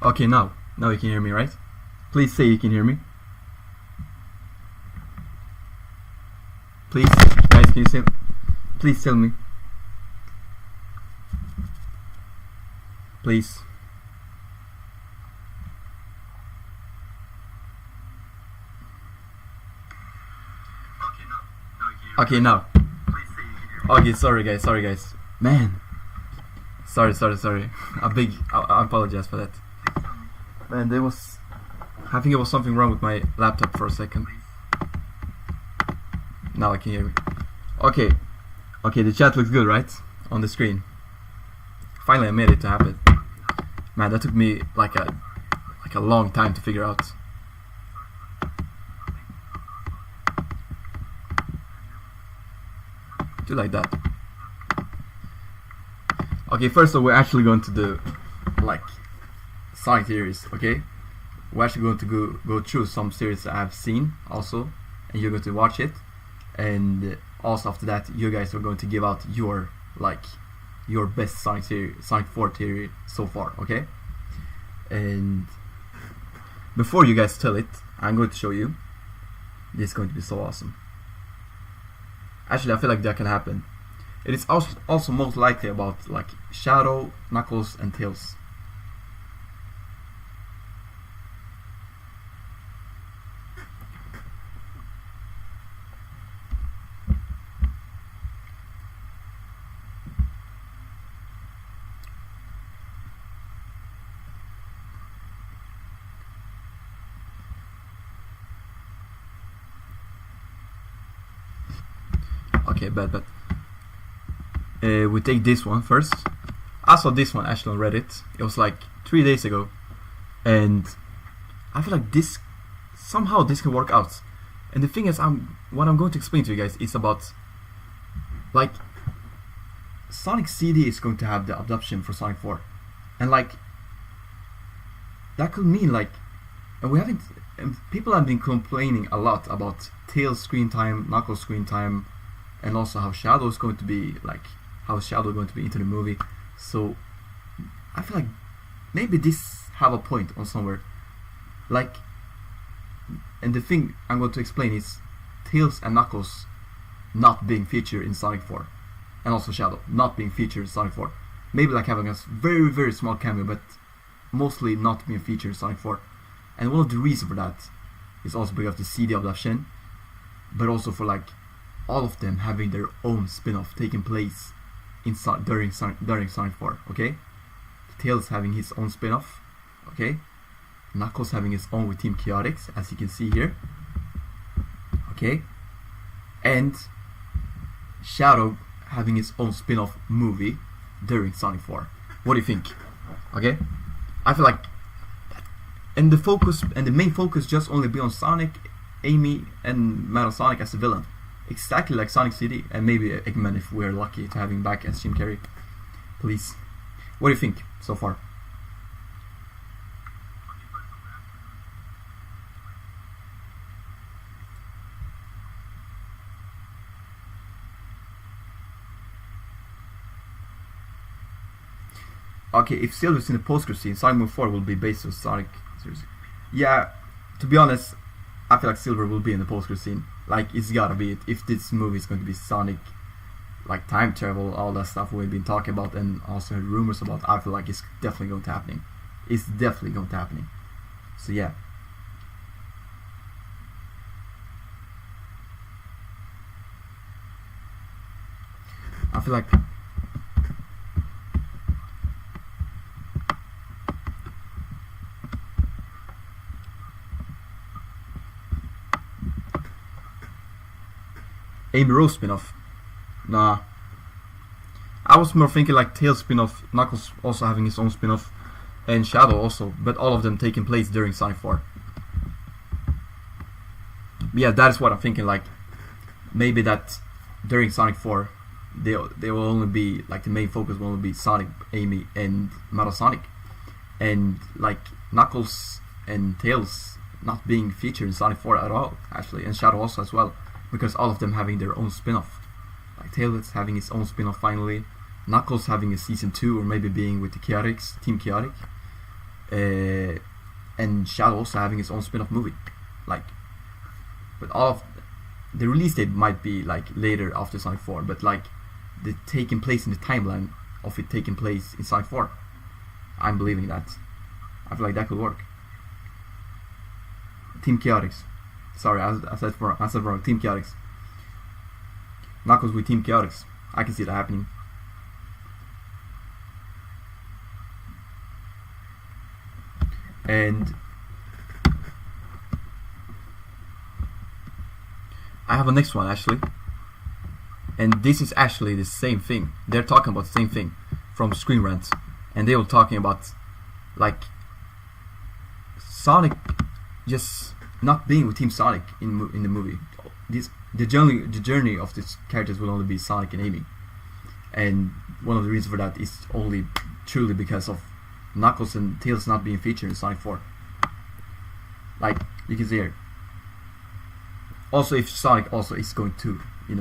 Okay, now you can hear me, right? Please say you can hear me. Please, guys, can you say? Please tell me. Please. Okay, now. Okay, sorry guys. Man. Sorry. I apologize for that. Man, I think it was something wrong with my laptop for a second. Now I can hear me. Okay, the chat looks good, right? On the screen. Finally I made it to happen. Man, that took me like a long time to figure out. Do like that. Okay, first of all, we're actually going to do like Sonic theories, okay? We're actually going to go through some series that I've seen also, and you're going to watch it, and also after that you guys are going to give out your best Sonic 4 theory so far, okay? And before you guys tell it, I'm going to show you. This is going to be so awesome. Actually, I feel like that can happen. It is also most likely about like Shadow, Knuckles, and Tails. Okay, but we take this one first. I saw this one actually on Reddit. It was like 3 days ago, and I feel like this somehow this can work out. And the thing is, what I'm going to explain to you guys is about like Sonic CD is going to have the adaptation for Sonic 4, and like that could mean like, and we haven't. And people have been complaining a lot about Tails screen time, Knuckles screen time, and also how Shadow is going to be into the movie. So I feel like maybe this have a point on somewhere. Like, and the thing I'm going to explain is Tails and Knuckles not being featured in Sonic 4, and also Shadow not being featured in Sonic 4. Maybe like having a very, very small cameo, but mostly not being featured in Sonic 4. And one of the reasons for that is also because of the CD adaptation, but also for like all of them having their own spin-off taking place during Sonic 4. Okay, Tails having his own spin-off. Okay, Knuckles having his own with Team Chaotix, as you can see here. Okay, and Shadow having his own spin-off movie during Sonic 4. What do you think? Okay, I feel like, and the main focus just only be on Sonic, Amy, and Metal Sonic as a villain, exactly like Sonic CD, and maybe Eggman if we're lucky to have him back as Jim Carrey. Please, what do you think so far? Okay, if Silver's in the post-credit scene, Sonic Move 4 will be based on Sonic. Yeah, to be honest, I feel like Silver will be in the post-credit scene. Like, it's gotta be it. If this movie is going to be Sonic, like time travel, all that stuff we've been talking about and also heard rumors about, I feel like it's definitely going to happen. It's definitely going to happen. So yeah. I feel like Amy Rose spin-off. Nah. I was more thinking like Tails spin-off, Knuckles also having his own spin-off, and Shadow also, but all of them taking place during Sonic 4. But yeah, that is what I'm thinking, like maybe that during Sonic 4 they will only be like the main focus will only be Sonic, Amy, and Metal Sonic, and like Knuckles and Tails not being featured in Sonic 4 at all actually, and Shadow also as well, because all of them having their own spin-off. Like Tails having his own spin-off finally, Knuckles having a season 2 or maybe being with the Chaotix, Team Chaotic, and Shadow also having his own spin-off movie. Like, but all of the release date might be like later after Sonic 4, but like the taking place in the timeline of it taking place in Sonic 4. I'm believing that. I feel like that could work. Team Chaotix. Sorry, I said wrong. Team Chaotix. Knuckles with Team Chaotix. I can see that happening. And I have a next one actually. And this is actually the same thing. They're talking about the same thing from Screen Rant. And they were talking about like Sonic just not being with Team Sonic in the movie. The journey of these characters will only be Sonic and Amy, and one of the reasons for that is only truly because of Knuckles and Tails not being featured in Sonic 4. Like you can see here. Also, if Sonic also is going to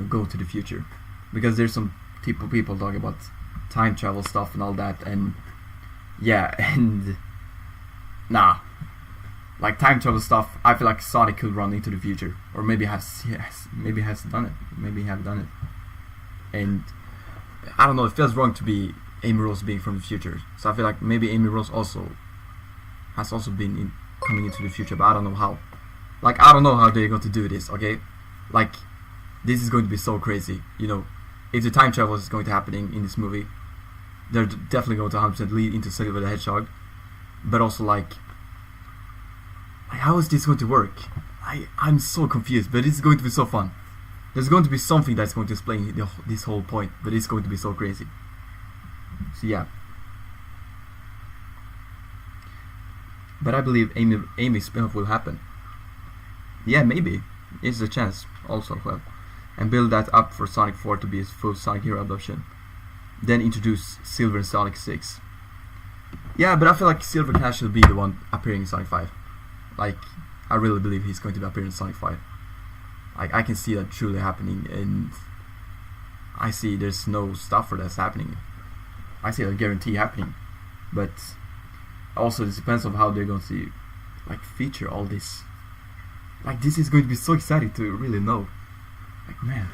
go to the future, because there's some people talking about time travel stuff and all that, and yeah, and nah. Like time travel stuff, I feel like Sonic could run into the future, or maybe has done it. Maybe have done it, and I don't know. It feels wrong to be Amy Rose being from the future, so I feel like maybe Amy Rose has been coming into the future, but I don't know how. Like I don't know how they're going to do this. Okay, like this is going to be so crazy. If the time travel is going to happening in this movie, they're definitely going to 100% lead into Silver the Hedgehog, but also like how is this going to work? I'm so confused, but it's going to be so fun. There's going to be something that's going to explain this whole point, but it's going to be so crazy. So yeah. But I believe Amy's spin-off will happen. Yeah, maybe. It's a chance also, well. And build that up for Sonic 4 to be a full Sonic Hero adoption. Then introduce Silver in Sonic 6. Yeah, but I feel like Silver can actually be the one appearing in Sonic 5. Like, I really believe he's going to appear in Sonic 5. Like, I can see that truly happening, and I see there's no stuff for that's happening. I see a guarantee happening. But also it depends on how they're going to like feature all this. Like, this is going to be so exciting to really know. Like, man.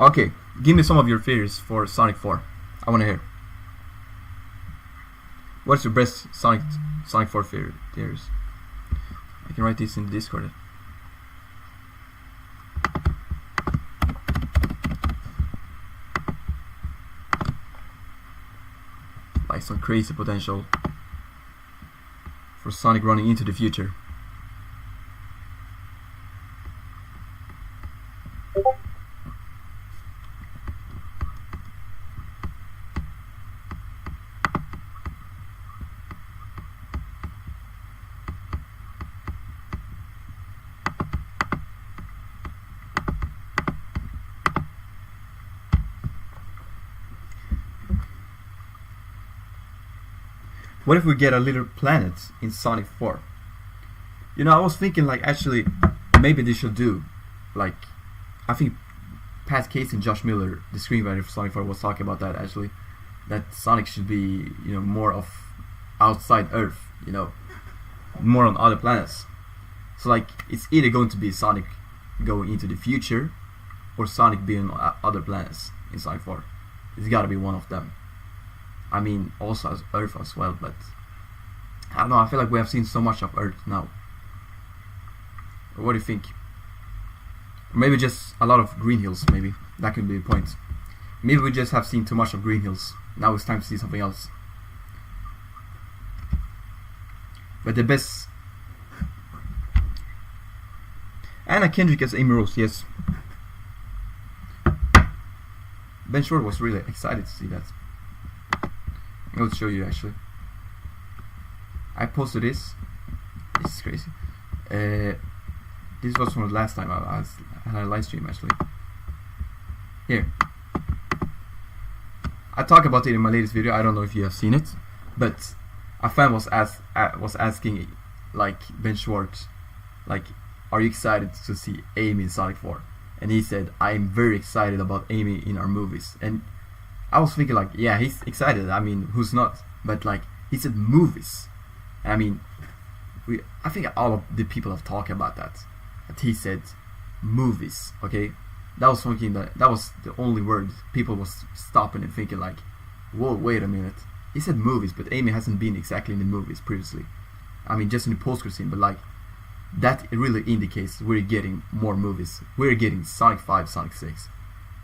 Okay, give me some of your theories for Sonic 4. I want to hear. What's your best Sonic 4 theories? I can write this in the Discord. Like some crazy potential for Sonic running into the future. What if we get a little planet in Sonic 4? You know, I was thinking like actually maybe they should do like, I think Pat Case and Josh Miller, the screenwriter for Sonic 4, was talking about that actually, that Sonic should be, you know, more of outside Earth, you know, more on other planets. So like it's either going to be Sonic going into the future or Sonic being on other planets in Sonic 4. It's got to be one of them. I mean, also as Earth as well, but I don't know, I feel like we have seen so much of Earth now. What do you think? Maybe just a lot of green hills, maybe. That could be the point. Maybe we just have seen too much of green hills. Now it's time to see something else. But the best... Anna Kendrick as Amy Rose, yes. Ben Short was really excited to see that. I'm going to show you actually. I posted this. This is crazy. This was from the last time I had a live stream actually. Here. I talked about it in my latest video. I don't know if you have seen it, but a fan was asking like Ben Schwartz, like, are you excited to see Amy in Sonic 4? And he said, I'm very excited about Amy in our movies. And I was thinking like, yeah, he's excited. I mean, who's not? But like, he said movies. I mean, I think all of the people have talked about that. But he said movies. Okay, that was something that was the only word people was stopping and thinking like, whoa, wait a minute. He said movies, but Amy hasn't been exactly in the movies previously. I mean, just in the post-credit scene, but like, that really indicates we're getting more movies. We're getting Sonic 5, Sonic 6.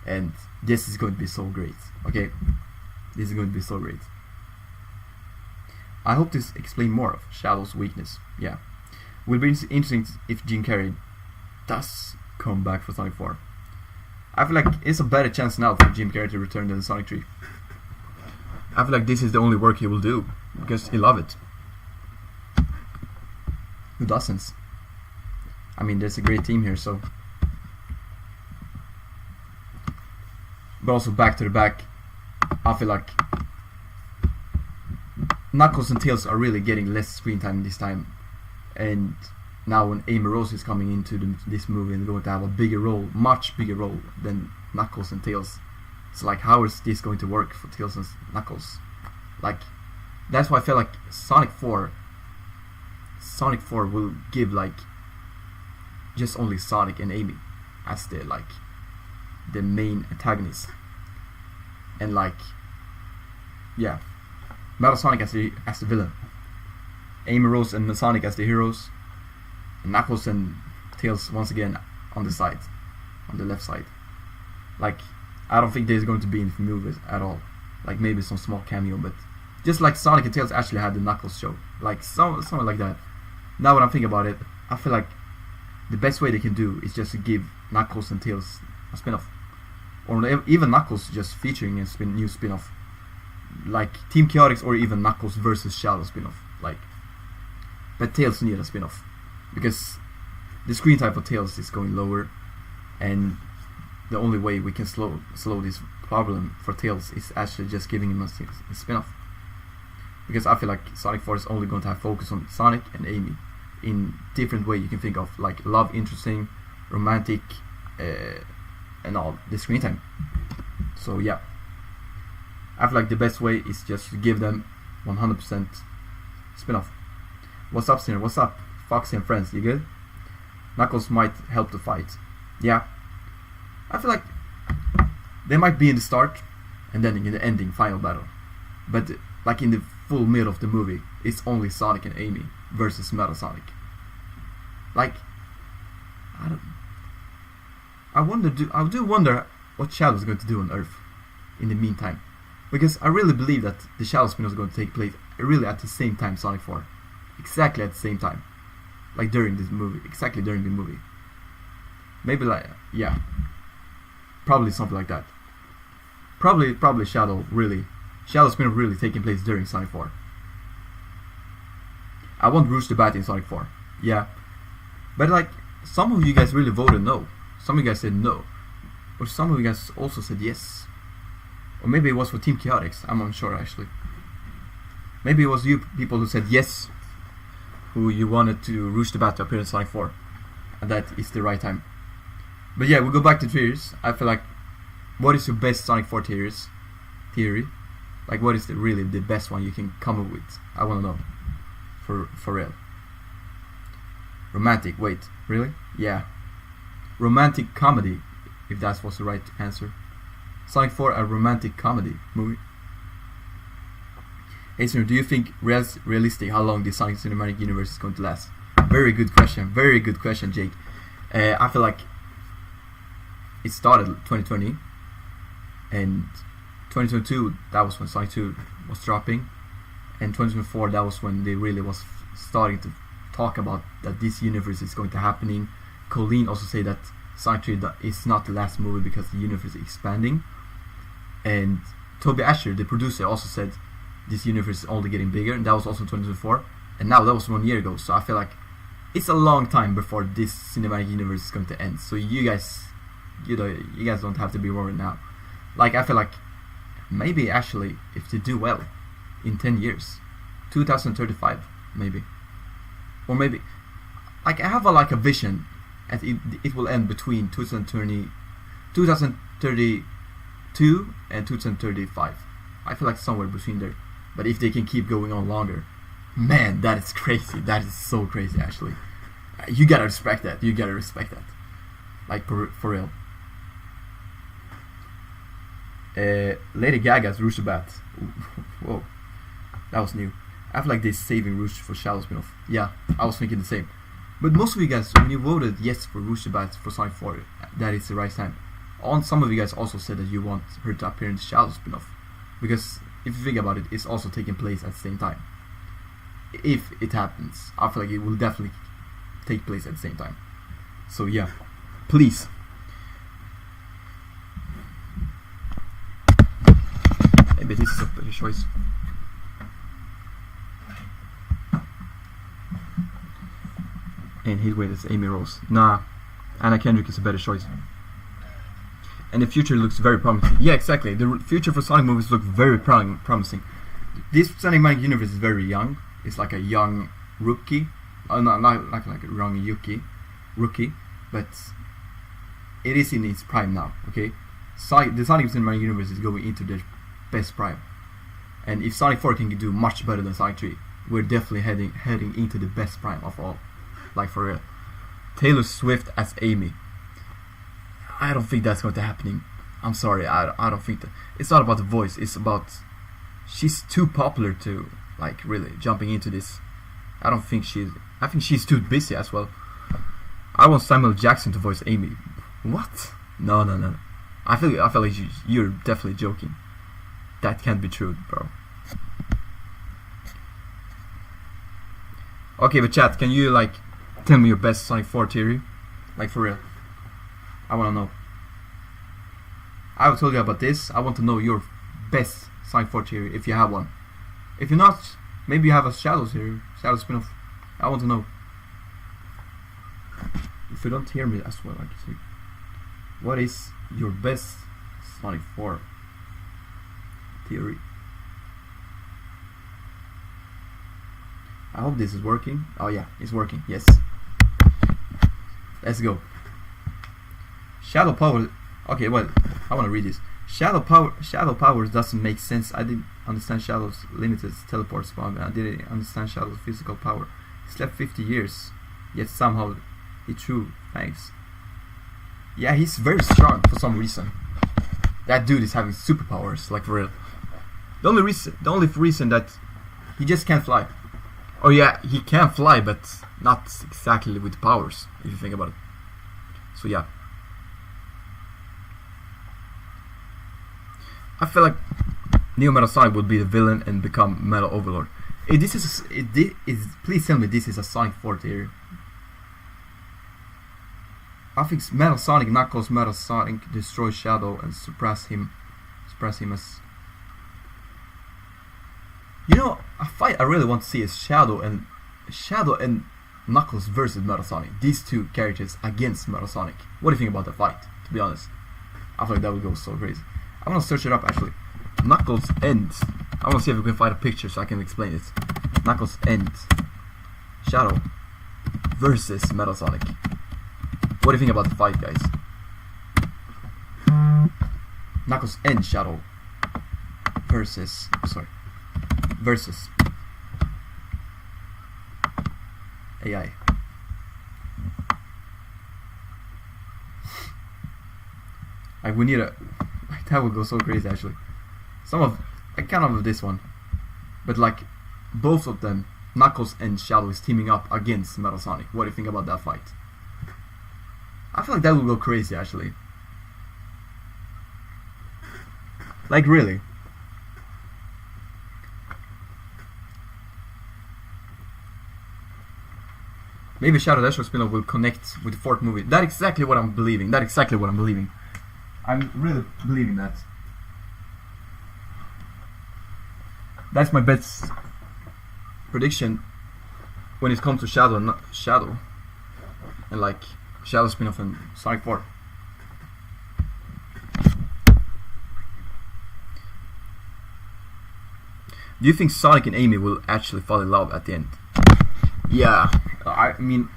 And this is going to be so great, okay? This is going to be so great. I hope this explains more of Shadow's weakness. Yeah. Will be interesting if Jim Carrey does come back for Sonic 4. I feel like it's a better chance now for Jim Carrey to return than Sonic 3. I feel like this is the only work he will do, because he loves it. Who doesn't? I mean, there's a great team here, so... But also back to the back, I feel like Knuckles and Tails are really getting less screen time this time. And now when Amy Rose is coming into this movie and going to have a bigger role, much bigger role than Knuckles and Tails. So like, how is this going to work for Tails and Knuckles? Like, that's why I feel like Sonic 4 will give like just only Sonic and Amy as the main antagonist, and like, yeah, Metal Sonic as the villain, Amy Rose and Sonic as the heroes, and Knuckles and Tails once again on the side, on the left side. Like, I don't think there's going to be in the movies at all. Like maybe some small cameo, but Just like Sonic and Tails actually had the Knuckles show, like something like that. Now when I'm thinking about it, I feel like the best way they can do is just to give Knuckles and Tails a spin-off, or even Knuckles just featuring a new spin-off, like Team Chaotix, or even Knuckles versus Shadow spin-off. Like, but Tails need a spin-off because the screen time for Tails is going lower, and the only way we can slow this problem for Tails is actually just giving him a spin-off. Because I feel like Sonic 4 is only going to have focus on Sonic and Amy in different way you can think of, like love, interesting, romantic, and all the screen time. So yeah, I feel like the best way is just to give them 100% spin-off. What's up, Sinner? What's up, Foxy and friends? You good? Knuckles might help the fight. Yeah, I feel like they might be in the start and then in the ending final battle, but like in the full middle of the movie, it's only Sonic and Amy versus Metal Sonic. Like, I do wonder what Shadow's going to do on Earth in the meantime, because I really believe that the Shadow spin is going to take place really at the same time Sonic 4, exactly at the same time, like during this movie, exactly during the movie. Maybe like, yeah, probably something like that. Probably Shadow spin really taking place during Sonic 4. I want Rouge the Bat in Sonic 4. Yeah. But like, some of you guys really voted no. Some of you guys said no. Or some of you guys also said yes. Or maybe it was for Team Chaotix. I'm unsure actually. Maybe it was you people who said yes, who you wanted to Rouge the Bat to appear in Sonic 4. And that is the right time. But yeah, we'll go back to theories. I feel like, what is your best Sonic 4 theory? Like, what is really the best one you can come up with? I want to know. For real. Romantic, wait, really? Yeah. Romantic comedy, if that was the right answer. Sonic 4, a romantic comedy movie. Hey, sir, do you think realistic how long the Sonic Cinematic Universe is going to last? Very good question, Jake. I feel like it started 2020, and 2022, that was when Sonic 2 was dropping, and 2024, that was when they really was starting to talk about that this universe is going to happening. Colleen also said that Sonic 3 is not the last movie because the universe is expanding, and Toby Asher, the producer, also said this universe is only getting bigger, and that was also 2024, and now that was 1 year ago. So I feel like it's a long time before this cinematic universe is going to end. So you guys don't have to be worried now. Like, I feel like maybe actually if they do well in 10 years, 2035 maybe, or maybe like I have a vision, and it will end between 2032 and 2035. I feel like somewhere between there. But if they can keep going on longer, man, that is crazy. That is so crazy actually. You gotta respect that. Like, for real. Lady Gaga's Rouge the Bat. Whoa, that was new. I feel like they're saving Rouge for Shadow spin-off. Yeah, I was thinking the same. But most of you guys, when you voted yes for Rouge the Bat for Sonic 4, that is the right time. Some of you guys also said that you want her to appear in the Shadow spin-off, because if you think about it, it's also taking place at the same time. If it happens, I feel like it will definitely take place at the same time. So yeah, please. Maybe this is a better choice. And Heatwave is Amy Rose. Nah, Anna Kendrick is a better choice. And the future looks very promising. Yeah, exactly. The future for Sonic movies look very promising. This Cinematic Universe is very young. It's like a young rookie. Not like a young rookie, but it is in its prime now. Okay, the Sonic Cinematic Universe is going into their best prime, and if Sonic 4 can do much better than Sonic 3, we're definitely heading into the best prime of all. Like, for real. Taylor Swift as Amy. I don't think that's going to happen. I'm sorry, I don't think that. It's not about the voice, it's about she's too popular to like really jumping into this. I think she's too busy as well. I want Samuel Jackson to voice Amy. What? No. I feel like you're definitely joking. That can't be true, bro. Okay, but chat, can you like tell me your best Sonic 4 theory? Like for real. I wanna know. I told you about this. I want to know your best Sonic 4 theory if you have one. If you're not, maybe you have a Shadow theory, Shadow spin-off. I want to know. If you don't hear me as well, like, what is your best Sonic 4 theory? I hope this is working. Oh yeah, it's working. Yes. Let's go. Shadow power. Okay, well, I want to read this. Shadow powers doesn't make sense. I didn't understand Shadow's limited teleport spawn. I didn't understand Shadow's physical power. He slept 50 years, yet somehow he threw thanks. Yeah, he's very strong for some reason. That dude is having superpowers, like for real. The only reason that he just can't fly. Oh yeah, he can fly, but not exactly with powers, if you think about it. So yeah. I feel like Neo Metal Sonic would be the villain and become Metal Overlord. Please tell me this is a Sonic 4 theory. I think Metal Sonic Knuckles Metal Sonic destroy Shadow and suppress him as... You know, a fight I really want to see is Shadow and Knuckles versus Metal Sonic. These two characters against Metal Sonic. What do you think about the fight, to be honest? I feel like that would go so crazy. I'm gonna search it up actually. Knuckles ends. I wanna see if we can find a picture so I can explain it. Knuckles ends. Shadow versus Metal Sonic. What do you think about the fight, guys? Knuckles and Shadow versus AI. Like we need a... That would go so crazy actually. I kind of this one. But like both of them, Knuckles and Shadow is teaming up against Metal Sonic. What do you think about that fight? I feel like that would go crazy actually. Like really. Maybe Shadow the Hedgehog spin-off will connect with the fourth movie. That's exactly what I'm believing. I'm really believing that. That's my best prediction when it comes to Shadow and like Shadow spin-off and Sonic 4. Do you think Sonic and Amy will actually fall in love at the end? Yeah, I mean,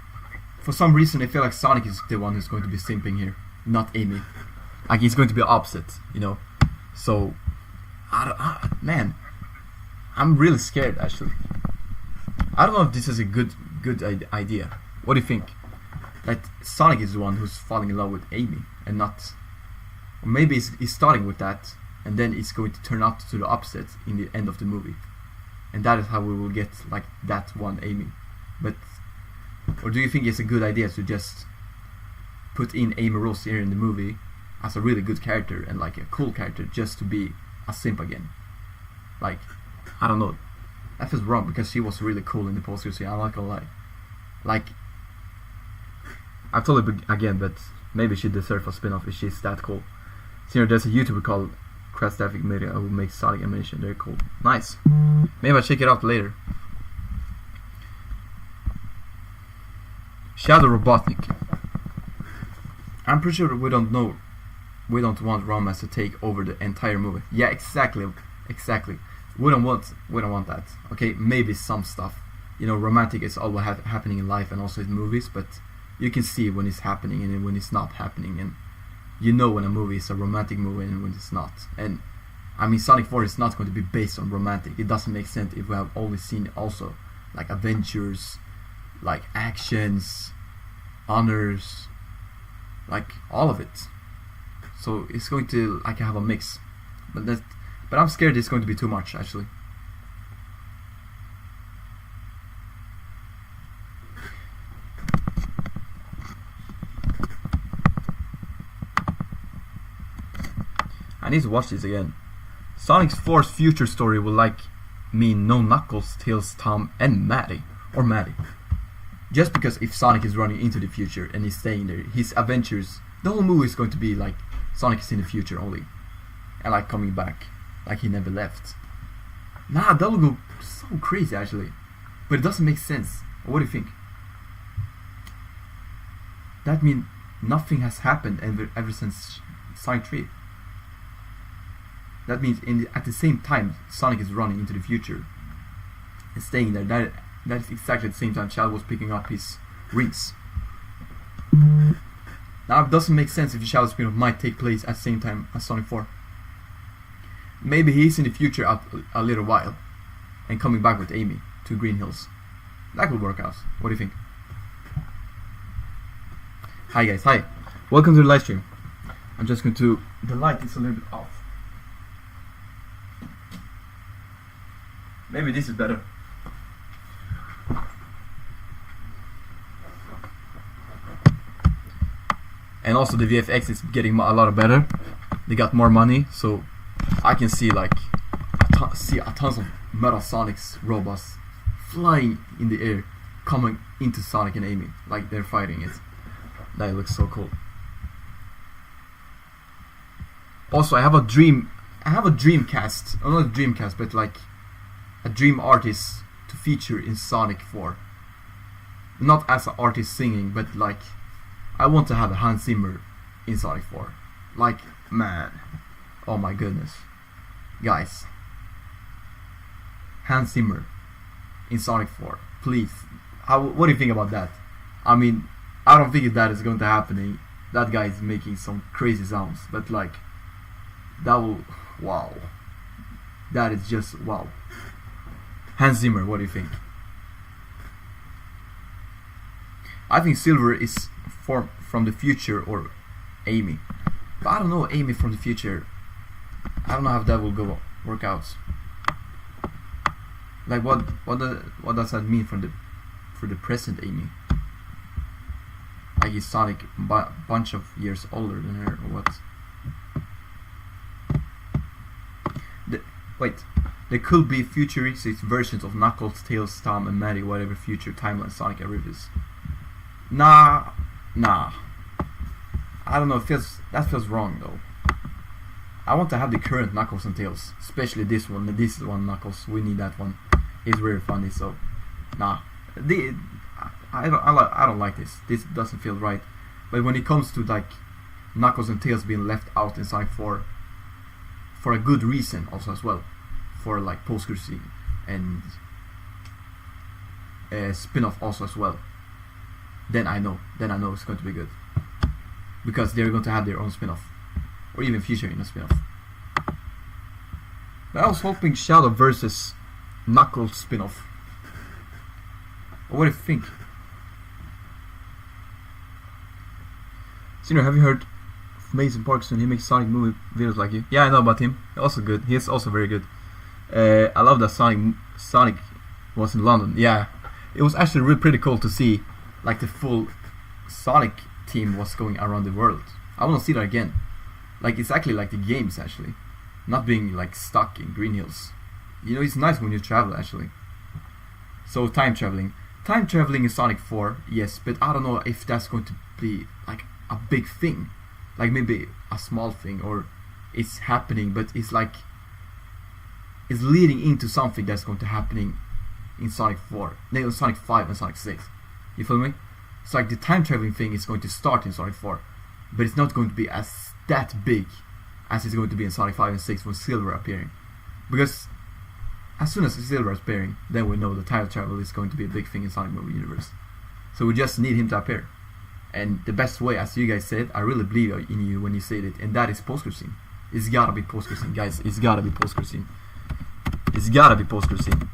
for some reason I feel like Sonic is the one who's going to be simping here, not Amy. Like he's going to be opposite, you know. So, man, I'm really scared actually. I don't know if this is a good idea. What do you think? That Sonic is the one who's falling in love with Amy and not... Or maybe he's starting with that and then it's going to turn out to the opposite in the end of the movie. And that is how we will get like that one Amy. But... Or do you think it's a good idea to just put in Amy Rose here in the movie as a really good character and like a cool character just to be a simp again? Like, I don't know. That feels wrong because she was really cool in the poster scene. I'm not gonna lie. Like, I've told it again, but maybe she deserves a spin-off if she's that cool. So there's a YouTuber called Craftraffic Media who makes Sonic animation. They're cool. Nice. Maybe I'll check it out later. Shadow Robotnik. I'm pretty sure we don't want romance to take over the entire movie. Yeah, exactly. We don't want that. Okay, maybe some stuff. You know, romantic is all happening in life and also in movies, but you can see when it's happening and when it's not happening, and you know when a movie is a romantic movie and when it's not. And I mean, Sonic 4 is not going to be based on romantic. It doesn't make sense if we have only seen also like adventures, like actions, honors, like all of it. So it's going to like have a mix, but I'm scared it's going to be too much actually. I need to watch this again. Sonic's 4's future story will like mean no Knuckles, Tails, Tom, and Maddie. or Maddie. Just because if Sonic is running into the future and he's staying there, his adventures, the whole movie is going to be like Sonic is in the future only, and like coming back, like he never left. Nah, that would go so crazy actually, but it doesn't make sense. What do you think? That means nothing has happened ever since Sonic 3. That means at the same time Sonic is running into the future and staying there. That's exactly at the same time Chad was picking up his rings. Now it doesn't make sense if the Shadow spin-off might take place at the same time as Sonic 4. Maybe he's in the future a little while and coming back with Amy to Green Hills. That could work out. What do you think? Hi guys, hi. Welcome to the live stream. I'm just going to... The light is a little bit off. Maybe this is better. And also the VFX is getting a lot better. They got more money, so I can see like a tons of Metal Sonic's robots flying in the air, coming into Sonic and Amy, like they're fighting it. That looks so cool. Also, I have a dreamcast, not a dreamcast, but like a dream artist to feature in Sonic 4. Not as an artist singing, but like I want to have a Hans Zimmer in Sonic 4. Like, man, oh my goodness, guys, Hans Zimmer in Sonic 4, please. What do you think about that? I mean, I don't think that is going to happen. That guy is making some crazy sounds, but like, that will, wow, that is just wow. Hans Zimmer, what do you think? I think Silver is from the future or Amy, but I don't know Amy from the future. I don't know how that will work out. Like what does that mean for the present Amy? Like is Sonic bunch of years older than her or what? Wait, there could be futuristic versions of Knuckles, Tails, Tom, and Maddie, whatever future timeline Sonic ever is. Nah. I don't know. That feels wrong though. I want to have the current Knuckles and Tails, especially this one. This one Knuckles. We need that one. He's very funny. So, nah. I don't like this. This doesn't feel right. But when it comes to like Knuckles and Tails being left out in Sonic 4 for a good reason, also as well, for like post-credit and spin-off also as well, then I know it's going to be good, because they're going to have their own spin-off or even featuring a spin-off. But I was hoping Shadow versus Knuckles spin-off. What do you think? Senior, have you heard of Mason Parkinson? He makes Sonic movie videos like you. Yeah, I know about him. Also good. He is also very good. I love that Sonic was in London. Yeah, it was actually really pretty cool to see like the full Sonic team was going around the world. I want to see that again. Like exactly like the games actually, not being like stuck in Green Hills. You know, it's nice when you travel actually. So time traveling in Sonic 4, yes, but I don't know if that's going to be like a big thing, like maybe a small thing, or it's happening, but it's like it's leading into something that's going to happening in Sonic 4, no, Sonic 5 and Sonic 6. You feel me? It's like the time traveling thing is going to start in Sonic 4, but it's not going to be that big as it's going to be in Sonic 5 and 6 with Silver appearing. Because as soon as Silver is appearing, then we know the time travel is going to be a big thing in Sonic movie universe. So we just need him to appear. And the best way, as you guys said, I really believe in you when you said it, and that is post-credit scene. It's gotta be post-credit scene, guys. It's gotta be post-credit scene. It's gotta be post-credit scene.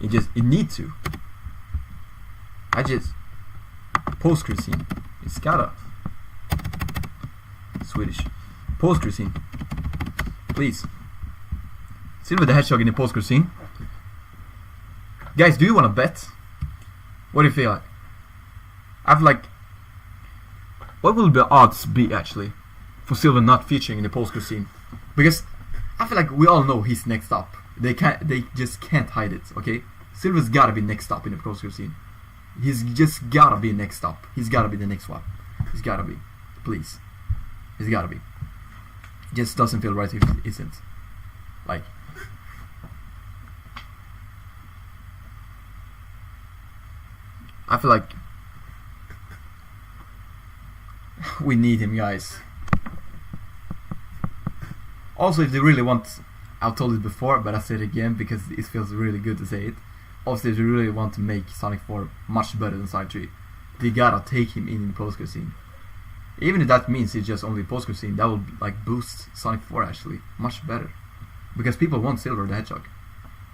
It needs to. Post-credit scene. It's gotta. Swedish. Post-credit scene. Please. Silver the Hedgehog in the post-credit scene. Guys, do you want to bet? What do you feel like? I've like, what will the odds be actually for Silver not featuring in the post-credit scene? Because I feel like we all know he's next up. They just can't hide it. Okay, Silver's gotta be next up in the post-credit scene. He's just gotta be next up. He's gotta be the next one. He's gotta be. Please. He's gotta be. It just doesn't feel right if it isn't. Like, I feel like we need him, guys. Also, if they really want, I've told it before, but I say it again because it feels really good to say it. Also, if they really want to make Sonic 4 much better than Sonic 3, they gotta take him in the post-credit scene. Even if that means it's just only post-credit scene, that will like boost Sonic 4 actually much better, because people want Silver the Hedgehog,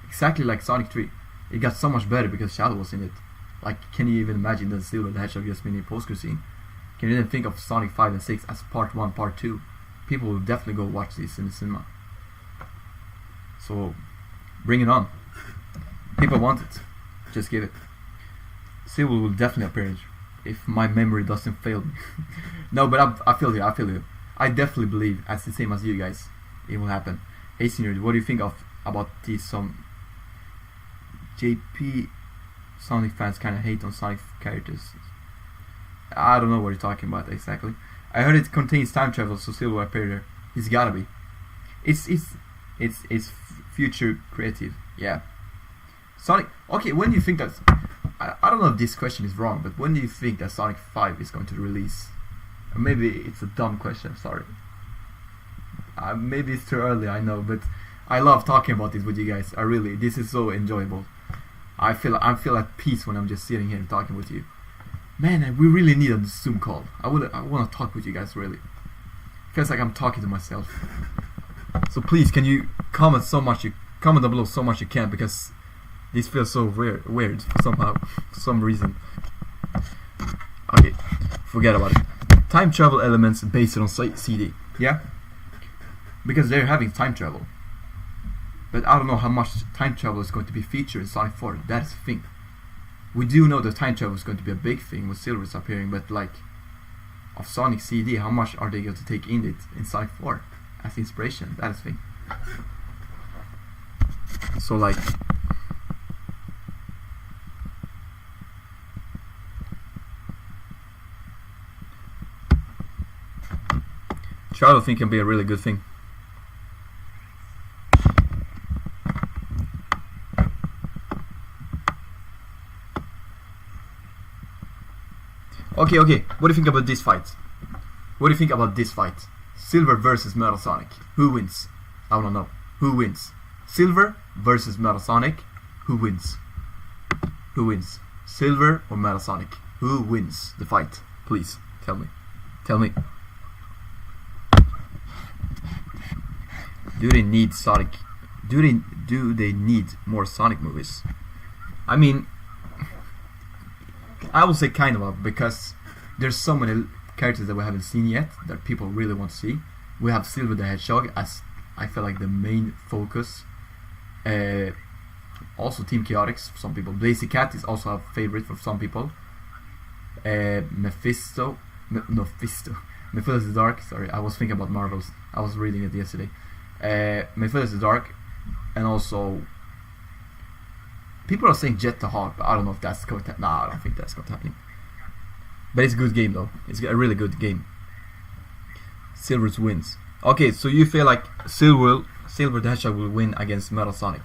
exactly like Sonic 3. It got so much better because Shadow was in it. Like, can you even imagine that Silver the Hedgehog just been in post-credit scene? Can you then think of Sonic 5 and 6 as part 1, part 2? People will definitely go watch this in the cinema. So, bring it on. People want it. Just give it. Silver will definitely appear if my memory doesn't fail me. No, but I feel you. I feel you. I definitely believe, as the same as you guys, it will happen. Hey, Senior, what do you think about these some JP Sonic fans kind of hate on Sonic characters? I don't know what you're talking about exactly. I heard it contains time travel, so Silver will appear there. He's gotta be. It's future creative. Yeah. Sonic. Okay, when do you think that? I don't know if this question is wrong, but when do you think that Sonic 5 is going to release? Maybe it's a dumb question. Sorry. Maybe it's too early. I know, but I love talking about this with you guys. This is so enjoyable. I feel at peace when I'm just sitting here talking with you. Man, we really need a Zoom call. I want to talk with you guys, really. Feels like I'm talking to myself. So please, can you comment down below so much you can, because this feels so weird for some reason. Okay, forget about it. Time travel elements based on CD. Yeah? Because they're having time travel. But I don't know how much time travel is going to be featured in Sonic 4. That is the thing. We do know that time travel is going to be a big thing with Silver's appearing, but like, of Sonic CD, how much are they going to take in it in Sonic 4 as inspiration? That is the thing. So like, travel thing can be a really good thing. Okay, what do you think about this fight? What do you think about this fight? Silver versus Metal Sonic. Who wins? I wanna know. Who wins? Silver versus Metal Sonic. Who wins? Who wins? Silver or Metal Sonic? Who wins the fight? Please, tell me. Tell me. Do they need Sonic? Do they need more Sonic movies? I mean, I will say kind of, because there's so many characters that we haven't seen yet that people really want to see. We have Silver the Hedgehog as, I feel like, the main focus. Also Team Chaotix for some people. Blazy Cat is also a favorite for some people. Mephiles the Dark. Sorry, I was thinking about Marvels. I was reading it yesterday. Mephiles the Dark, and also people are saying Jet the Hawk, but I don't know if that's going to happen. Nah, I don't think that's going to happen. But it's a good game though. It's a really good game. Silver's wins. Okay, so you feel like Silver the Hedgehog will win against Metal Sonic?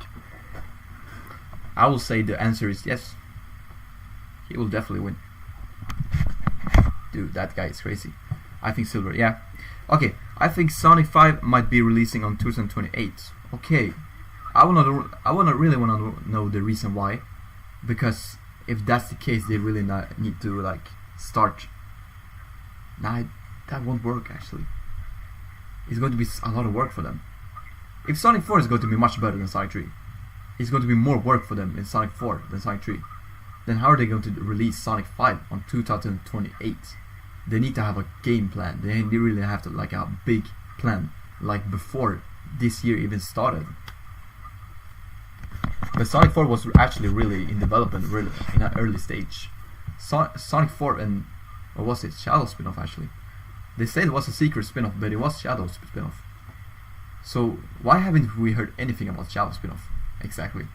I will say the answer is yes. He will definitely win. Dude, that guy is crazy. I think Silver, yeah. Okay, I think Sonic 5 might be releasing on 2028. Okay, I really wanna know the reason why, because if that's the case, they really need to like start. Nah, that won't work actually. It's going to be a lot of work for them. If Sonic 4 is going to be much better than Sonic 3, it's going to be more work for them in Sonic 4 than Sonic 3. Then how are they going to release Sonic 5 on 2028? They need to have a game plan. They really have to like a big plan, like before this year even started. But Sonic 4 was actually really in development, really in an early stage. Sonic 4 and what was it? Shadow spin-off actually. They said it was a secret spin-off, but it was Shadow spin-off. So why haven't we heard anything about Shadow spin-off exactly?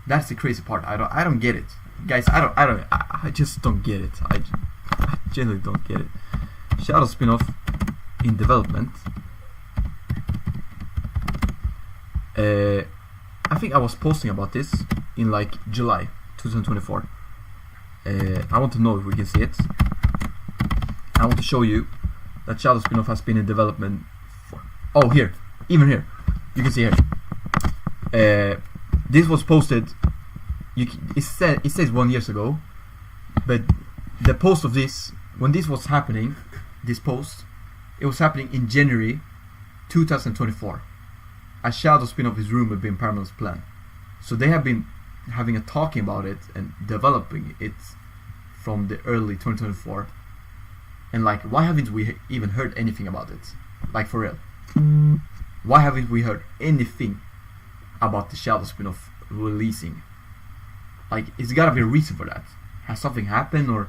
That's the crazy part. I don't get it, guys. I just don't get it. I genuinely don't get it. Shadow spin-off in development. I think I was posting about this in like July 2024. I want to know if we can see it. I want to show you that Shadow spin-off has been in development for, oh, here, even here, you can see here. This was posted. It says 1 year ago, but the post of this, when this was happening, this post, it was happening in January 2024. A Shadow spin-off is rumored being Paramount's plan. So they have been having a talking about it and developing it from the early 2024. And like, why haven't we even heard anything about it? Like, for real. Why haven't we heard anything about the Shadow spin-off releasing? Like, it's gotta be a reason for that. Has something happened, or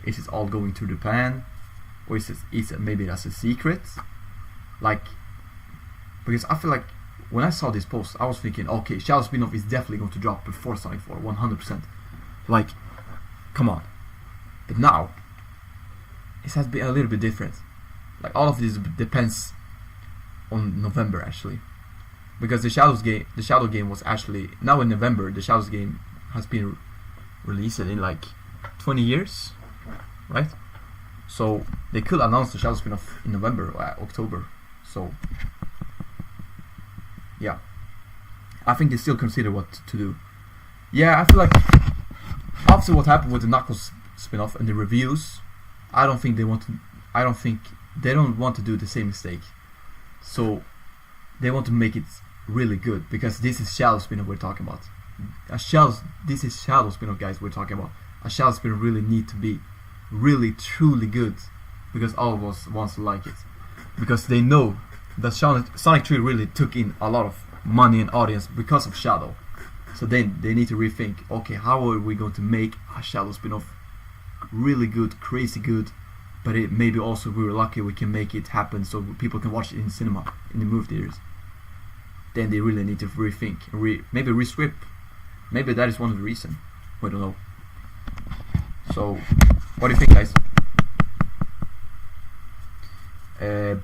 is it all going through the plan? Or is it maybe that's a secret? Like, because I feel like when I saw this post, I was thinking, okay, Shadow spin-off is definitely going to drop before Sonic 4, 100%. Like, come on. But now, it has been a little bit different. Like, all of this depends on November, actually, because the Shadow game was actually now in November. The Shadows game has been released in like 20 years, right? So they could announce the Shadow spin-off in November or October. So yeah, I think they still consider what to do. Yeah, I feel like after what happened with the Knuckles spin-off and the reviews, I don't think they don't want to do the same mistake. So they want to make it really good, because this is Shadow spin-off we're talking about. This is Shadow spin-off, guys, we're talking about. A Shadow spin-off really need to be really truly good, because all of us wants to like it, because they know that Sonic 3 really took in a lot of money and audience because of Shadow. So then they need to rethink, okay, how are we going to make a Shadow spin-off really good, crazy good, but maybe also, if we were lucky, we can make it happen so people can watch it in cinema, in the movie theaters. Then they really need to rethink, maybe rescript. Maybe that is one of the reasons. We don't know. So, what do you think, guys?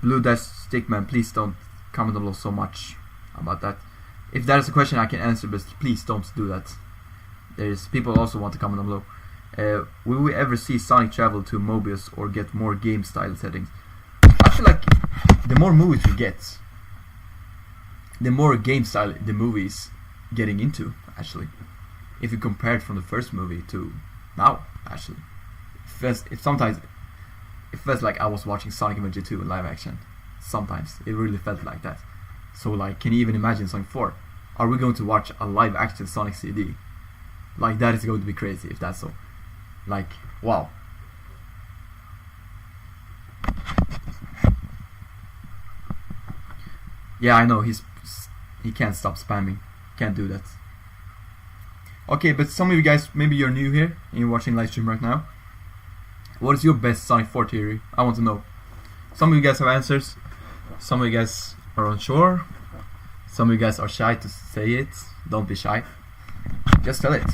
Blue Dash Stickman, please don't comment below so much about that. If that is a question I can answer, but please don't do that. There's people also want to comment below. Will we ever see Sonic travel to Mobius or get more game style settings? I feel like the more movies we get, the more game style the movie is getting into, actually. If you compare it from the first movie to now, actually. Sometimes it feels like I was watching Sonic Adventure 2 in live action. Sometimes it really felt like that. So like, can you even imagine Sonic 4? Are we going to watch a live action Sonic CD? Like, that is going to be crazy if that's so. Like, wow. Yeah, I know, he can't stop spamming. Can't do that. Okay, but some of you guys, maybe you're new here and you're watching live stream right now. What is your best Sonic 4 theory? I want to know. Some of you guys have answers. Some of you guys are unsure. Some of you guys are shy to say it. Don't be shy. Just tell it.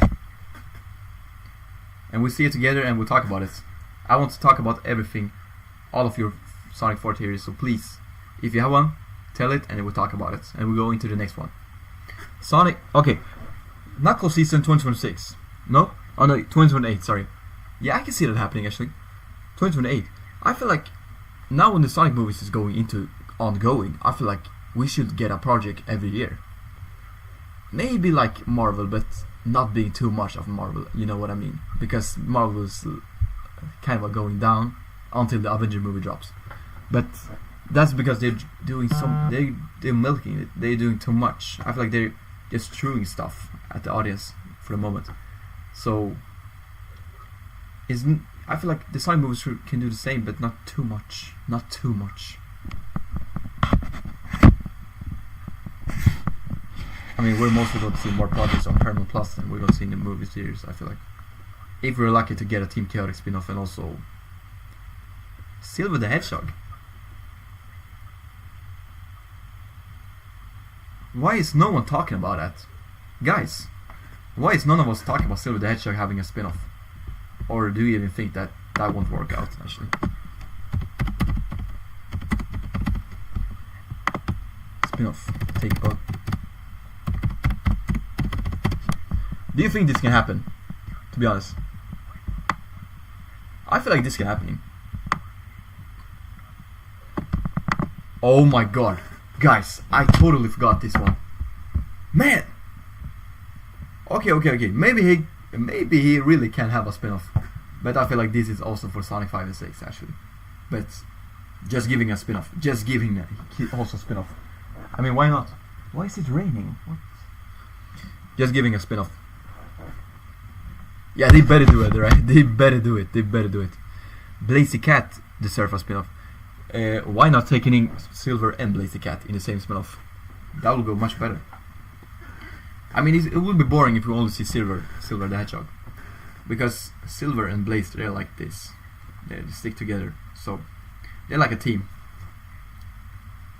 And we'll see it together and we'll talk about it. I want to talk about everything, all of your Sonic 4 theories, so please, if you have one, tell it and we'll talk about it. And we'll go into the next one. Sonic, okay. Knuckles season 2026. No? Oh no, 2028, sorry. Yeah, I can see that happening actually. 2028. I feel like now when the Sonic movies is going into ongoing, I feel like we should get a project every year. Maybe like Marvel, but not being too much of Marvel, you know what I mean? Because Marvel's kind of going down until the Avengers movie drops. But that's because they're doing they're milking it. They're doing too much. I feel like they're just throwing stuff at the audience for the moment. So I feel like the Sonic movies can do the same, but not too much. Not too much. I mean, we're mostly going to see more projects on Paramount Plus than we're going to see in the movie series, I feel like. If we're lucky to get a Team Chaotic spin-off and also Silver the Hedgehog. Why is no one talking about that? Guys, Why is none of us talking about Silver the Hedgehog having a spin-off? Or do you even think that that won't work out, actually? Spin-off. Take both. Do you think this can happen? To be honest. I feel like this can happen. Oh my god. Guys, I totally forgot this one. Man! Okay. Maybe he really can have a spin-off. But I feel like this is also for Sonic 5 and 6 actually. But just giving a spin-off. Just giving also a spin-off. I mean, why not? Why is it raining? What? Just giving a spin-off. Yeah, they better do it, right? They better do it. Blazy Cat deserves a spin-off. Why not taking in Silver and Blazy Cat in the same spin-off? That will go much better. I mean, it would be boring if we only see Silver the Hedgehog, because Silver and Blaze, they're like this. They stick together, so they're like a team.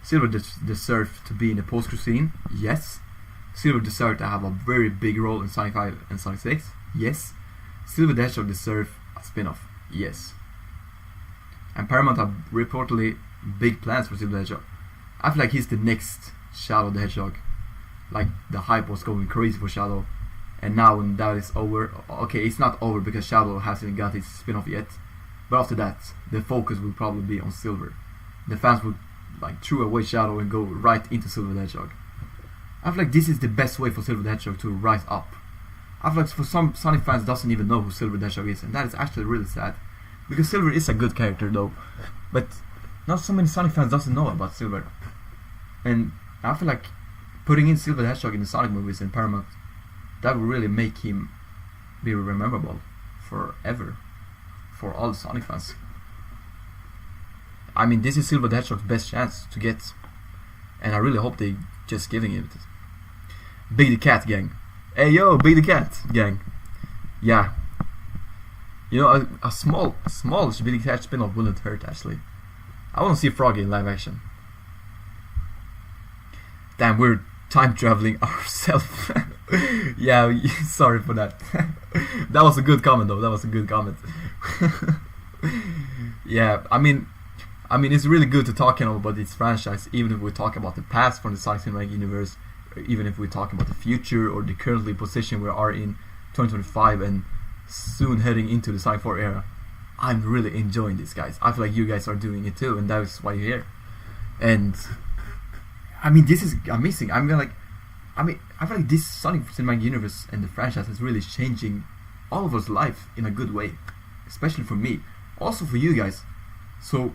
Silver deserves to be in the post-credit scene, yes. Silver deserves to have a very big role in Sonic 5 and Sonic 6, yes. Silver the Hedgehog deserves a spin-off, yes. And Paramount have reportedly big plans for Silver the Hedgehog. I feel like he's the next Shadow the Hedgehog. Like, the hype was going crazy for Shadow, and now when that is over, okay, it's not over because Shadow hasn't got his spin-off yet, but after that, the focus will probably be on Silver. The fans would like throw away Shadow and go right into Silver the Hedgehog. I feel like this is the best way for Silver the Hedgehog to rise up. I feel like for some Sonic fans doesn't even know who Silver the Hedgehog is, and that is actually really sad, because Silver is a good character though, but not so many Sonic fans doesn't know about Silver. And I feel like putting in Silver the Hedgehog in the Sonic movies in Paramount, that would really make him be rememberable forever for all the Sonic fans. I mean, this is Silver the Hedgehog's best chance to get, and I really hope they just giving it. Big the Cat gang. Hey yo, Big the Cat gang. Yeah. You know, a small Big the Cat spin-off wouldn't hurt actually. I want to see Froggy in live action. Damn, we're time traveling ourselves. Yeah, sorry for that. That was a good comment though. That was a good comment. Yeah, I mean, it's really good to talk about this franchise, even if we talk about the past from the Sonic Cinematic Universe, or even if we talk about the future or the currently position we are in 2025 and soon heading into the Sonic 4 era. I'm really enjoying this, guys. I feel like you guys are doing it too, and that is why you're here. And I mean, this is amazing. I feel like this Sonic Cinematic Universe and the franchise is really changing all of us' life in a good way, especially for me, also for you guys. So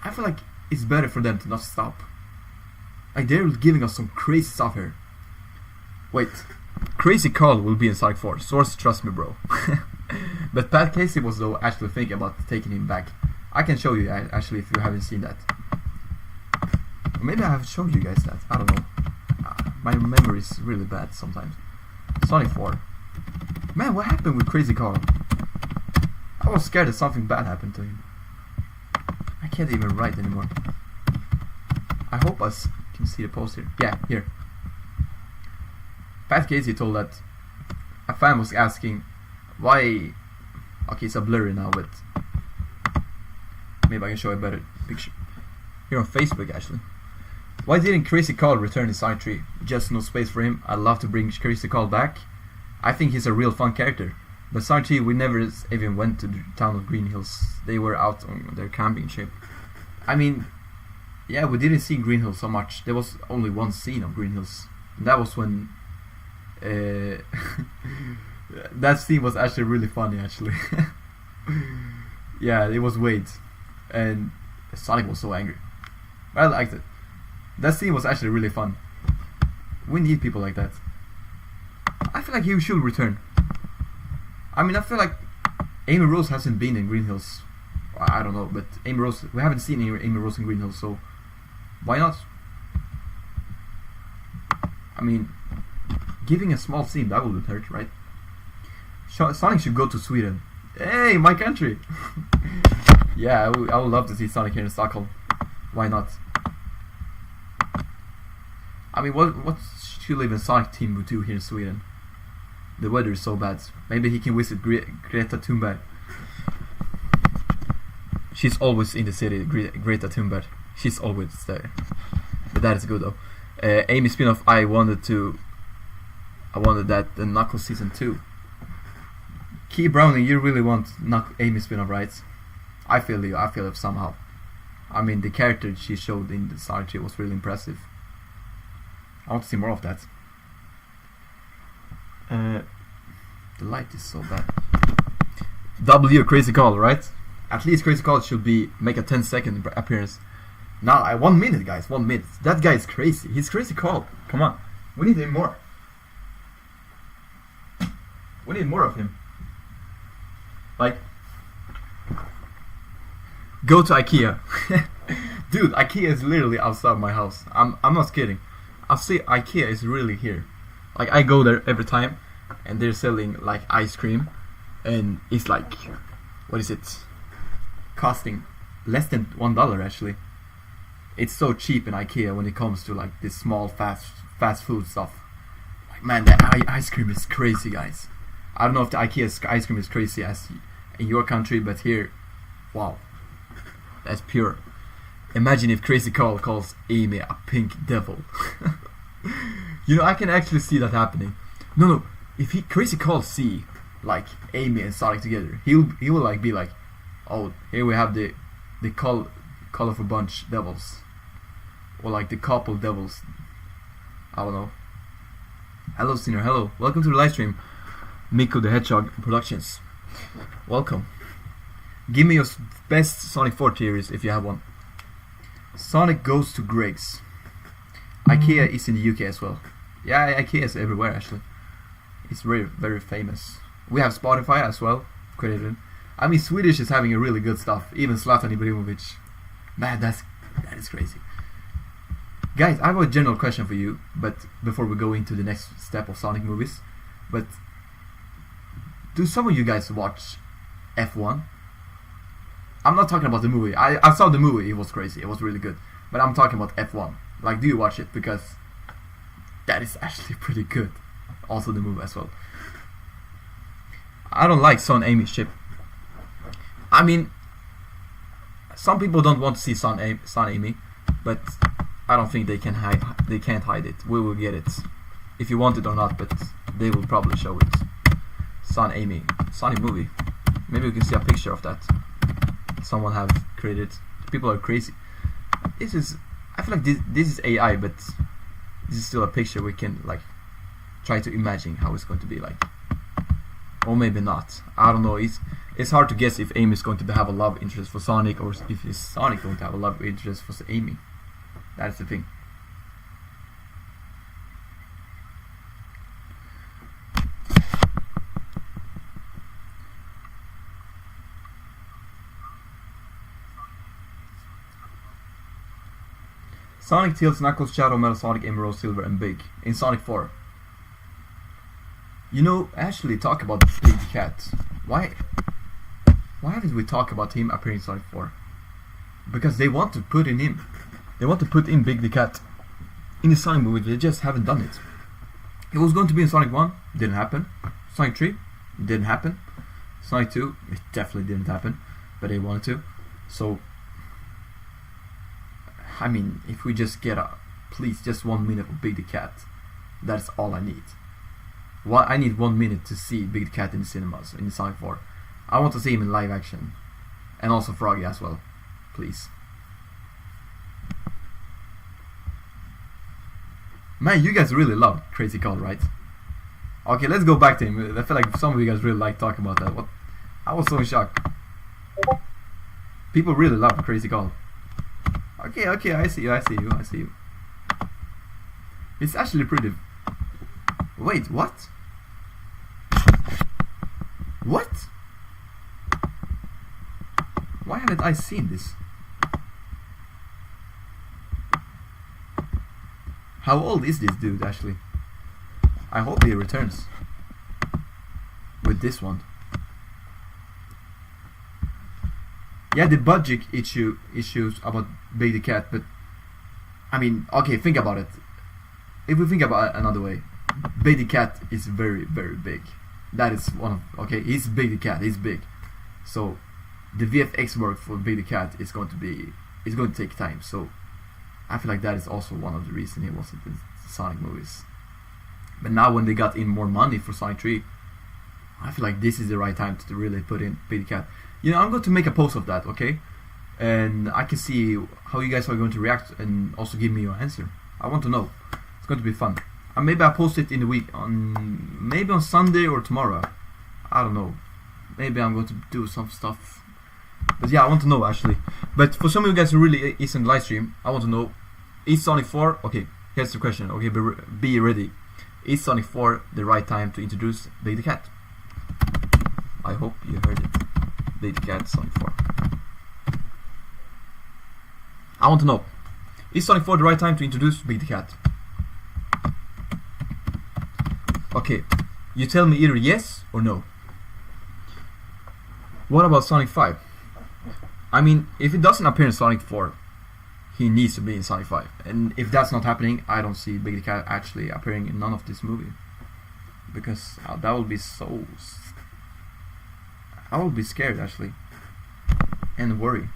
I feel like it's better for them to not stop. Like, they're giving us some crazy stuff here. Wait, Crazy Carl will be in Sonic 4. Source, trust me, bro. But Pat Casey was though actually thinking about taking him back. I can show you actually if you haven't seen that. Maybe I have shown you guys that. I don't know. My memory is really bad sometimes. Sonic 4. Man, what happened with Crazy Carl? I was scared that something bad happened to him. I can't even write anymore. I hope I can see the post here. Yeah, here. Pat Casey told that a fan was asking why. Okay, it's a blurry now, but maybe I can show a better picture. Here on Facebook, actually. Why didn't Crazy Carl return in Sonic 3? Just no space for him. I'd love to bring Crazy Carl back. I think he's a real fun character. But Sonic 3, we never even went to the town of Green Hills. They were out on their camping trip. I mean, yeah, we didn't see Green Hills so much. There was only one scene of Green Hills. And that was when that scene was actually really funny, actually. Yeah, it was Wade. And Sonic was so angry. But I liked it. That scene was actually really fun. We need people like that. I feel like he should return. I mean, I feel like Amy Rose hasn't been in Green Hills. I don't know, but Amy Rose, we haven't seen Amy Rose in Green Hills, so why not? I mean, giving a small scene, that wouldn't hurt, right? Sonic should go to Sweden. Hey, my country! Yeah, I would love to see Sonic here in Stockholm. Why not? I mean, what should even Sonic team would do here in Sweden? The weather is so bad. Maybe he can visit Greta Thunberg. She's always in the city, Greta Thunberg. She's always there. But that is good though. Amy spin-off. I wanted that the Knuckles season 2. Key Browning, you really want Amy spin-off, right? I feel you. I feel it somehow. I mean, the character she showed in the Sonic 3 was really impressive. I want to see more of that. The light is so bad. W, Crazy Call, right? At least Crazy Call should make a 10-second appearance. Now, 1 minute, guys. 1 minute. That guy is crazy. He's Crazy Call. Come on. We need him more. We need more of him. Like, go to IKEA. Dude, IKEA is literally outside my house. I'm not kidding. I'll say IKEA is really here. Like, I go there every time, and they're selling like ice cream, and it's like, what is it? Costing less than $1 actually. It's so cheap in IKEA when it comes to like this small fast food stuff. Like, man, the ice cream is crazy, guys. I don't know if the IKEA's ice cream is crazy as in your country, but here, wow, that's pure. Imagine if Crazy Carl calls Amy a pink devil. You know, I can actually see that happening. No, if Crazy Carl see like Amy and Sonic together, he will like be like, oh, here we have the colorful bunch devils, or like the couple devils. I don't know. Hello, Sinner. Hello, welcome to the live stream. Silver the Hedgehog Productions. Welcome. Give me your best Sonic 4 theories if you have one. Sonic goes to Greg's. IKEA is in the UK as well. Yeah, IKEA is everywhere actually. It's very, very famous. We have Spotify as well. Credited. I mean, Swedish is having a really good stuff. Even Zlatan Ibrahimovic. Man, that is crazy. Guys, I have a general question for you, but before we go into the next step of Sonic movies, but do some of you guys watch F1? I'm not talking about the movie. I saw the movie. It was crazy. It was really good. But I'm talking about F1. Like, do you watch it? Because that is actually pretty good. Also the movie as well. I don't like Son Amy ship. I mean, some people don't want to see Son Amy, but I don't think they can't hide it. We will get it, if you want it or not. But they will probably show it. Son Amy, Sonic movie. Maybe we can see a picture of that. Someone have created. People are crazy. I feel like this is AI, but this is still a picture we can like try to imagine how it's going to be like, or maybe not. I don't know. It's hard to guess if Amy is going to have a love interest for Sonic, or if is Sonic going to have a love interest for Amy. That's the thing. Sonic, Tails, Knuckles, Shadow, Metal, Sonic, Emerald, Silver, and Big in Sonic 4. You know, actually talk about Big the Cat. Why haven't we talked about him appearing in Sonic 4? Because they want to put in him. They want to put in Big the Cat in the Sonic movie. They just haven't done it. It was going to be in Sonic 1. Didn't happen. Sonic 3. Didn't happen. Sonic 2. It definitely didn't happen. But they wanted to. So, I mean, if we just get please, just 1 minute of Big the Cat. That's all I need. I need 1 minute to see Big the Cat in the cinemas in Sonic 4. I want to see him in live action. And also Froggy as well. Please. Man, you guys really love Crazy Call, right? Okay, let's go back to him. I feel like some of you guys really like talking about that. What? I was so in shock. People really love Crazy Call. Okay, I see you. It's actually pretty... Wait, what? What? Why haven't I seen this? How old is this dude actually? I hope he returns with this one. Yeah, the budget issues about Big the Cat, but I mean, okay, think about it. If we think about it another way, Baby Cat is very big. That is one of, okay, he's Baby Cat, he's big. So the VFX work for Baby Cat is going to take time. So I feel like that is also one of the reasons he wasn't in the Sonic movies. But now when they got in more money for Sonic 3, I feel like this is the right time to really put in Baby Cat. You know, I'm going to make a post of that, okay? And I can see how you guys are going to react and also give me your answer. I want to know. It's going to be fun. Maybe I'll post it in the week, maybe on Sunday or tomorrow. I don't know. Maybe I'm going to do some stuff. But yeah, I want to know actually. But for some of you guys who really is in the live stream, I want to know, is Sonic 4, okay, here's the question, okay, be ready. Is Sonic 4 the right time to introduce Baby Cat? I hope you heard it. Baby Cat, Sonic 4. I want to know, is Sonic 4 the right time to introduce Baby Cat? Okay, you tell me either yes or no. What about Sonic 5? I mean, if it doesn't appear in Sonic 4, he needs to be in Sonic 5. And if that's not happening, I don't see Baby Cat actually appearing in none of this movie. Because that would be so... I would be scared actually. And worry.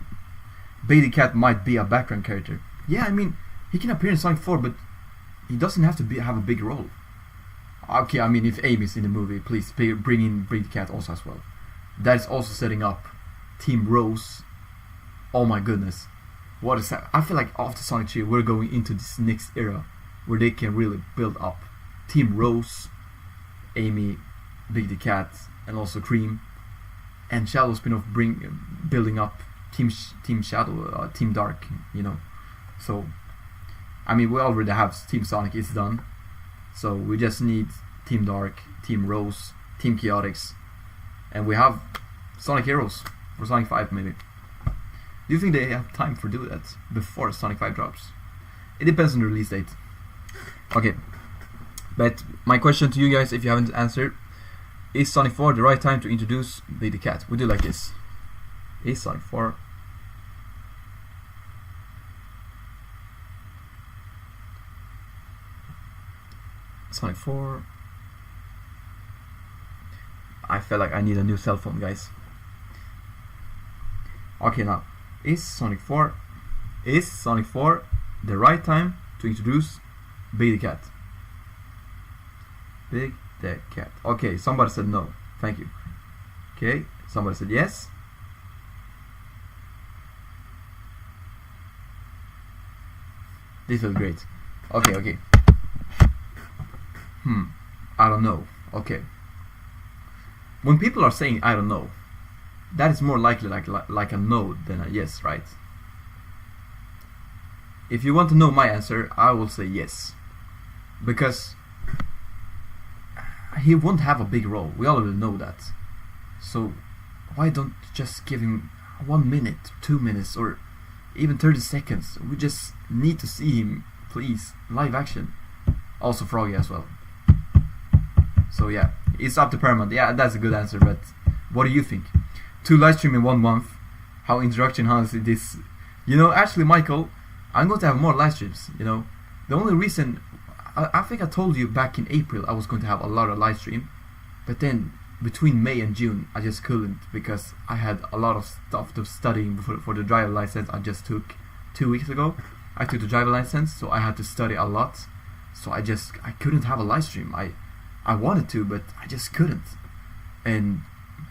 Baby Cat might be a background character. Yeah, I mean, he can appear in Sonic 4, but he doesn't have to have a big role. Okay, I mean, if Amy's in the movie, please bring in Baby Cat also as well. That is also setting up Team Rose. Oh my goodness. What is that? I feel like after Sonic 3 we're going into this next era where they can really build up Team Rose, Amy, Big the Cat, and also Cream, and Shadow spin-off building up Team Shadow, Team Dark, you know. So I mean, we already have Team Sonic, it's done. So we just need Team Dark, Team Rose, Team Chaotix, and we have Sonic Heroes for Sonic 5 maybe. Do you think they have time for do that before Sonic 5 drops? It depends on the release date. Okay, but my question to you guys, if you haven't answered, is Sonic 4 the right time to introduce Baby Cat? We do like this. Is Sonic 4... Sonic 4... I feel like I need a new cell phone, guys. Okay, now, is Sonic 4 the right time to introduce Baby Cat? Big the Cat. Okay, somebody said no. Thank you. Okay, somebody said yes. This was great. Okay. I don't know. Okay. When people are saying I don't know, that is more likely like a no than a yes, right? If you want to know my answer, I will say yes. Because he won't have a big role. We already know that. So why don't you just give him 1 minute, 2 minutes, or even 30 seconds? We just need to see him, please. Live action. Also Froggy as well. So yeah, it's up to Paramount. Yeah, that's a good answer, but what do you think? 2 live stream in 1 month. How introduction, how is this? You know, actually, Michael, I'm going to have more live streams, you know. The only reason, I think I told you back in April I was going to have a lot of live stream, but then between May and June I just couldn't because I had a lot of stuff to study for the driver license I just took 2 weeks ago. I took the driver license, so I had to study a lot. So I couldn't have a live stream. I wanted to, but I just couldn't. And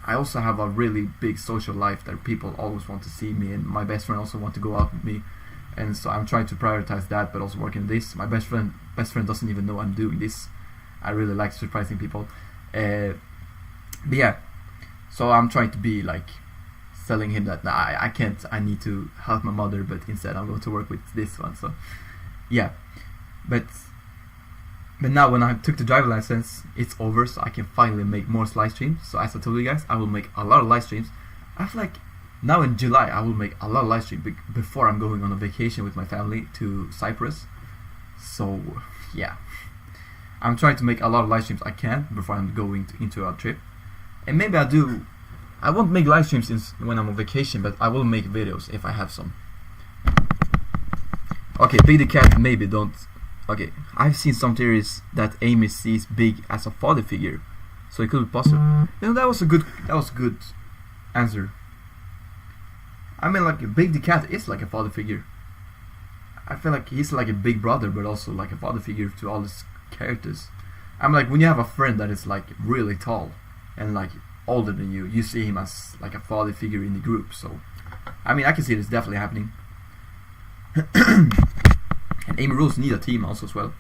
I also have a really big social life that people always want to see me, and my best friend also want to go out with me, and so I'm trying to prioritize that, but also working this. My best friend doesn't even know I'm doing this. I really like surprising people. But yeah, so I'm trying to be like telling him that I can't. I need to help my mother, but instead I'm going to work with this one. So yeah, but now when I took the driver license, it's over, so I can finally make more live streams. So as I told you guys, I will make a lot of live streams. I feel like now in July I will make a lot of live streams before I'm going on a vacation with my family to Cyprus. So yeah, I'm trying to make a lot of live streams I can before I'm going into a trip. And maybe I won't make live streams when I'm on vacation, but I will make videos if I have some. Okay, Big the Cat, maybe don't. Okay, I've seen some theories that Amy sees Big as a father figure, so it could be possible. You know, that was a good answer. I mean, like Big the cat is like a father figure. I feel like he's like a big brother, but also like a father figure to all his characters. I'm like, when you have a friend that is like really tall and like older than you, you see him as like a father figure in the group. So, I mean, I can see this definitely happening. And Amy Rose need a team also as well.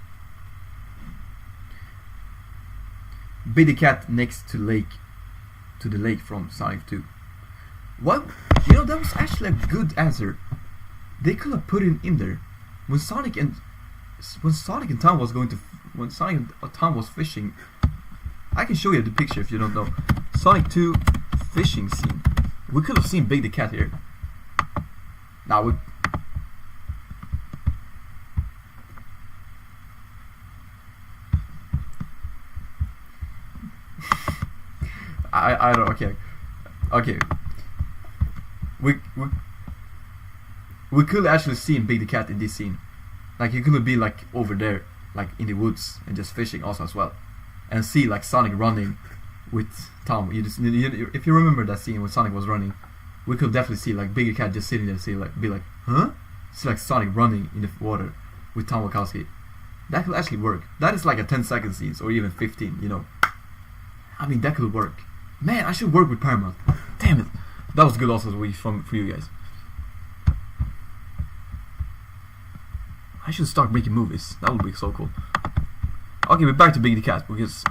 Big the cat next to the lake from Sonic 2. What? You know, that was actually a good answer. They could have put him in there when Sonic and Tom was fishing. I can show you the picture if you don't know. Sonic 2 fishing scene. We could have seen Big the cat here. Now we. I don't. Okay. We could actually see Big the cat in this scene. Like he could be like over there, like in the woods and just fishing also as well, and see like Sonic running with Tom. If you remember that scene when Sonic was running, we could definitely see like Big the cat just sitting there, be like, huh? See like Sonic running in the water with Tom Wachowski. That could actually work. That is like a 10-second scene or even 15. You know, I mean that could work. Man, I should work with Paramount. Damn it, that was good also for you guys. I should start making movies. That would be so cool. Okay, we're back to Big the Cat because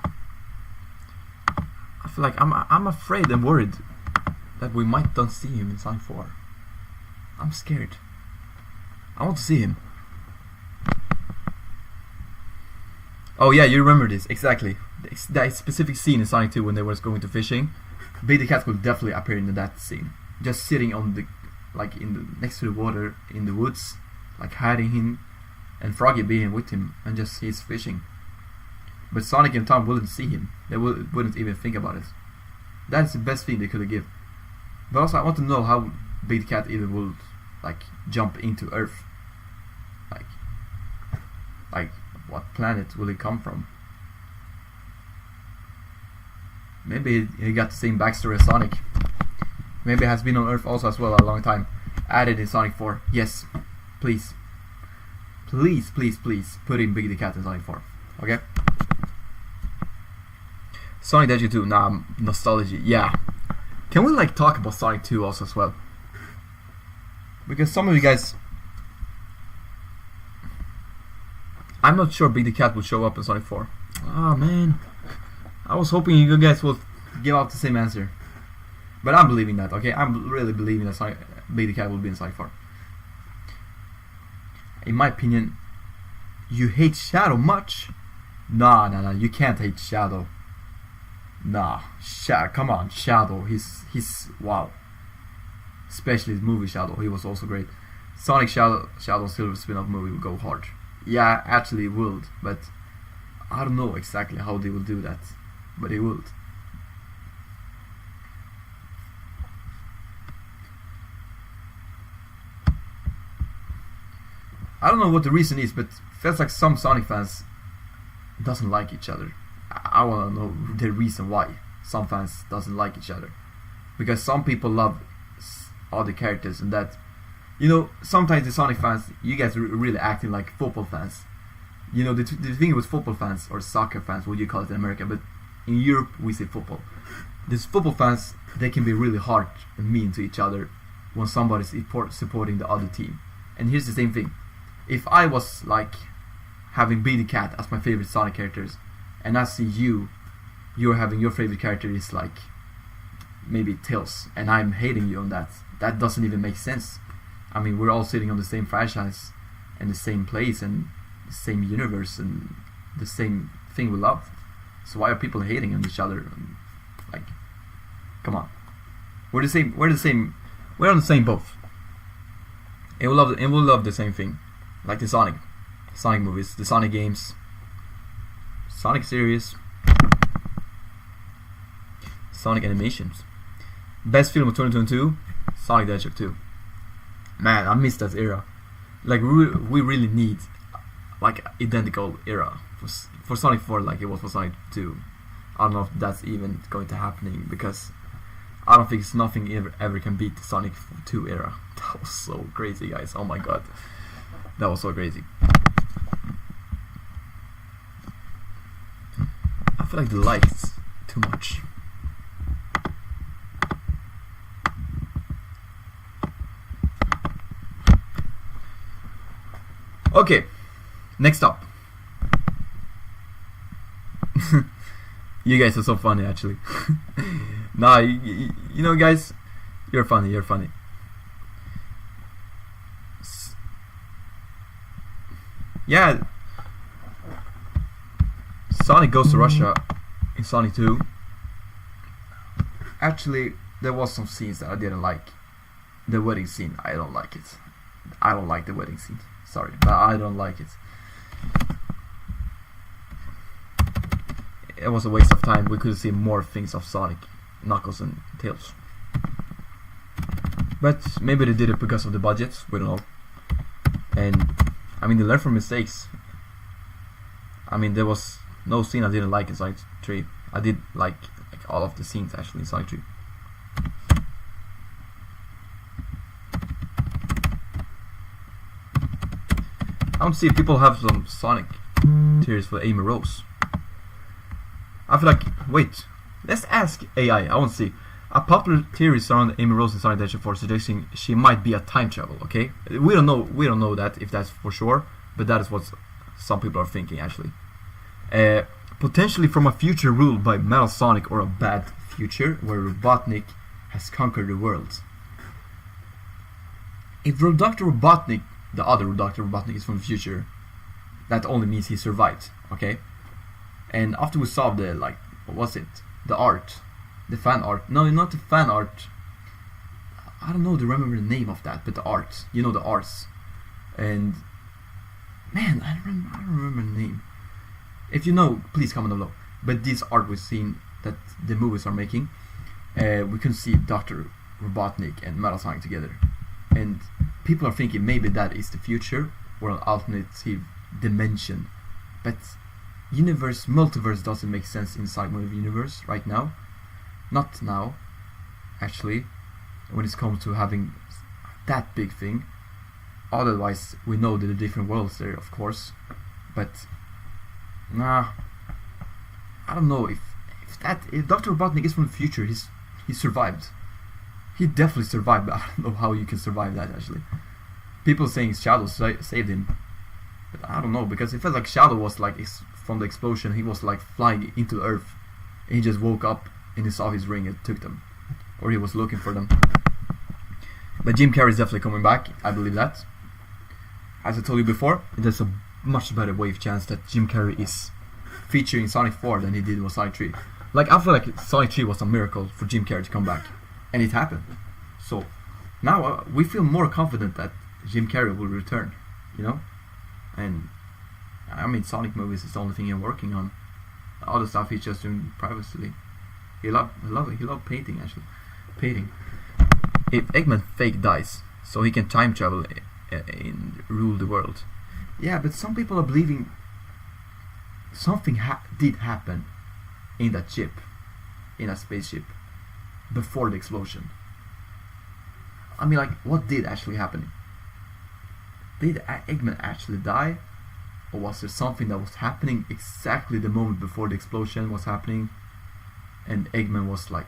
I feel like I'm afraid and worried that we might not see him in Sonic 4. I'm scared. I want to see him. Oh yeah, you remember this exactly. That specific scene in Sonic 2 when they was going to fishing. Big the Cat will definitely appear in that scene, just sitting on the next to the water in the woods, like hiding him. And Froggy being with him, and just he's fishing. But Sonic and Tom wouldn't see him. They wouldn't even think about it. That's the best thing they could have given. But also, I want to know how Big the Cat even will like jump into Earth. Like what planet will he come from? Maybe he got the same backstory as Sonic. Maybe he has been on Earth also as well a long time. Added in Sonic 4. Yes, please. Please put in Big the Cat in Sonic 4. Okay? Sonic the Hedgehog 2, nah, nostalgia, yeah. Can we like talk about Sonic 2 also as well? Because some of you guys, I'm not sure Big the Cat will show up in Sonic 4. Ah, man. I was hoping you guys will give out the same answer. But I'm believing that, okay? I'm really believing that Big the Cat will be in Sonic 4. In my opinion, you hate Shadow much? Nah, you can't hate Shadow. Nah, come on, Shadow, he's wow. Especially his movie Shadow, he was also great. Sonic Shadow Silver spin-off movie will go hard. Yeah, actually it would, but I don't know exactly how they will do that, but it would. I don't know what the reason is, but it feels like some Sonic fans doesn't like each other. I want to know the reason why some fans doesn't like each other. Because some people love other characters, and that, you know, sometimes the Sonic fans, you guys are really acting like football fans. You know, the thing with football fans, or soccer fans, what you call it in America, but in Europe we say football. These football fans, they can be really hard and mean to each other when somebody's supporting the other team. And here's the same thing. If I was like having Big the Cat as my favorite Sonic characters, and I see you're having your favorite character is like maybe Tails, and I'm hating you on that doesn't even make sense. I mean, we're all sitting on the same franchise and the same place and the same universe and the same thing we love. So why are people hating on each other? Like, come on, we're the same. We're on the same boat. And we'll love the same thing. Like the Sonic movies, the Sonic games, Sonic series, Sonic animations. Best film of 2022, Sonic the Hedgehog 2. Man, I miss that era. Like we really need like identical era for Sonic 4 like it was for Sonic 2. I don't know if that's even going to happening, because I don't think it's nothing ever can beat the Sonic 2 era. That was so crazy, guys. Oh my god, that was so crazy. I feel like the lights too much. Okay, next up. You guys are so funny, actually. Nah, you know, guys, you're funny. Yeah, Sonic goes to Russia in Sonic 2. Actually, there was some scenes that I didn't like. The wedding scene, I don't like it. I don't like the wedding scene. Sorry, but I don't like it. It was a waste of time. We could see more things of Sonic, Knuckles and Tails. But maybe they did it because of the budget, we don't know. And I mean, they learn from mistakes. I mean, there was no scene I didn't like in Sonic 3. I did like all of the scenes actually in Sonic 3. I want to see if people have some Sonic theories for Amy Rose. I feel like, wait, let's ask AI. I want to see. A popular theory surrounding Amy Rose in Sonic the Hedgehog 4 suggesting she might be a time travel. Okay, we don't know that if that's for sure, but that is what some people are thinking actually. Potentially from a future ruled by Metal Sonic, or a bad future where Robotnik has conquered the world. If Dr. Robotnik, the other Dr. Robotnik, is from the future, that only means he survived. Okay. And after we saw the, like, what was it? The art. The fan art. No, not the fan art. I don't know, to remember the name of that, but the art. You know, the arts. And, man, I don't remember the name. If you know, please comment below. But this art we've seen that the movies are making, we can see Dr. Robotnik and Metal Sonic together. And people are thinking maybe that is the future, or an alternative dimension. But multiverse doesn't make sense inside movie universe right now. Not now, actually, when it comes to having that big thing. Otherwise, we know that the different worlds there, of course. But nah, I don't know if Dr. Robotnik is from the future. He survived. He definitely survived, but I don't know how you can survive that actually. People saying Shadow saved him, but I don't know, because it felt like Shadow was like from the explosion, he was like flying into Earth, and he just woke up and he saw his ring and took them, or he was looking for them. But Jim Carrey is definitely coming back. I believe that. As I told you before, there's a much better wave chance that Jim Carrey is featuring Sonic 4 than he did with Sonic 3. Like, I feel like Sonic 3 was a miracle for Jim Carrey to come back, and it happened. So now we feel more confident that Jim Carrey will return, you know. And I mean, Sonic movies is the only thing he's working on. All the stuff he's just doing privately. He loved painting actually. Painting. If Eggman fake dies, so he can time travel and rule the world. Yeah, but some people are believing something did happen in that ship, in that spaceship, before the explosion. I mean, like, what did actually happen? Did Eggman actually die? Or was there something that was happening exactly the moment before the explosion was happening, and Eggman was like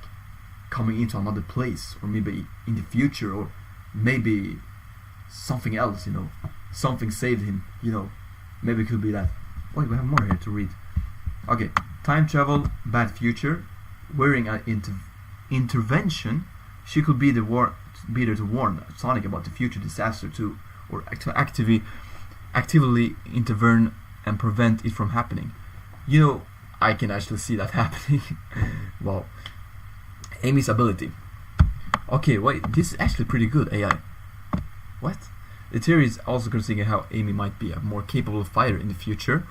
coming into another place, or maybe in the future, or maybe something else, you know, something saved him, you know, maybe it could be that. Wait, we have more here to read. Okay, time travel, bad future, wearing an intervention. She could be there to warn Sonic about the future disaster too, or to actively intervene and prevent it from happening. You know, I can actually see that happening. Wow. Amy's ability. Okay, wait, this is actually pretty good, AI. What? The theory is also considering how Amy might be a more capable fighter in the future,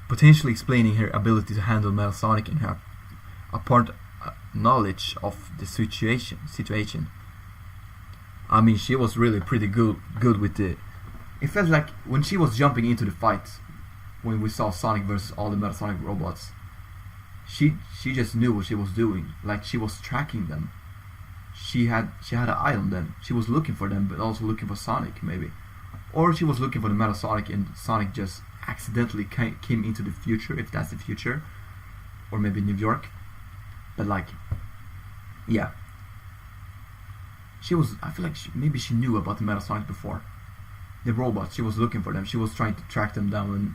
potentially explaining her ability to handle Metal Sonic and her apparent knowledge of the situation. I mean, she was really pretty good with the it felt like when she was jumping into the fight, when we saw Sonic versus all the Metasonic robots, she just knew what she was doing. Like she was tracking them. She had an eye on them. She was looking for them, but also looking for Sonic maybe, or she was looking for the Metasonic and Sonic just accidentally came into the future, if that's the future, or maybe New York. But like, yeah, she was. I feel like maybe she knew about the Metasonic before. The robots. She was looking for them. She was trying to track them down and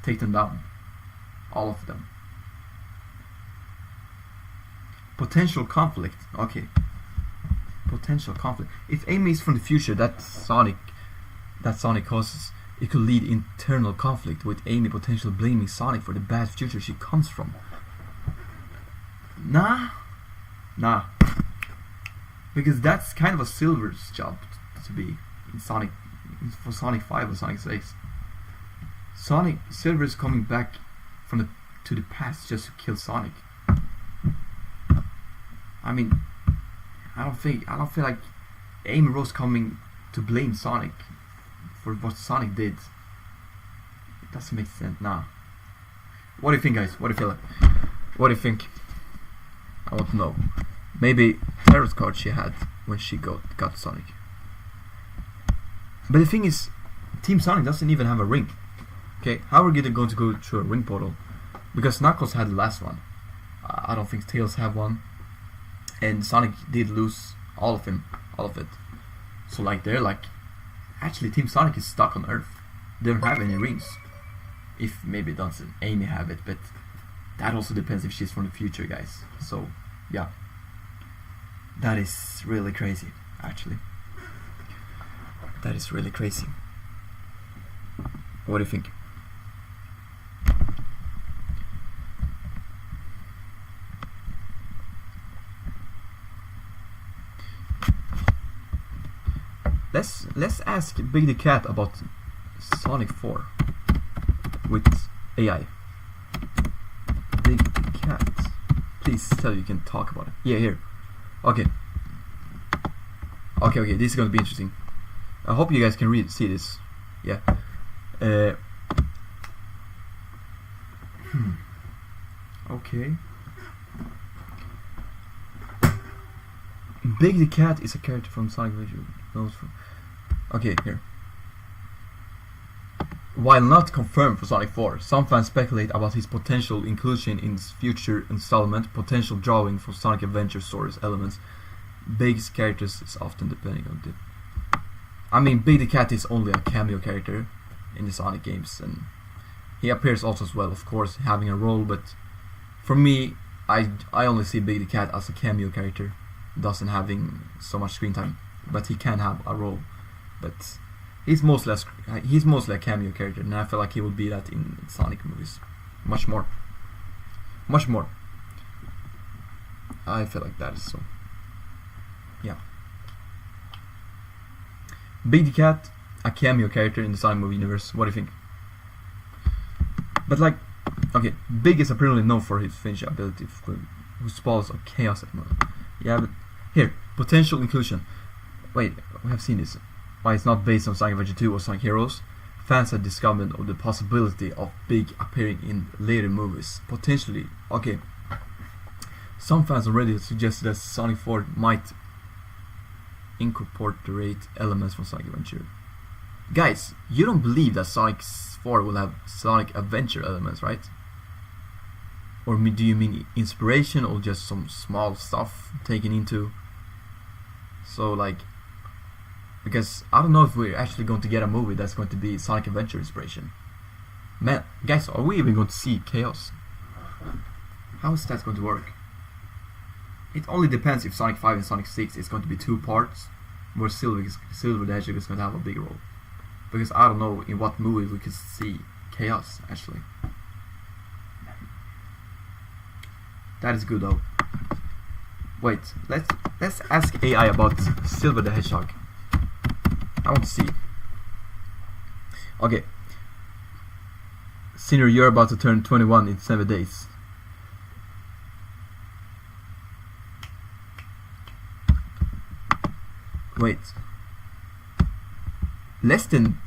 take them down, all of them. Potential conflict. Okay. Potential conflict. If Amy is from the future, that Sonic causes, it could lead internal conflict with Amy potentially blaming Sonic for the bad future she comes from. Nah. Because that's kind of a Silver's job to be in Sonic, for Sonic 5 or Sonic 6. Silver is coming back to the past just to kill Sonic. I mean, I don't feel like Amy Rose coming to blame Sonic for what Sonic did. It doesn't make sense. Nah. What do you think, guys? What do you feel like? What do you think? I want to know. Maybe tarot card she had when she got Sonic. But the thing is, Team Sonic doesn't even have a ring. Okay, how are we going to go through a ring portal? Because Knuckles had the last one. I don't think Tails have one. And Sonic did lose all of it. So like they're like, actually Team Sonic is stuck on Earth. They don't have any rings. If maybe doesn't Amy have it, but that also depends if she's from the future, guys. So yeah, that is really crazy. Actually, that is really crazy. What do you think? Let's ask Big the Cat about Sonic 4 with AI. Big the Cat, please tell you can talk about it. Yeah, here. Okay. This is gonna be interesting. I hope you guys can see this. Yeah. Okay. Big the Cat is a character from Sonic Adventure. Okay, here. While not confirmed for Sonic 4, some fans speculate about his potential inclusion in his future installment, potential drawing from Sonic Adventure stories elements. Big's characters is often depending on the... I mean, Big the Cat is only a cameo character in the Sonic games, and he appears also as well, of course, having a role, but for me, I only see Big the Cat as a cameo character, doesn't having so much screen time, but he can have a role. But he's mostly a cameo character, and I feel like he will be that in Sonic movies, much more. I feel like that is so. Yeah. Big the Cat, a cameo character in the Sonic movie universe. What do you think? But like, okay, Big is apparently known for his finished ability, who spawns a chaos. Yeah, but here, potential inclusion. Wait, we have seen this. Why it's not based on Sonic Adventure 2 or Sonic Heroes? Fans have discovered of the possibility of Big appearing in later movies. Potentially, okay. Some fans already suggested that Sonic 4 might incorporate elements from Sonic Adventure. Guys, you don't believe that Sonic 4 will have Sonic Adventure elements, right? Or do you mean inspiration or just some small stuff taken into? So like, because I don't know if we're actually going to get a movie that's going to be Sonic Adventure inspiration. Man, guys, are we even going to see Chaos? How is that going to work? It only depends if Sonic 5 and Sonic 6 is going to be 2 parts, where Silver the Hedgehog is going to have a big role. Because I don't know in what movie we could see Chaos, actually. That is good though. Wait, let's ask AI about Silver the Hedgehog. I want to see. Okay. Senior, you're about to turn 21 in 7 days. Wait. less than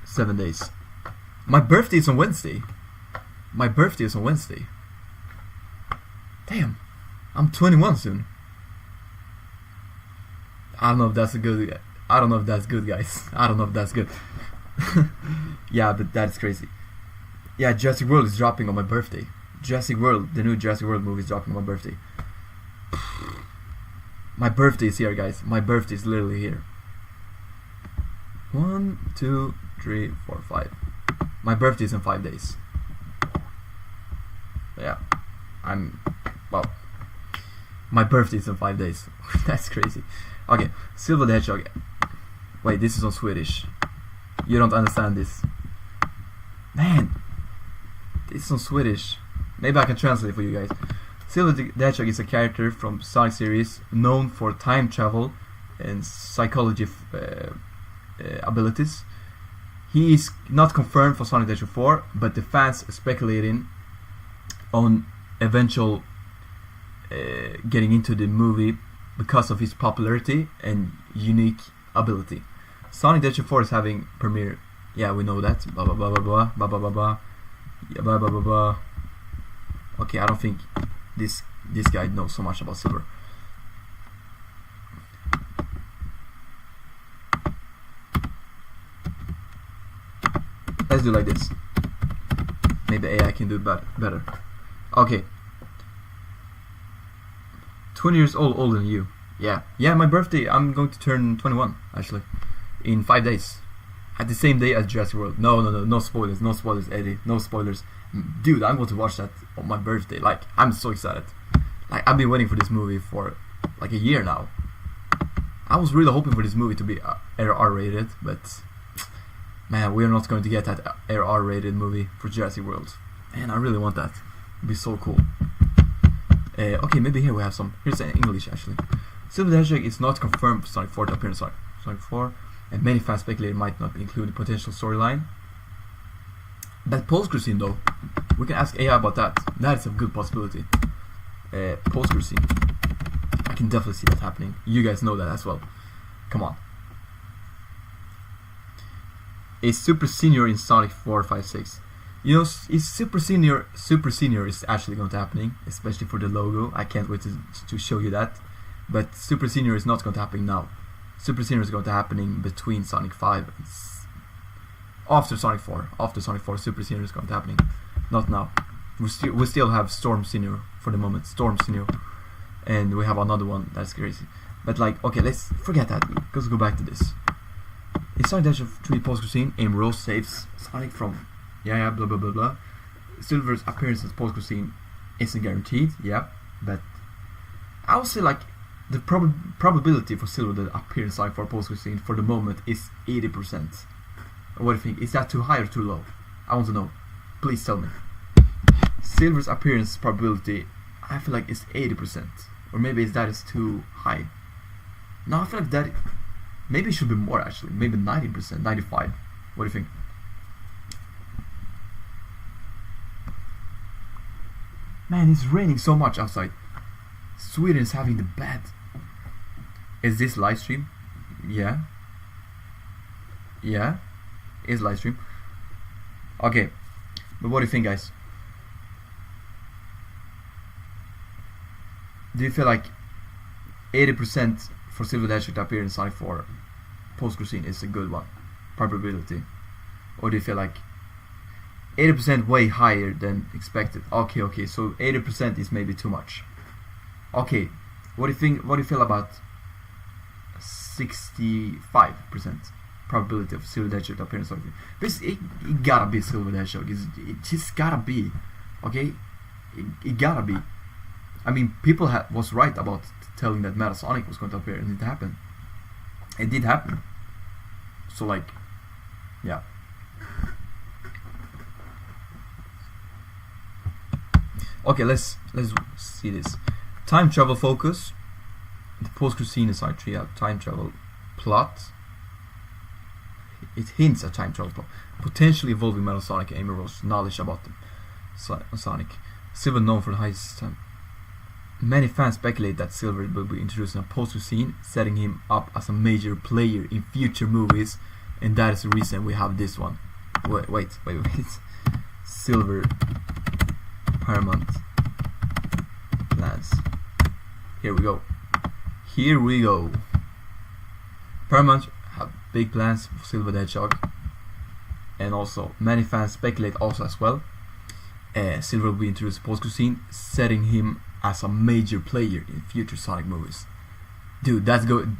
7 days. My birthday is on Wednesday. Damn, I'm 21 soon. I don't know if that's good, guys. I don't know if that's good. Yeah, but that's crazy. Yeah, Jurassic World is dropping on my birthday. The new Jurassic World movie is dropping on my birthday. My birthday is here, guys. My birthday is literally here. 1, 2, 3, 4, 5. My birthday is in 5 days. Yeah, well, my birthday is in 5 days. That's crazy. Okay, Silver the Hedgehog. Wait, this is on Swedish. You don't understand this. Man, this is on Swedish. Maybe I can translate for you guys. Silver the Hedgehog is a character from Sonic series known for time travel and psychology abilities. He is not confirmed for Sonic the Hedgehog 4, but the fans are speculating on eventual getting into the movie because of his popularity and unique ability. Sonic the Hedgehog 4 is having premiere. Yeah, we know that. Blah blah blah blah blah blah blah blah blah. Yeah, blah blah blah blah. Okay, I don't think this guy knows so much about Silver. Let's do like this. Maybe AI can do it better. Okay. 20 years older than you. Yeah, my birthday, I'm going to turn 21, actually, in 5 days. At the same day as Jurassic World. No spoilers, Eddie, no spoilers. Dude, I'm going to watch that on my birthday. Like, I'm so excited. Like, I've been waiting for this movie for like a year now. I was really hoping for this movie to be R-rated, but man, we're not going to get that R-rated movie for Jurassic World. Man, I really want that. It'd be so cool. Okay, maybe here we have some. Here's English, actually. Silver the Hedgehog is not confirmed for Sonic 4 to appear in Sonic 4, and many fans speculate it might not include the potential storyline. That post-credit scene, though, we can ask AI about that. That is a good possibility. Post-credit scene. I can definitely see that happening. You guys know that as well. Come on. A Super Senior in Sonic 4, 5, 6. You know, is Super Senior is actually going to happening, especially for the logo. I can't wait to show you that. But Super Senior is not going to happen now. Super Senior is going to happening between Sonic 5 and after Sonic 4. After Sonic 4, Super Senior is going to happening. Not now. We still have Storm Senior for the moment. Storm Senior. And we have another one. That's crazy. But like, okay, let's forget that. Let's go back to this. In Sonic the Hedgehog 3 post-credit scene, Amy Rose saves Sonic from blah blah blah blah. Silver's appearance as post-credit scene isn't guaranteed, yeah, but I would say like the probability for Silver to appear in Sonic 4 post-credit scene for the moment is 80%. What do you think? Is that too high or too low? I want to know. Please tell me. Silver's appearance probability, I feel like it's 80%, or maybe that is too high. No, I feel like that maybe it should be more actually. Maybe 90%, 95. What do you think? Man, it's raining so much outside. Sweden is having the bad. Is this live stream? Yeah. Yeah. Is live stream. Okay. But what do you think, guys? Do you feel like 80% for Silver the Hedgehog to appear in Sonic 4 post-credit scene is a good one? Probability. Or do you feel like 80% way higher than expected? Okay, so 80% is maybe too much. Okay, what do you think? What do you feel about 65% probability of Silver the Hedgehog to appear in Sonic 3? It gotta be Silver the Hedgehog. It just gotta be. Okay, it gotta be. I mean, people was right about telling that Metal Sonic was going to appear, and it happened. It did happen. So like, yeah. Okay, let's see this. Time travel focus. The post-credit scene is Sonic 3 time travel plot. It hints at time travel plot, potentially involving Metal Sonic and Amy Rose's knowledge about them. Sonic. Silver known for the highest time. Many fans speculate that Silver will be introduced in a poster scene, setting him up as a major player in future movies, and that is the reason we have this one. Wait. Silver Paramount plans. Here we go. Paramount have big plans for Silver the Hedgehog, and also many fans speculate also as well. Silver will be introduced in a poster scene, setting him as a major player in future Sonic movies. Dude, that's good.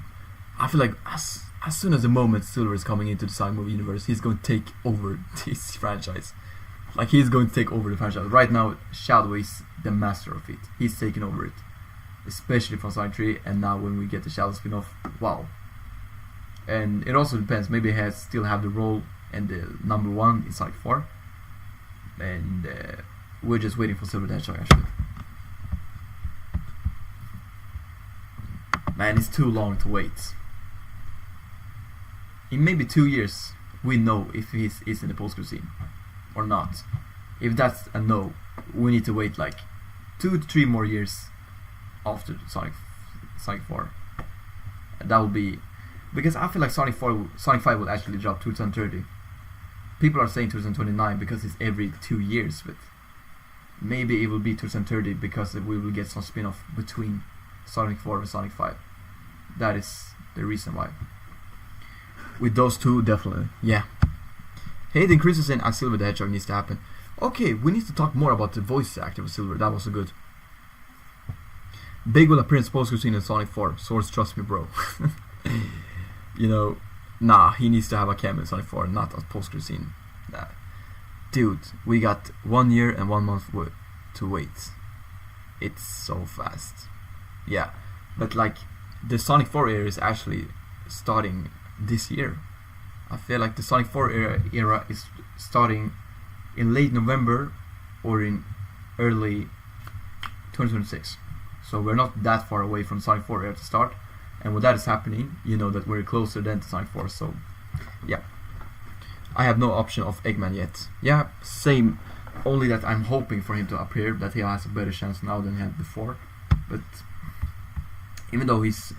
I feel like as soon as the moment Silver is coming into the Sonic movie universe, he's going to take over this franchise. Like, he's going to take over the franchise. Right now, Shadow is the master of it. He's taking over it. Especially from Sonic 3, and now when we get the Shadow spin-off, wow. And it also depends, maybe he still have the role and the number 1 in Sonic 4. And we're just waiting for Silver the Hedgehog actually. Man, it's too long to wait. In maybe 2 years, we know if he is in the post-credit scene or not. If that's a no, we need to wait like 2 to 3 more years after Sonic 4. And that will be, because I feel like Sonic 5 will actually drop 2030. People are saying 2029 because it's every 2 years, but maybe it will be 2030 because we will get some spin-off between Sonic 4 and Sonic 5. That is the reason why. With those two, definitely, yeah. Hayden Christensen as Silver the Hedgehog needs to happen. Okay, we need to talk more about the voice actor of Silver. That was so good. Big will appear in post-credit scene in Sonic 4. Source, trust me, bro. You know, nah, he needs to have a cameo in Sonic 4, not a post-credit scene. Nah. Dude, we got 1 year and 1 month to wait. It's so fast. Yeah, but like, the Sonic 4 era is actually starting this year. I feel like the Sonic 4 era is starting in late November or in early 2026. So we're not that far away from Sonic 4 era to start. And when that is happening, you know that we're closer than to Sonic 4. So, yeah. I have no option of Eggman yet. Yeah, same. Only that I'm hoping for him to appear, that he has a better chance now than he had before. But even though he's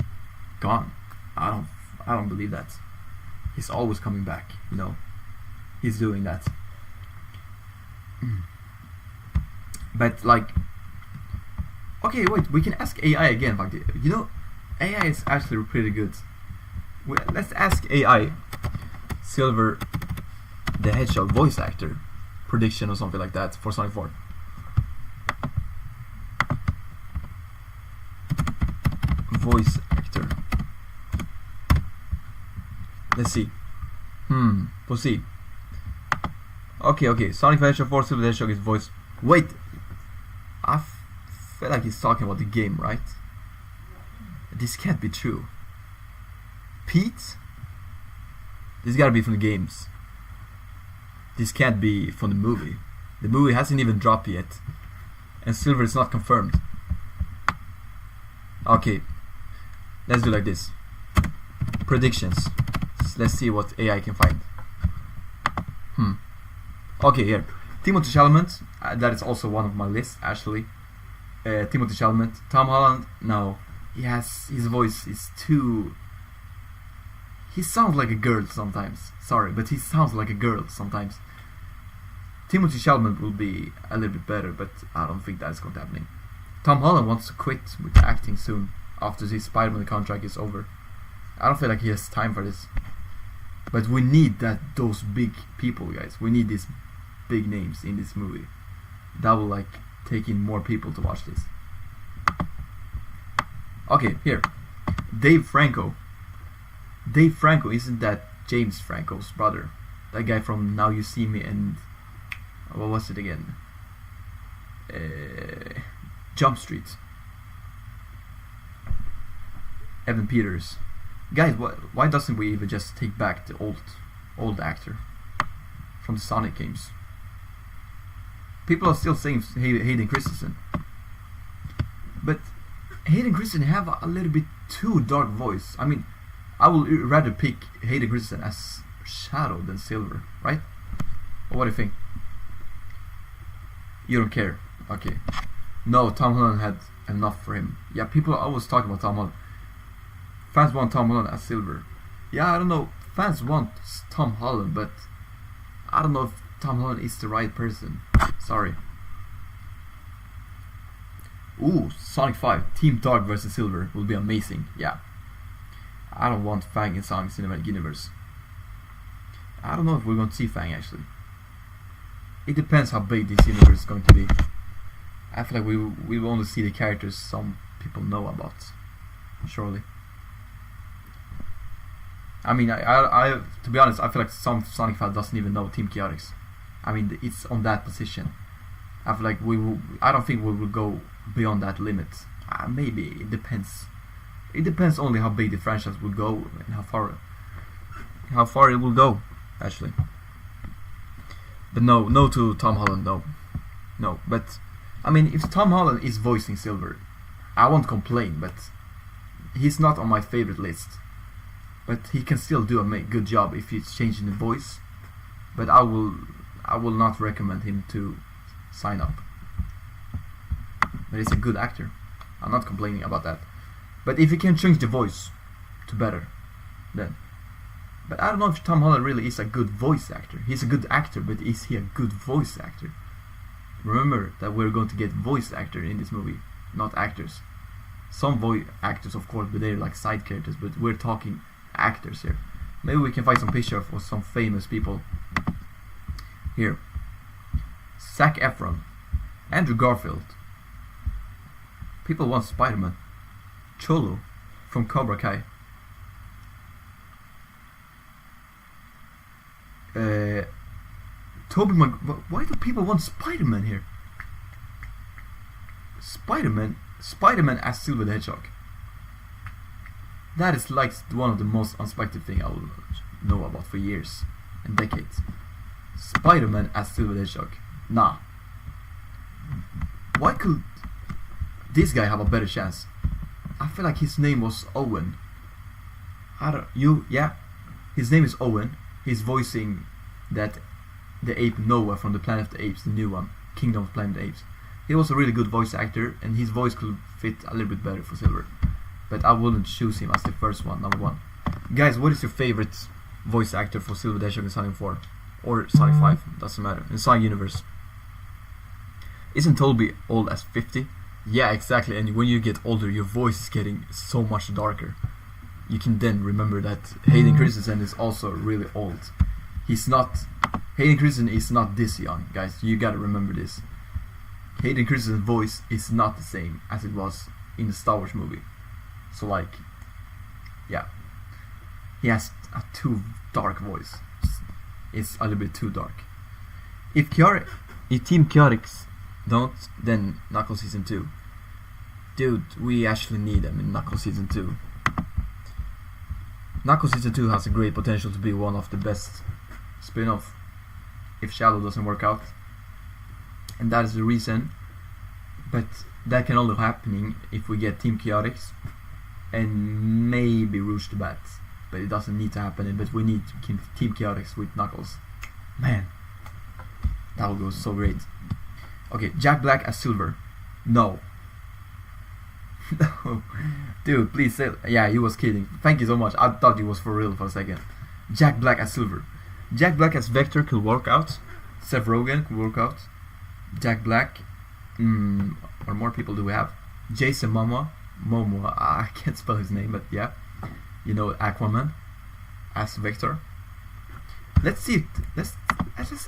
gone, I don't believe that. He's always coming back, you know. He's doing that. But like, okay, wait, we can ask AI again. Like, you know, AI is actually pretty good. Let's ask AI Silver the Hedgehog voice actor prediction or something like that for Sonic 4. Voice actor. Let's see. We'll see. Okay. Sonic the Hedgehog 4 Silver the Hedgehog is voice. Wait, I feel like he's talking about the game, right? This can't be true. Pete? This gotta be from the games. This can't be from the movie. The movie hasn't even dropped yet, and Silver is not confirmed. Okay, let's do like this. Predictions. Let's see what AI can find. Okay, here. Timothée Chalamet. That is also one of my lists, actually. Timothée Chalamet. Tom Holland. No, his voice is too. He sounds like a girl sometimes. Sorry, but he sounds like a girl sometimes. Timothée Chalamet will be a little bit better, but I don't think that's going to happen. Tom Holland wants to quit with acting soon after his Spider-Man contract is over. I don't feel like he has time for this. But we need those big people, guys. We need these big names in this movie. That will like take in more people to watch this. Okay, here. Dave Franco. Dave Franco, isn't that James Franco's brother? That guy from Now You See Me and what was it again? Jump Street. Evan Peters. Guys, why doesn't we even just take back the old actor from the Sonic games? People are still saying Hayden Christensen, but Hayden Christensen have a little bit too dark voice. I mean, I would rather pick Hayden Christensen as Shadow than Silver, right? Or what do you think? You don't care. Okay. No, Tom Holland enough for him. Yeah, people are always talking about Tom Holland. Fans want Tom Holland as Silver. Yeah, I don't know. Fans want Tom Holland, but I don't know if Tom Holland is the right person. Sorry. Ooh, Sonic 5, Team Dark vs Silver will be amazing. Yeah. I don't want Fang in Sonic Cinematic Universe. I don't know if we're going to see Fang actually. It depends how big this universe is going to be. I feel like we will only see the characters some people know about. Surely. I mean, I to be honest, I feel like some Sonic fan doesn't even know Team Chaotix. I mean, it's on that position. I feel like I don't think we will go beyond that limit. Maybe it depends. It depends only how big the franchise will go and how far it will go, actually. But no to Tom Holland, no. But I mean, if Tom Holland is voicing Silver, I won't complain. But he's not on my favorite list. But he can still do a good job if he's changing the voice. But I will not recommend him to sign up. But he's a good actor. I'm not complaining about that. But if he can change the voice to better, then. But I don't know if Tom Holland really is a good voice actor. He's a good actor, but is he a good voice actor? Remember that we're going to get voice actor in this movie, not actors. Some voice actors, of course, but they're like side characters. But we're talking actors here. Maybe we can find some picture of some famous people. Here. Zac Efron, Andrew Garfield. People want Spider-Man. Cholo from Cobra Kai. Tobey why do people want Spider-Man here? Spider-Man as Silver the Hedgehog. That is like one of the most unexpected things I will know about for years and decades. Spider-Man as Silver the Hedgehog. Nah. Why could this guy have a better chance? I feel like his name was Owen. Yeah. His name is Owen. He's voicing the ape Noah from the Planet of the Apes, the new one, Kingdom of Planet of the Apes. He was a really good voice actor, and his voice could fit a little bit better for Silver. But I wouldn't choose him as the first one, number one. Guys, what is your favorite voice actor for Silver the Hedgehog in Sonic 4? Or Sonic 5, doesn't matter. In Sonic Universe. Isn't Toby old as 50? Yeah, exactly, and when you get older, your voice is getting so much darker. You can then remember that Hayden Christensen is also really old. Hayden Christensen is not this young, guys. You gotta remember this. Hayden Christensen's voice is not the same as it was in the Star Wars movie. So like, yeah, he has a too dark voice. It's a little bit too dark. If Team Chaotix don't, then Knuckles Season 2. Dude, we actually need them in Knuckles Season 2. Knuckles Season 2 has a great potential to be one of the best spin-off if Shadow doesn't work out. And that is the reason. But that can only happen if we get Team Chaotix and maybe Rouge the Bat. But it doesn't need to happen, but we need Team Chaotix with Knuckles. Man, that would go so great. Okay, Jack Black as Silver. No. No. Dude, please say. Yeah, he was kidding. Thank you so much. I thought he was for real for a second. Jack Black as Silver. Jack Black as Vector could work out. Seth Rogen could work out. Jack Black. What more people do we have? Jason Momoa. I can't spell his name, but yeah. You know, Aquaman as Vector. Let's see. Let's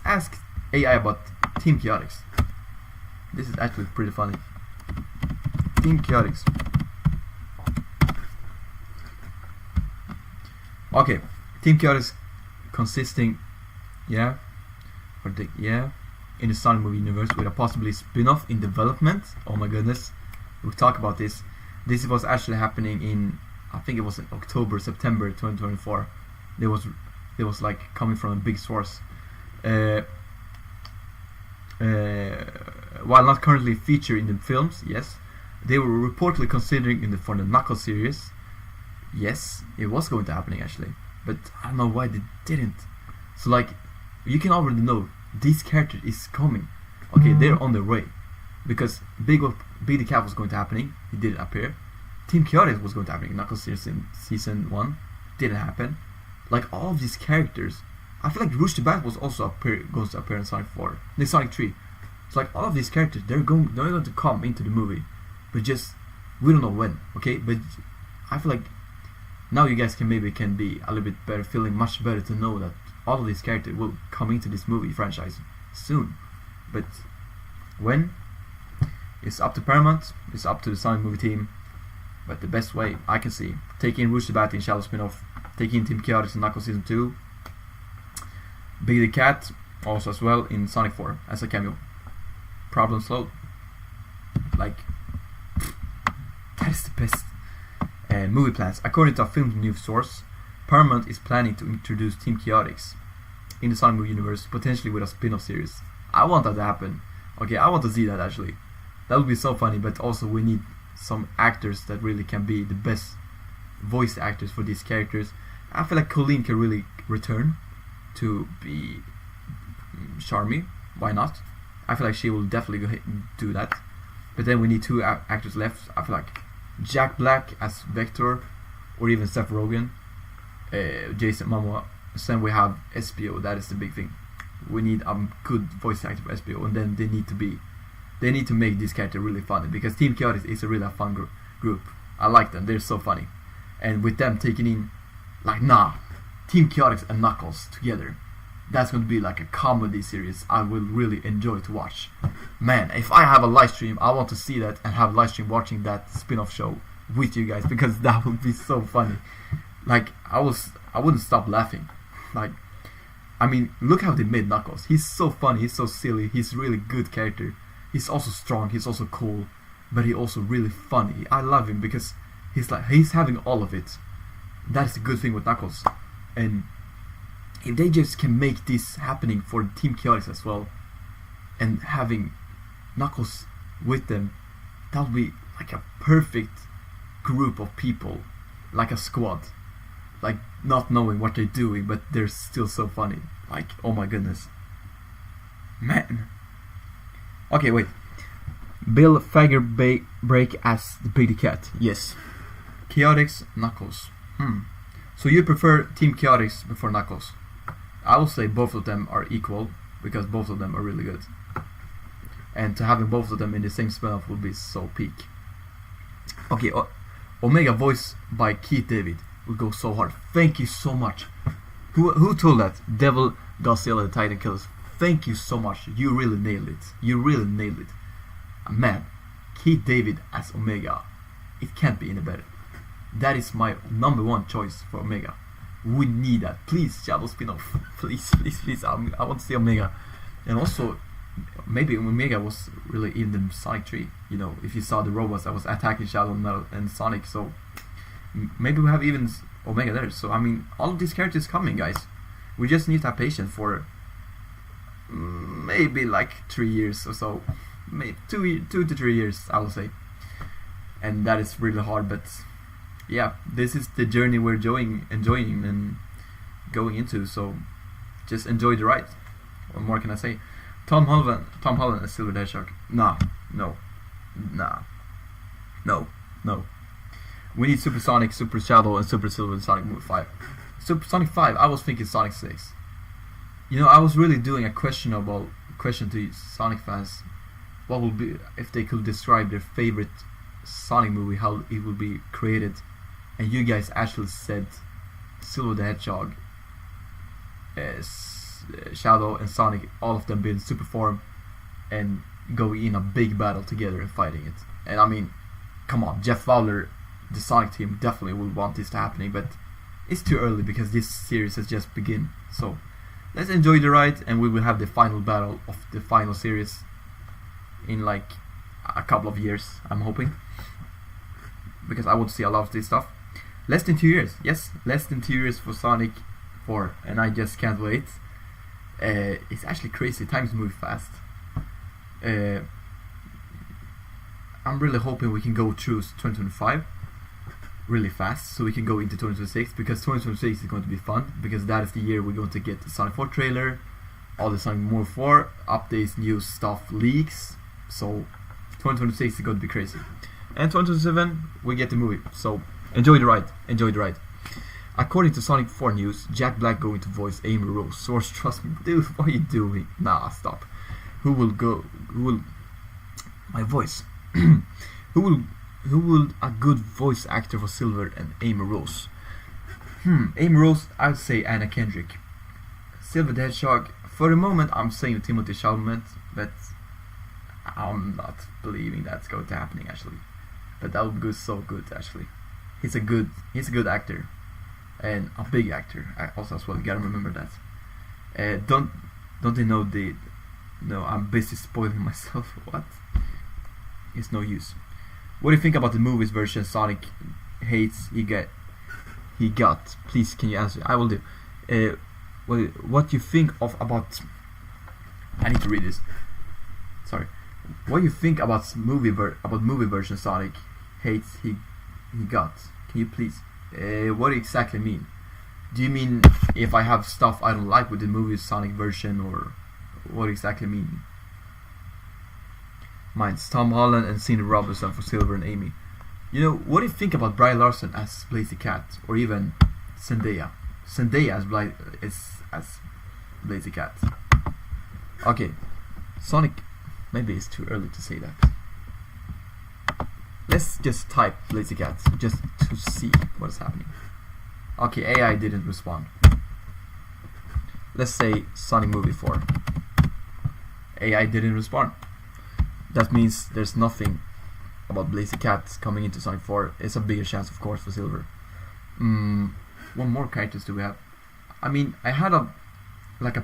ask AI about Team Chaotix. This is actually pretty funny. Team Chaotix. Okay, Team Chaotix consisting, in the Sonic movie universe with a possibly spin-off in development. Oh my goodness, we'll talk about this. This was actually happening in, I think it was in October, September 2024. It was like coming from a big source. While not currently featured in the films, yes, they were reportedly considering for the Knuckles series. Yes, it was going to happen actually, but I don't know why they didn't. So like, you can already know this character is coming. Okay, they're on their way. because Big the Cat was going to happening. He didn't appear. Team Chaotix was going to happen in Knuckles series in season 1. Didn't happen. Like all of these characters, I feel like Rouge the Bat was also going to appear in Sonic 4. In Sonic 3. It's like all of these characters, they're going to come into the movie, but just we don't know when. Okay, but I feel like now you guys can be a little bit better, feeling much better to know that all of these characters will come into this movie franchise soon. But when? It's up to Paramount. It's up to the Sonic movie team. But the best way I can see, taking Rouge the Bat in Shadow spin-off, taking Team Chaotix in Knuckles season 2, Big the Cat also as well in Sonic 4 as a cameo. Problem solved. Like, that is the best. Movie plans. According to a film news source, Paramount is planning to introduce Team Chaotix in the Sonic movie universe, potentially with a spin-off series. I want that to happen. Okay, I want to see that actually. That would be so funny, but also we need some actors that really can be the best voice actors for these characters. I feel like Colleen can really return to be Charmy. Why not? I feel like she will definitely do that. But then we need 2 actors left. I feel like Jack Black as Vector, or even Seth Rogen, Jason Momoa. Then we have SPO. That is the big thing. We need a good voice actor for SPO, and then they need to make this character really funny, because Team Chaotix is a really fun group. I like them. They're so funny, and with them taking in, like, Team Chaotix and Knuckles together, that's going to be like a comedy series I will really enjoy to watch. Man, if I have a live stream, I want to see that and have a live stream watching that spin-off show with you guys, because that would be so funny. Like, I wouldn't stop laughing. Like, I mean, look how they made Knuckles. He's so funny, he's so silly, he's a really good character. He's also strong, he's also cool, but he's also really funny. I love him because he's having all of it. That's the good thing with Knuckles. And if they just can make this happening for Team Chaotix as well, and having Knuckles with them, that would be like a perfect group of people, like a squad, like not knowing what they're doing, but they're still so funny. Like, oh my goodness, man. Okay, wait. Bill Fagerbrake as the Big the Cat. Yes. Chaotix, Knuckles. So you prefer Team Chaotix before Knuckles? I will say both of them are equal, because both of them are really good. And to having both of them in the same spin-off would be so peak. Okay, Omega voiced by Keith David would go so hard. Thank you so much. Who told that? Devil, Godzilla, the Titan Killers. Thank you so much. You really nailed it. You really nailed it. Man, Keith David as Omega. It can't be any better. That is my number 1 choice for Omega. We need that. Please, Shadow spin-off. Please, please, please. I want to see Omega. And also, maybe Omega was really in the Sonic 3. You know, if you saw the robots that was attacking Shadow and Sonic. So, maybe we have even Omega there. So, I mean, all of these characters coming, guys. We just need to have patience for maybe like 3 years or so. Maybe 2 to 3 years, I would say. And that is really hard, but yeah, this is the journey we're enjoying and going into, so just enjoy the ride. What more can I say? Tom Holland as Silver the Hedgehog. No. We need Super Sonic, Super Shadow, and Super Silver in Sonic Movie 5. Super Sonic 5, I was thinking Sonic 6. You know, I was really doing a question to Sonic fans. What would be if they could describe their favorite Sonic movie, how it would be created, and you guys actually said Silver the Hedgehog, Shadow and Sonic, all of them being super form and going in a big battle together and fighting it. And I mean, come on, Jeff Fowler, the Sonic team definitely will want this to happening, but it's too early because this series has just begun. So let's enjoy the ride, and we will have the final battle of the final series in like a couple of years, I'm hoping, because I want to see a lot of this stuff. Less than 2 years, yes, less than 2 years for Sonic 4, and I just can't wait. It's actually crazy, time's moving fast. I'm really hoping we can go through 2025 really fast, so we can go into 2026, because 2026 is going to be fun, because that is the year we're going to get the Sonic 4 trailer, all the Sonic Movie 4 updates, new stuff, leaks. So 2026 is going to be crazy. And 2027, we get the movie. So, enjoy the ride. Enjoy the ride. According to Sonic 4 news, Jack Black going to voice Amy Rose. Source, trust me. Dude, what are you doing? Nah, stop. Who will... My voice. Who will a good voice actor for Silver and Amy Rose? Amy Rose, I'd say Anna Kendrick. Silver the Hedgehog, for the moment I'm saying Timothy Chalamet, but I'm not believing that's going to happen actually. But that would be so good actually. He's a good actor. And a big actor also as well, you gotta remember that. Don't they know no, I'm busy spoiling myself. What? It's no use. What do you think about the movie's version Sonic hates he got? Please, can you answer? I will do. What you think about? I need to read this. Sorry. What do you think about movie version Sonic hates he got? Can you please? What do you exactly mean? Do you mean if I have stuff I don't like with the movie Sonic version, or what do you exactly mean? Mine's Tom Holland and Cindy Robinson for Silver and Amy. You know, what do you think about Brie Larson as Blazy Cat, or even Zendaya? Zendaya as Blazy Cat. Okay, Sonic. Maybe it's too early to say that. Let's just type Blazy Cat just to see what is happening. Okay, AI didn't respond. Let's say Sonic Movie 4. AI didn't respond. That means there's nothing about Blazy Cat coming into Sonic 4. It's a bigger chance, of course, for Silver. What more characters do we have? I mean, I had a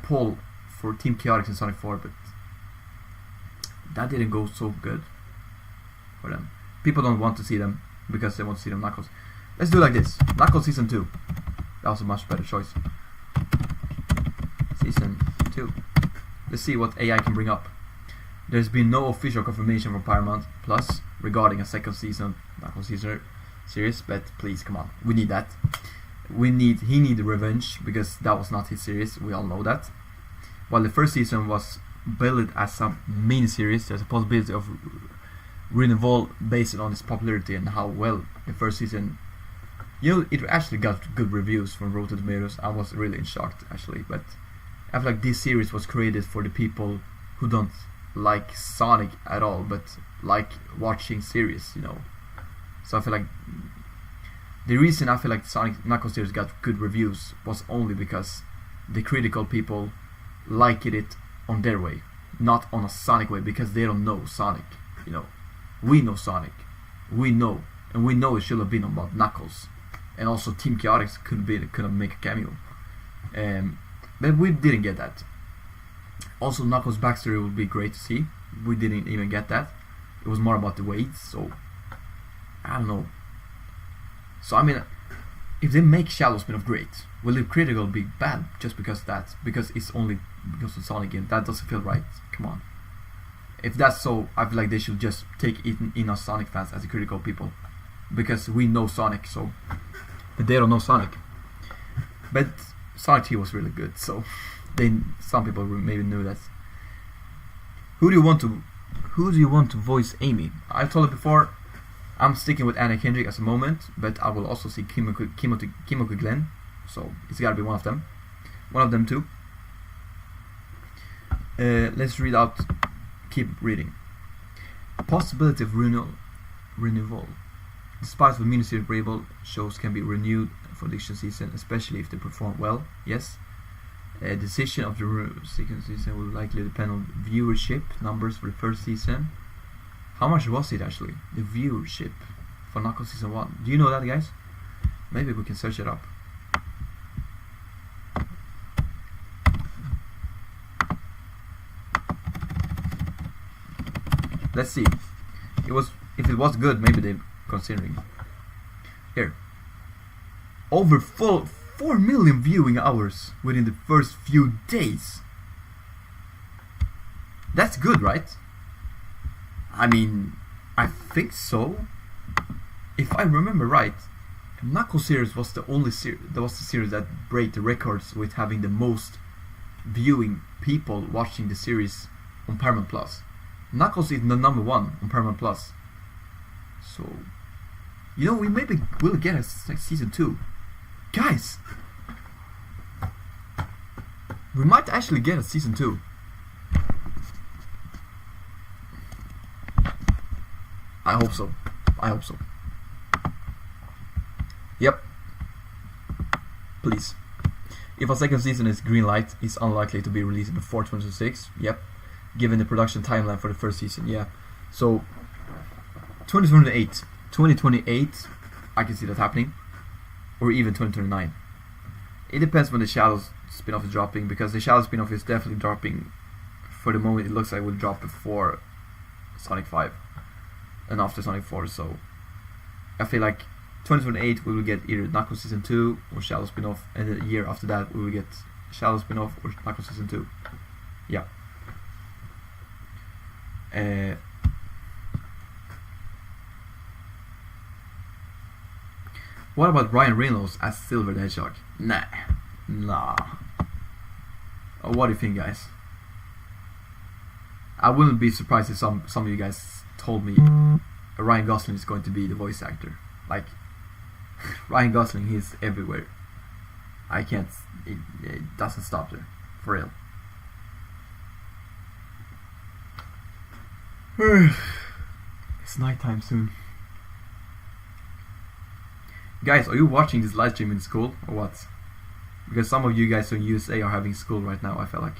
poll for Team Chaotix in Sonic 4, but that didn't go so good for them. People don't want to see them because they want to see them Knuckles. Let's do it like this. Knuckles Season 2. That was a much better choice. Season 2. Let's see what AI can bring up. There's been no official confirmation from Paramount Plus regarding a second season Knuckles series, but please, come on. We need that. He needed revenge because that was not his series. We all know that. While the first season was billed as a mini-series, there's a possibility of renewal based on its popularity and how well the first season. You know, it actually got good reviews from Rotten Tomatoes. I was really shocked actually, but I feel like this series was created for the people who don't like Sonic at all, but like watching series, you know. So I feel like the reason I feel like Sonic Knuckles series got good reviews was only because the critical people liked it on their way, not on a Sonic way, because they don't know Sonic, you know. We know Sonic, we know it should have been about Knuckles, and also Team Chaotix couldn't make a cameo, but we didn't get that. Also, Knuckles' backstory would be great to see. We didn't even get that. It was more about the weights, so I don't know. So I mean, if they make Shadow spin-off, great. Will the critical be bad just because it's only because of Sonic game? That doesn't feel right. Come on. If that's so, I feel like they should just take it in us Sonic fans as the critical people, because we know Sonic, so but they don't know Sonic. But Sonic 2 was really good, so some people maybe knew that. Who do you want to voice Amy? I told it before. I'm sticking with Anna Kendrick as a moment, but I will also see Kimiko Glenn, so it's gotta be one of them too. Let's read out. Keep reading. Possibility of renewal. Despite the miniseries variable, shows can be renewed for the next season, especially if they perform well. Yes. A decision of the second season will likely depend on viewership numbers for the first season. How much was it actually? The viewership for Knuckles Season 1. Do you know that, guys? Maybe we can search it up. Let's see. If it was good, maybe they're considering. Here. Over 4 million viewing hours within the first few days. That's good, right? I mean, I think so. If I remember right, Knuckles series was the only series. That was the series that broke the records with having the most viewing people watching the series on Paramount Plus. Knuckles is the number 1 on Paramount Plus. So, you know, we maybe will get a season 2. Guys! We might actually get a season 2. I hope so. I hope so. Yep. Please. If a second season is green light, it's unlikely to be released before 2026. Yep. Given the production timeline for the first season, yeah. So 2028, I can see that happening, or even 2029. It depends when the Shadows spin-off is dropping, because the Shadows spin-off is definitely dropping. For the moment, it looks like it will drop before Sonic 5 and after Sonic 4. So I feel like 2028 we will get either Knuckles Season 2 or Shadow spin-off, and a year after that we will get Shadow spin-off or Knuckles Season 2. Yeah. What about Ryan Reynolds as Silver the Hedgehog? Nah. What do you think, guys? I wouldn't be surprised if some of you guys told me Ryan Gosling is going to be the voice actor. Like, Ryan Gosling, he's everywhere. I can't. It doesn't stop there, for real. It's nighttime soon. Guys, are you watching this live stream in school or what? Because some of you guys in USA are having school right now, I feel like.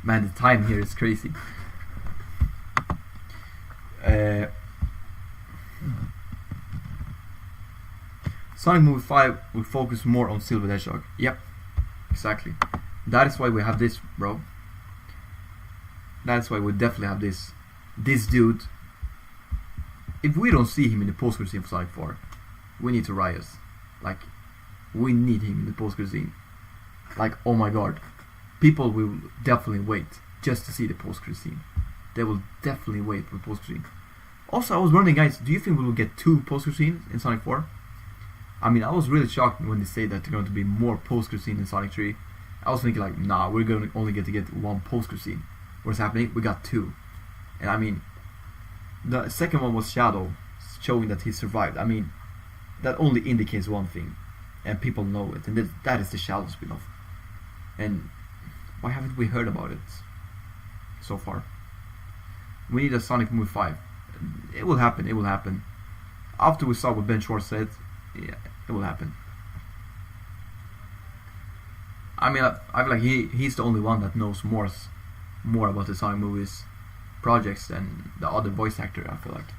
Man, the time here is crazy. Sonic Movie 5 will focus more on Silver the Hedgehog. Yep, exactly. That is why we have this, bro. That's why we definitely have this. This dude, if we don't see him in the post-credit scene for Sonic 4, we need to riot. Like, we need him in the post-credit scene. Like, oh my god. People will definitely wait just to see the post-credit scene. They will definitely wait for the post-credit scene. Also, I was wondering, guys, do you think we will get 2 post-credit scenes in Sonic 4? I mean, I was really shocked when they say that there's going to be more post-credit scenes in Sonic 3. I was thinking like, nah, we're going to only get 1 post-credit scene. What's happening? We got 2. And I mean, the second one was Shadow, showing that he survived. I mean, that only indicates one thing, and people know it, and that is the Shadow spin-off. And why haven't we heard about it so far? We need a Sonic Movie 5. It will happen, it will happen. After we saw what Ben Schwartz said, yeah, it will happen. I mean, I feel like he's the only one that knows more about the Sonic movies projects than the other voice actor, I feel like.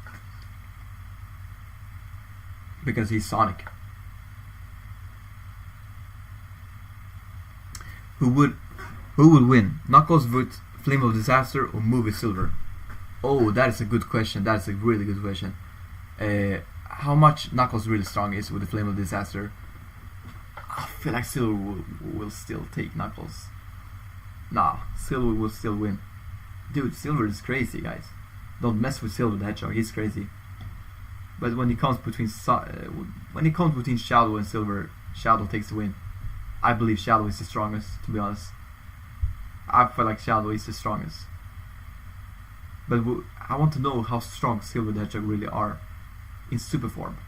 Because he's Sonic. Who would win? Knuckles with Flame of Disaster or Movie Silver? Oh, that is a good question. That is a really good question. How much Knuckles really strong is with the Flame of Disaster? I feel like Silver will still take Knuckles. Nah, Silver will still win. Dude, Silver is crazy, guys. Don't mess with Silver the Hedgehog. He's crazy. But when it comes between Shadow and Silver, Shadow takes the win. I believe Shadow is the strongest, to be honest. I feel like Shadow is the strongest. But I want to know how strong Silver the Hedgehog really are in super form.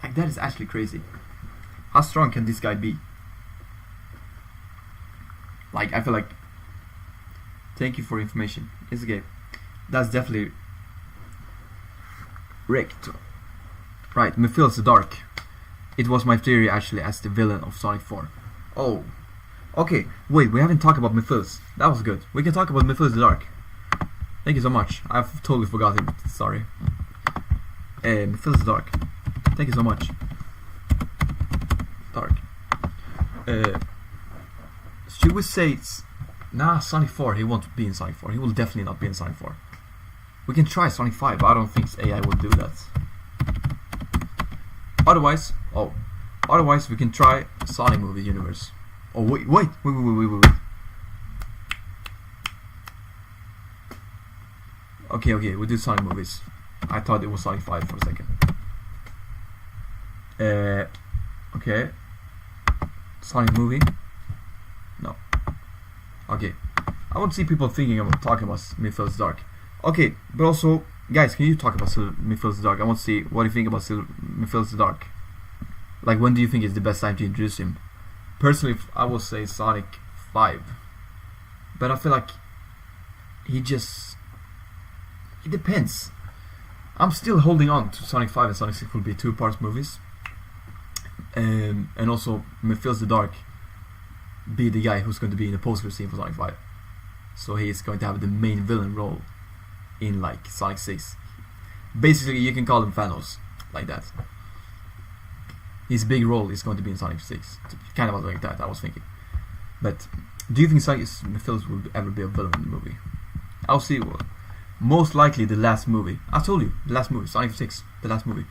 Like, that is actually crazy. How strong can this guy be? Like, I feel like... Thank you for information. It's okay. That's definitely... Rigged. Right, Mephiles the Dark. It was my theory actually as the villain of Sonic 4. Oh. Okay, wait, we haven't talked about Mephiles. That was good. We can talk about Mephiles the Dark. Thank you so much. I've totally forgot him. Sorry. Mephiles the Dark. Thank you so much. Dark. Should we say it's... Nah, Sonic 4. He won't be in Sonic 4. He will definitely not be in Sonic 4. We can try Sonic 5, but I don't think AI will do that. Otherwise, we can try Sonic movie universe. Oh wait. Okay, we do Sonic movies. I thought it was Sonic 5 for a second. Okay. Sonic movie. No. Okay. I want to see people thinking about talking about Mephiles Dark. Okay, but also, guys, can you talk about Mephiles Dark? I want to see what you think about Mephiles Dark. Like, when do you think is the best time to introduce him? Personally, I will say Sonic 5. But I feel like it depends. I'm still holding on to Sonic 5 and Sonic 6 will be 2-part movies. And also, Mephiles the Dark be the guy who's going to be in the post-credit scene for Sonic 5. So he is going to have the main villain role in like Sonic 6. Basically, you can call him Thanos, like that. His big role is going to be in Sonic 6. Kind of like that, I was thinking. But do you think Mephiles will ever be a villain in the movie? I'll see. Well, most likely the last movie. I told you, the last movie, Sonic 6, the last movie.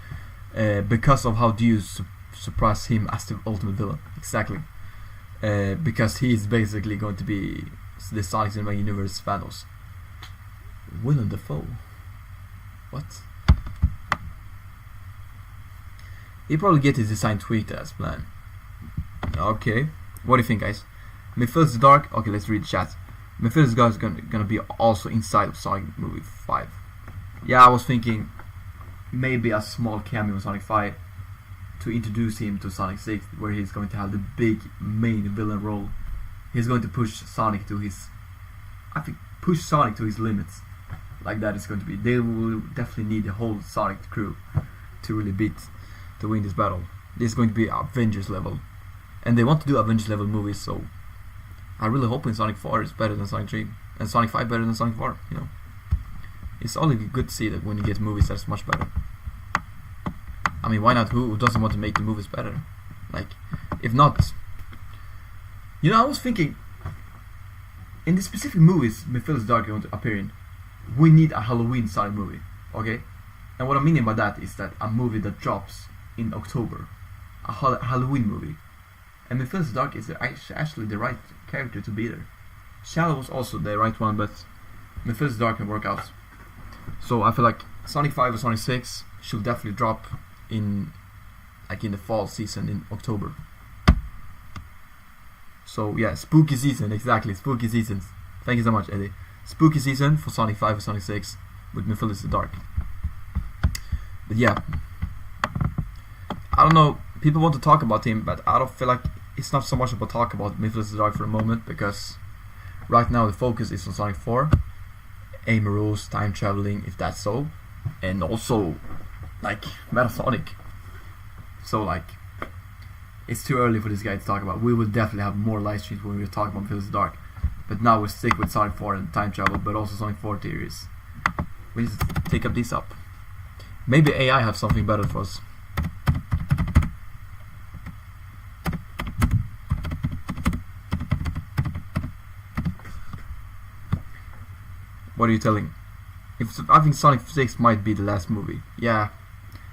Because of how do you surprise him as the ultimate villain? Exactly. Because he is basically going to be the Sonic Cinematic Universe Thanos. Willem Dafoe. What? He probably get his design tweaked as planned. Okay. What do you think, guys? Mephiles the Dark. Okay, let's read the chat. Mephiles the Dark is gonna be also inside of Sonic movie 5. Yeah, I was thinking maybe a small cameo in Sonic 5 to introduce him to Sonic 6, where he's going to have the big main villain role. He's going to push Sonic to his, push Sonic to his limits. Like that it's going to be. They will definitely need the whole Sonic crew to really to win this battle. This is going to be Avengers level, and they want to do Avengers level movies. So I really hope in Sonic 4 is better than Sonic 3, and Sonic 5 better than Sonic 4. You know, it's only good to see that when you get movies that's much better. I mean, why not? Who doesn't want to make the movies better? Like, if not, you know, I was thinking in the specific movies Mephiles Dark going to appear in, we need a Halloween Sonic movie, okay? And what I'm meaning by that is that a movie that drops in October, a Halloween movie, and Mephiles Dark is actually the right character to be there. Shadow was also the right one, but Mephiles Dark can work out. So I feel like Sonic 5 or Sonic 6 should definitely drop in the fall season in October. So yeah, spooky season, exactly, spooky seasons. Thank you so much, Eddie. Spooky season for Sonic 5 or Sonic 6 with Mephiles the Dark. But yeah, I don't know, people want to talk about him, but I don't feel like it's not so much about talk about Mephiles the Dark for a moment, because right now the focus is on Sonic 4, aim rules, time traveling, if that's so, and also like Metal Sonic. So like, it's too early for this guy to talk about. We will definitely have more live streams when we talk about Mephiles the Dark. But now we stick with Sonic 4 and time travel, but also Sonic 4 theories. We need to take up these up. Maybe AI have something better for us. What are you telling? I think Sonic 6 might be the last movie. Yeah.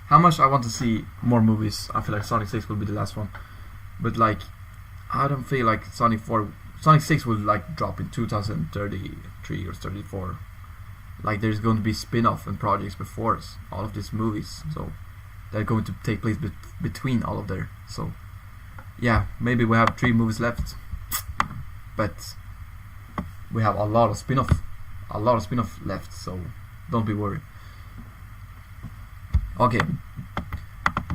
How much I want to see more movies, I feel like Sonic 6 will be the last one. But like, I don't feel like Sonic 6 will like drop in 2033 or 34. Like, there's going to be spin-off and projects before all of these movies, so they're going to take place between all of there. So yeah, maybe we have 3 movies left, but we have a lot of spin-off left, so don't be worried. Okay,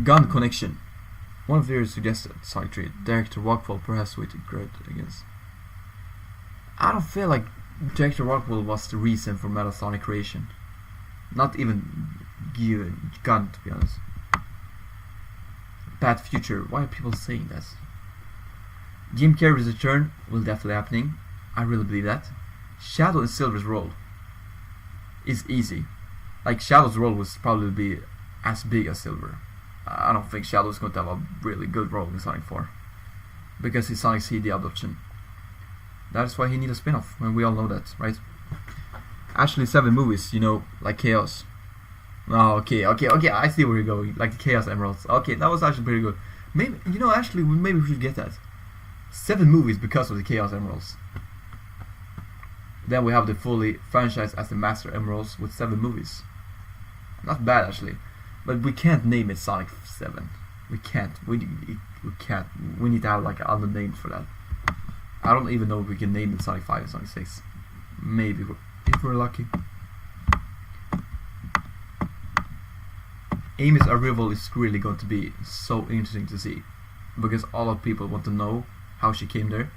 gun connection. One of their suggested Sonic 3, Director Rockwell perhaps with great against. I don't feel like Director Rockwell was the reason for Metal Sonic creation. Not even Gun, to be honest. Bad future. Why are people saying this? Jim Carrey's return will definitely happening. I really believe that. Shadow and Silver's role is easy. Like, Shadow's role will probably be as big as Silver. I don't think Shadow is going to have a really good role in Sonic 4, because he's Sonic CD adoption. That's why he needs a spin-off, and we all know that, right? Actually, 7 movies, you know, like Chaos. Oh, okay, I see where you're going. Like the Chaos Emeralds. Okay, that was actually pretty good. Maybe, you know, actually, maybe we should get that. 7 movies because of the Chaos Emeralds. Then we have the fully franchise as the Master Emeralds with 7 movies. Not bad, actually. But we can't name it Sonic 7. We can't. We can't. We need to have like other names for that. I don't even know if we can name it Sonic 5 or Sonic 6. maybe if we're lucky. Amy's arrival is really going to be so interesting to see, because all of people want to know how she came there,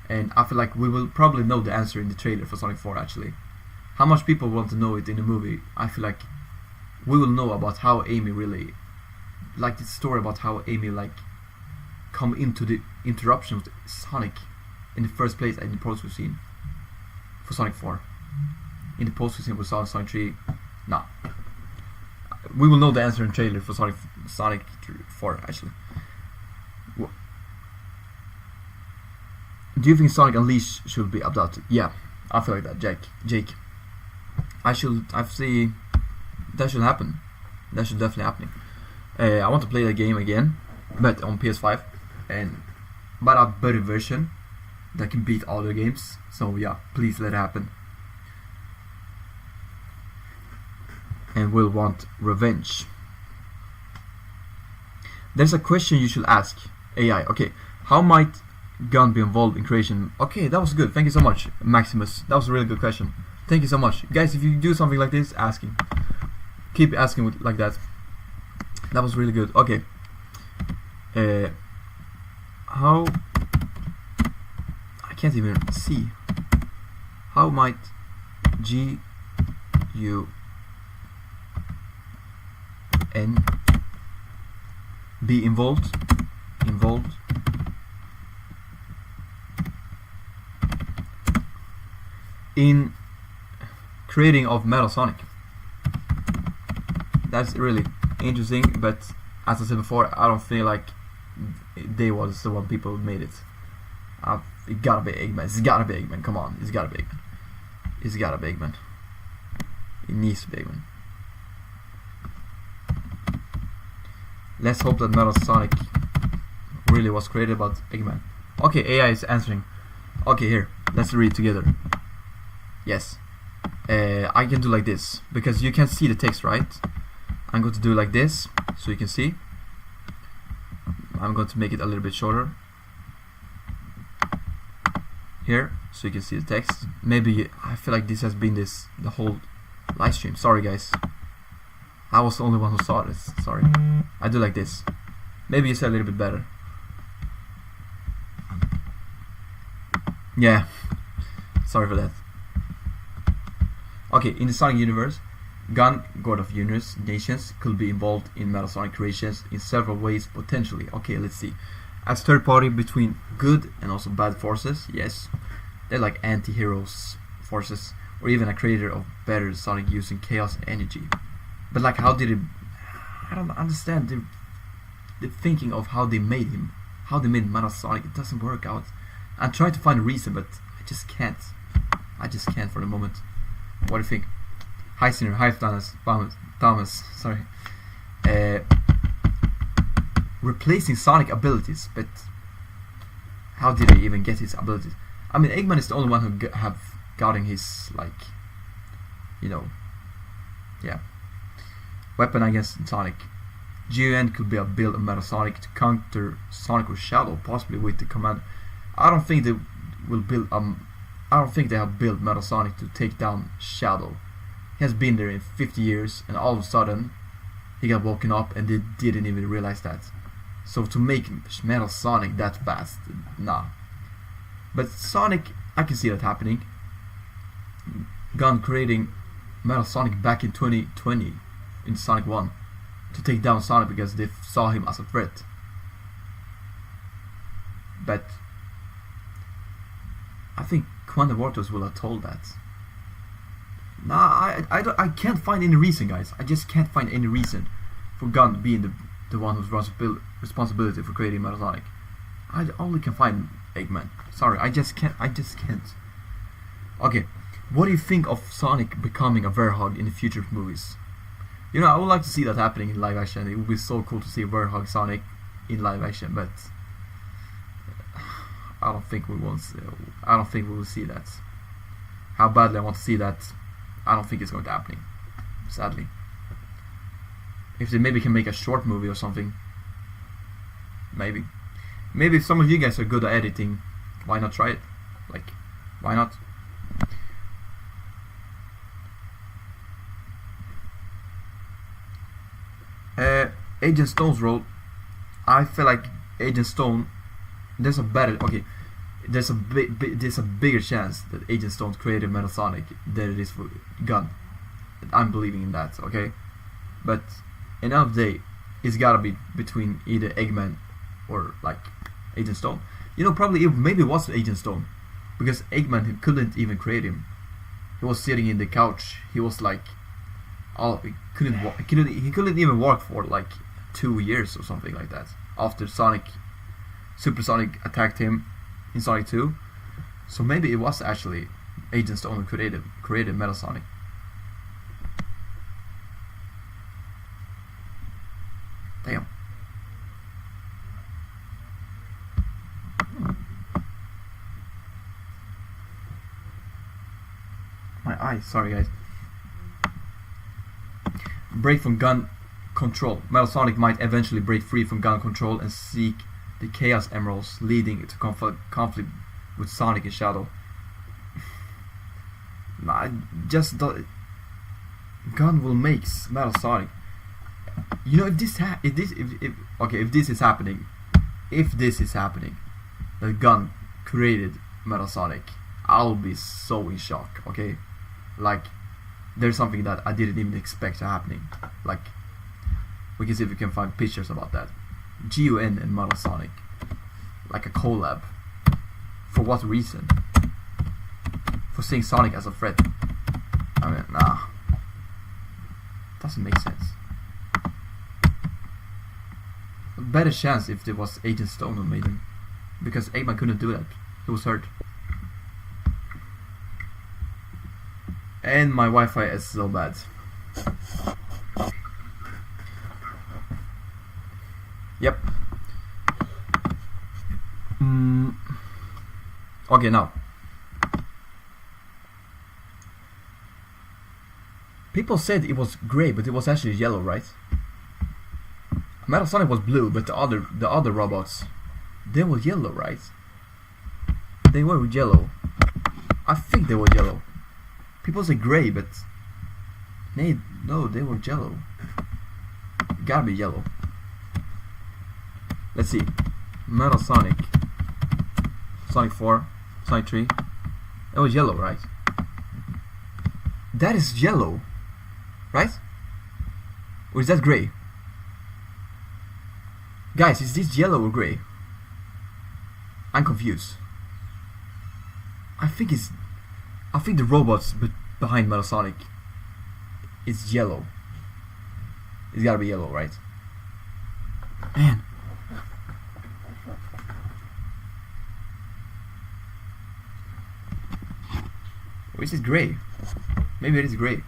and I feel like we will probably know the answer in the trailer for Sonic 4 actually. How much people want to know it in the movie, I feel like we will know about how Amy really, like the story about how Amy like come into the interruption with Sonic in the first place in the post scene for Sonic 4. In the post scene for Sonic 3, nah. We will know the answer in the trailer for Sonic 4 actually. Do you think Sonic Unleashed should be adapted? Yeah, I feel like that, Jake. I see that should happen. That should definitely happen. I want to play the game again, but on PS5, but a better version that can beat all the games. So yeah, please let it happen. And we'll want revenge. There's a question you should ask AI. Okay, how might Gun be involved in creation? Okay, that was good. Thank you so much, Maximus. That was a really good question. Thank you so much, guys. If you do something like this, asking, keep asking like that. That was really good. Okay. How? I can't even see. How might GUN be involved in creating of Metal Sonic? That's really interesting, but as I said before, I don't feel like they was the one people who made it. It gotta be Eggman. It's gotta be Eggman. Come on, it's gotta be Eggman. It's gotta be Eggman. It needs to be Eggman. Let's hope that Metal Sonic really was created by Eggman. Okay, AI is answering. Okay, here, let's read together. Yes. I can do like this, because you can see the text, right? I'm going to do like this, so you can see. I'm going to make it a little bit shorter. Here, so you can see the text. Maybe, I feel like this has been the whole live stream. Sorry guys. I was the only one who saw this, sorry. I do like this. Maybe you see a little bit better. Yeah. Sorry for that. Okay, in the Sonic universe, Gun, God of Universe, Nations, could be involved in Metal Sonic creations in several ways potentially. Okay, let's see. As third party between good and also bad forces, yes. They're like anti-heroes forces, or even a creator of better Sonic using chaos energy. But like, how did it? I don't understand the thinking of how they made him, how they made Metal Sonic. It doesn't work out. I'm trying to find a reason, but I just can't. I just can't for the moment. What do you think? Hi Sinner, hi Thomas, sorry. Replacing Sonic abilities, but how did he even get his abilities? I mean, Eggman is the only one who have gotten his, like, you know, yeah, weapon against Sonic. GUN could be a build of Metal Sonic to counter Sonic with Shadow, possibly with the command. I don't think they will build I don't think they have built Metal Sonic to take down Shadow. He has been there in 50 years, and all of a sudden he got woken up and they didn't even realize that. So to make Metal Sonic that fast, nah. But Sonic, I can see that happening. Gun creating Metal Sonic back in 2020 in Sonic 1 to take down Sonic because they saw him as a threat. But I think Quantum Vortex will have told that. Nah, I can't find any reason, guys. I just can't find any reason for Gun being the one who's responsibility for creating Metal Sonic. I only can find Eggman. Sorry, I just can't. Okay, what do you think of Sonic becoming a Werehog in the future movies? You know, I would like to see that happening in live action. It would be so cool to see Werehog Sonic in live action, but I don't think we will see that. How badly I want to see that, I don't think it's going to happen, sadly. If they maybe can make a short movie or something, maybe if some of you guys are good at editing, why not try it? Like, why not? Agent Stone's role, I feel like Agent Stone, there's a bigger chance that Agent Stone created Metal Sonic than it is for Gunn. I'm believing in that, okay? But at the end of the day, it's gotta be between either Eggman or like Agent Stone. You know, probably maybe it was Agent Stone, because Eggman, he couldn't even create him. He was sitting in the couch. He was like, he couldn't even walk for like 2 years or something like that after Super Sonic attacked him in Sonic 2. So maybe it was actually Agent Stone who created Metal Sonic. Damn. My eyes, sorry guys. Break from gun control. Metal Sonic might eventually break free from gun control and seek the Chaos Emeralds, leading to conflict with Sonic and Shadow. Nah, just the gun will make Metal Sonic. You know, if this is happening, the gun created Metal Sonic, I'll be so in shock. Okay, like there's something that I didn't even expect to happening. Like, we can see if we can find pictures about that. GUN and Metal Sonic, like a collab. For what reason? For seeing Sonic as a threat? I mean, nah, doesn't make sense. A better chance if there was Agent Stone who made him, because Eggman couldn't do that. He was hurt. And my Wi-Fi is so bad. Yep. Okay, now. People said it was grey, but it was actually yellow, right? Metal Sonic was blue, but the other robots, they were yellow, right? They were yellow. I think they were yellow. People say grey, but no, they were yellow. Gotta be yellow. Let's see. Metal Sonic, Sonic 4, Sonic 3. That was yellow, right? That is yellow, right? Or is that grey? Guys, is this yellow or grey? I'm confused. I think the robots behind Metal Sonic is yellow. It's gotta be yellow, right? Man. Or is it grey? Maybe it is grey.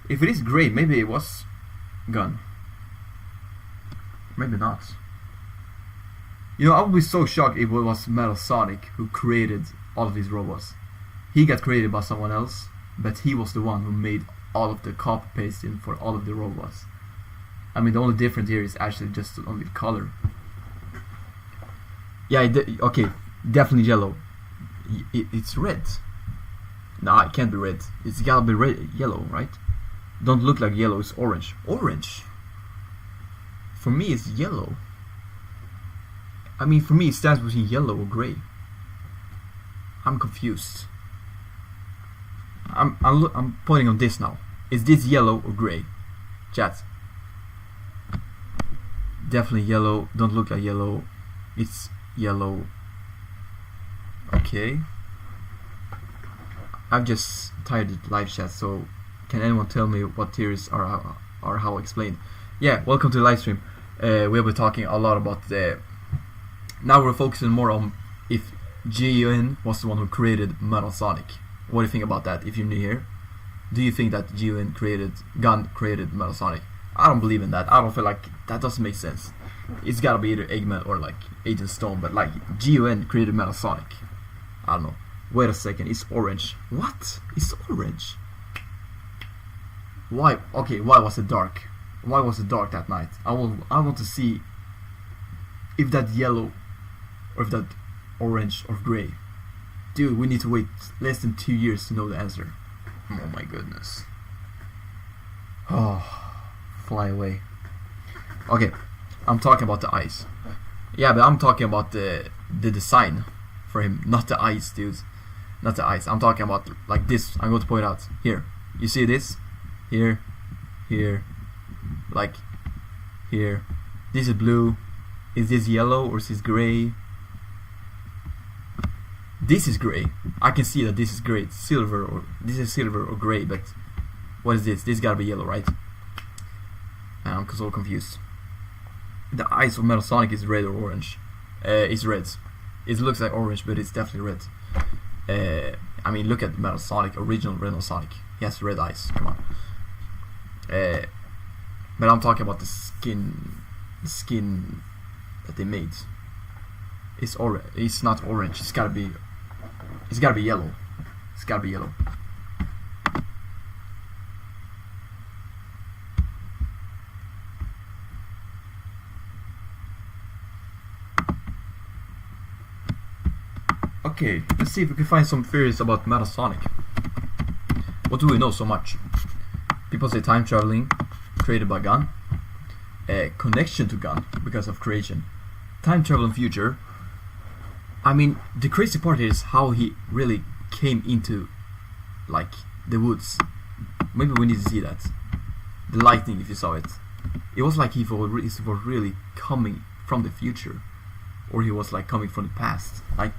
If it is grey, maybe it was Gun. Maybe not. You know, I would be so shocked if it was Metal Sonic who created all of these robots. He got created by someone else, but he was the one who made all of the copy pasting for all of the robots. I mean, the only difference here is actually just only the color. Yeah, okay, definitely yellow. It's red. Nah, it can't be red. It's gotta be red, yellow, right? Don't look like yellow. It's orange. Orange. For me, it's yellow. I mean, for me, it stands between yellow or gray. I'm confused. I'm pointing on this now. Is this yellow or gray? Chat. Definitely yellow. Don't look like yellow. It's yellow. Okay. I've just tired live chat, so can anyone tell me what theories are how explained? Yeah, welcome to the live stream. We'll be talking a lot about the. Now we're focusing more on if GUN was the one who created Metal Sonic. What do you think about that? If you're new here, do you think that GUN created Metal Sonic? I don't believe in that. I don't feel like that doesn't make sense. It's gotta be either Eggman or like Agent Stone, but like GUN created Metal Sonic. I don't know. Wait a second, it's orange. What? It's orange. Why? Okay, why was it dark? Why was it dark that night? I want to see if that yellow or if that orange or grey. Dude, we need to wait less than 2 years to know the answer. Oh my goodness. Oh, fly away. Okay, I'm talking about the eyes. Yeah, but I'm talking about the design for him, not the eyes, dude. Not the eyes. I'm talking about like this. I'm going to point out here. You see this? Here, here, like here. This is blue. Is this yellow or is this gray? This is gray. I can see that this is gray. It's silver, or this is silver or gray. But what is this? This gotta be yellow, right? And I'm so confused. The eyes of Metal Sonic is red or orange. It's red. It looks like orange, but it's definitely red. I mean, look at Metal Sonic, original Metal Sonic. He has red eyes. Come on. But I'm talking about the skin that they made. It's orange. It's not orange. It's gotta be yellow. It's gotta be yellow. Okay, let's see if we can find some theories about Metal Sonic. What do we know so much? People say time traveling, created by Gun. Connection to Gun because of creation. Time travel in future. I mean, the crazy part is how he really came into, like, the woods. Maybe we need to see that. The lightning, if you saw it. It was like he was really coming from the future. Or he was like coming from the past. Like,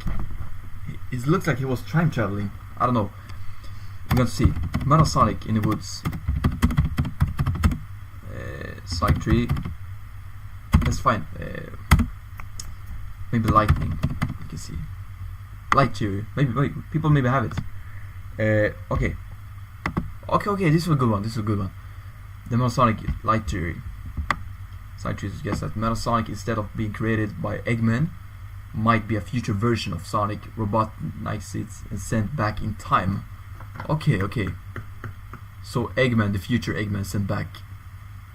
it looks like he was time traveling. I don't know. We're going to see. Metal Sonic in the woods. Sonic tree. That's fine. Maybe lightning. You can see. Light theory. Maybe people maybe have it. Okay. Okay. This is a good one. The Metal Sonic light theory. Sonic tree suggests that Metal Sonic, instead of being created by Eggman, might be a future version of Sonic. Robotnik and sent back in time. Okay. So Eggman, the future Eggman, sent back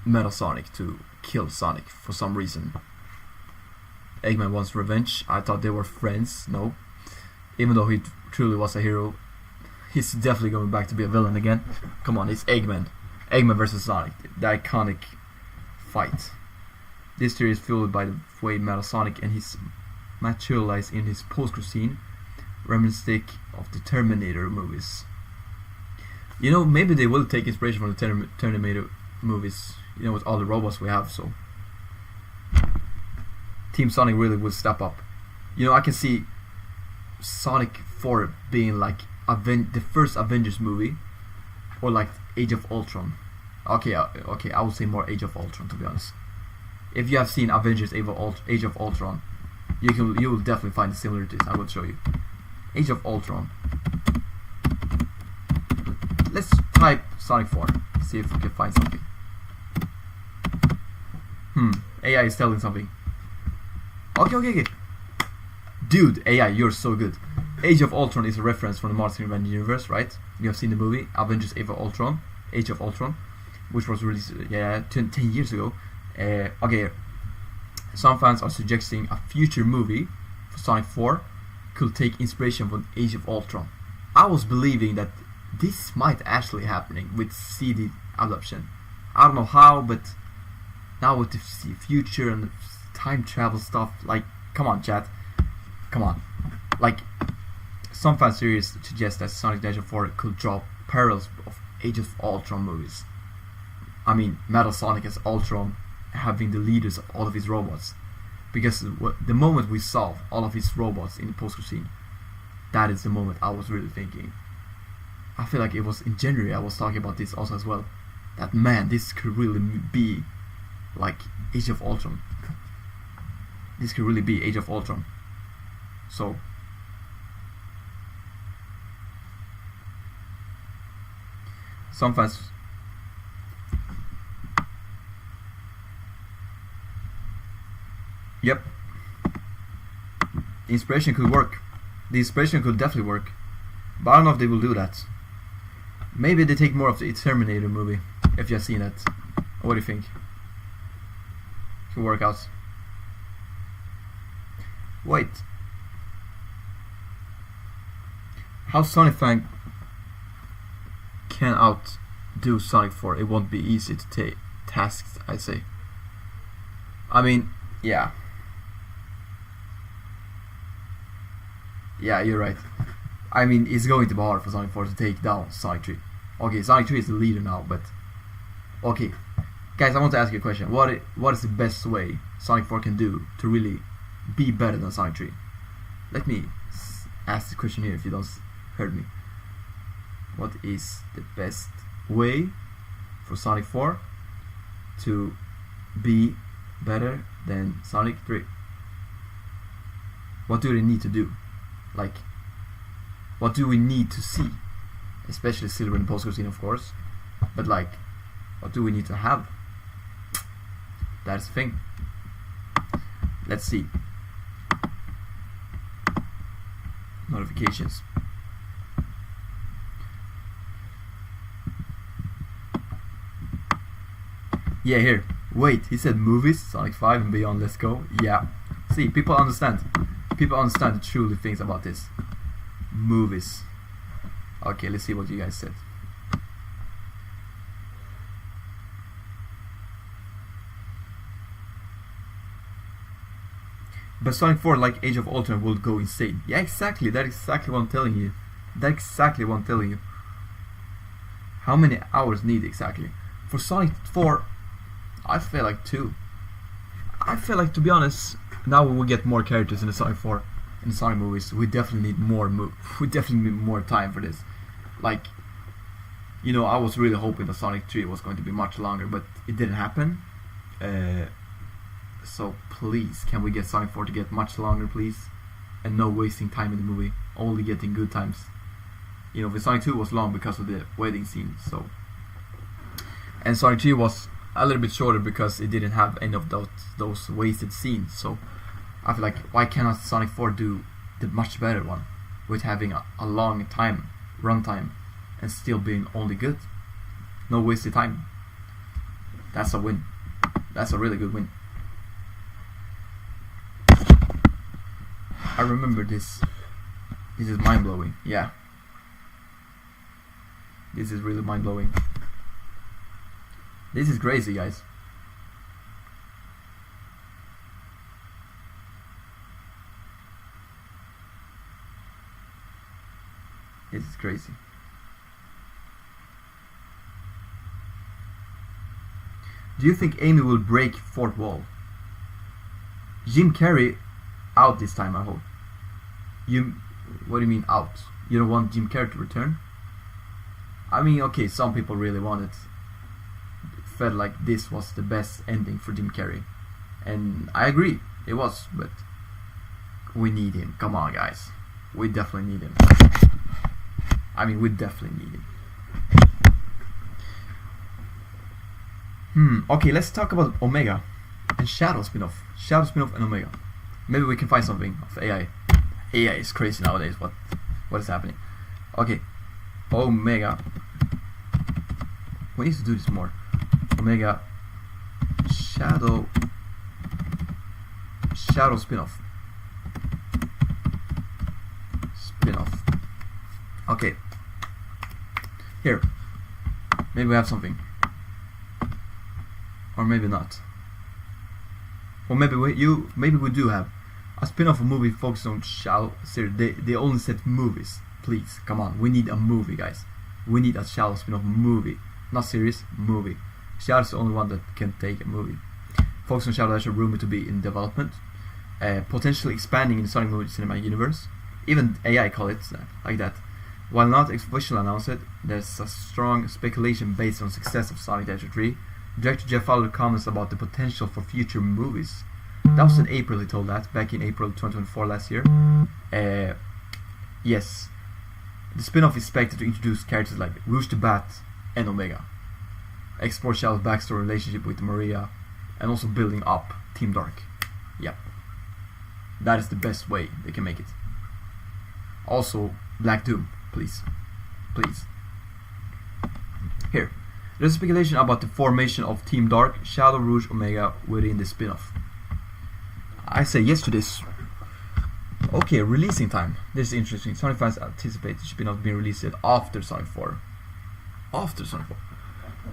Metal Sonic to kill Sonic for some reason. Eggman wants revenge. I thought they were friends. No. Even though he truly was a hero, he's definitely going back to be a villain again. Come on, it's Eggman. Eggman versus Sonic. The iconic fight. This theory is fueled by the way Metal Sonic and his materialized in his post-credit scene, reminiscent of the Terminator movies. You know, maybe they will take inspiration from the Terminator movies, you know, with all the robots we have, so Team Sonic really will step up. You know, I can see Sonic 4 being like the first Avengers movie, or like Age of Ultron. Okay, I would say more Age of Ultron, to be honest. If you have seen Avengers Age of Ultron, you will definitely find the similarities. I will show you. Age of Ultron. Let's type Sonic 4. See if we can find something. AI is telling something. Okay. Dude, AI, you're so good. Age of Ultron is a reference from the Marvel Avengers universe, right? You have seen the movie Avengers Age of Ultron, which was released 10 years ago. Okay, some fans are suggesting a future movie for Sonic 4 could take inspiration from Age of Ultron. I was believing that this might actually happening with CD adaptation. I don't know how, but now with the future and the time travel stuff, like, come on, chat, come on. Like, some fan series suggest that Sonic the Hedgehog 4 could draw parallels of Age of Ultron movies. I mean, Metal Sonic as Ultron having the leaders of all of his robots, because the moment we saw all of his robots in the post-credit scene, that is the moment I was really thinking. I feel like it was in January I was talking about this also as well, that man, this could really be like Age of Ultron. This could really be Age of Ultron. So some fans. Yep. The inspiration could work. The inspiration could definitely work. But I don't know if they will do that. Maybe they take more of the Terminator movie, if you have seen it. What do you think? Could work out. Wait. How Sonic fan can outdo Sonic 4? It won't be easy to take tasks, I say. I mean, yeah. Yeah, you're right. I mean, it's going to be hard for Sonic 4 to take down Sonic 3. Okay, Sonic 3 is the leader now, but... Okay, guys, I want to ask you a question. What is the best way Sonic 4 can do to really be better than Sonic 3? Let me ask the question here if you don't heard me. What is the best way for Sonic 4 to be better than Sonic 3? What do they need to do? Like, what do we need to see? Especially Silver in the post scene, of course. But like, what do we need to have? That's the thing. Let's see. Notifications. Yeah, here. Wait, he said movies, Sonic 5 and beyond, let's go. Yeah. See, people understand. People understand the truly things about this. Movies. Okay, let's see what you guys said. But Sonic 4, like Age of Ultron, will go insane. Yeah, exactly. That's exactly what I'm telling you. That's exactly what I'm telling you. How many hours need exactly? For Sonic 4, I feel like 2. I feel like, to be honest, now we will get more characters in the Sonic 4, in the Sonic movies. We definitely need more we definitely need more time for this. Like, you know, I was really hoping that Sonic 3 was going to be much longer, but it didn't happen. So please, can we get Sonic 4 to get much longer, please? And no wasting time in the movie, only getting good times. You know, the Sonic 2 was long because of the wedding scene, so. And Sonic 3 was a little bit shorter because it didn't have any of those wasted scenes. So I feel like, why cannot Sonic 4 do the much better one with having a long time, runtime, and still being only good? No wasted time. That's a win. That's a really good win. I remember this. This is mind blowing. Yeah. This is really mind blowing. This is crazy, guys. This is crazy. Do you think Amy will break fourth wall? Jim Carrey out this time, I hope. What do you mean out? You don't want Jim Carrey to return? I mean, okay, some people really want it. Felt like this was the best ending for Jim Carrey, and I agree, it was. But we need him. Come on, guys. We definitely need him. I mean, we definitely need him. Okay, let's talk about Omega and Shadow spin-off. Shadow spin-off and Omega. Maybe we can find something of AI. AI is crazy nowadays. What is happening? Okay, Omega. We need to do this more. Omega Shadow spin-off. Okay. Here. Maybe we have something. Or maybe not. Or maybe we do have a spin-off movie focused on Shadow series. They only said movies. Please, come on. We need a movie, guys. We need a Shadow spin-off movie. Not series, movie. Shadow's the only one that can take a movie. Focus on Shadow, actually rumored to be in development. Potentially expanding in the Sonic movie cinematic universe. Even AI call it like that. While not officially announced, there's a strong speculation based on success of Sonic the Hedgehog 3. Director Jeff Fowler comments about the potential for future movies. That was in April, he told that, back in April 2024 last year. Yes. The spin-off is expected to introduce characters like Rouge the Bat and Omega. Explore Shadow's backstory relationship with Maria, and also building up Team Dark. Yep. That is the best way they can make it. Also, Black Doom, please. Please. Here. There's speculation about the formation of Team Dark, Shadow, Rouge, Omega within the spin-off. I say yes to this. Okay, releasing time. This is interesting. Sonic fans anticipate the spin-off being released after Sonic 4. After Sonic 4.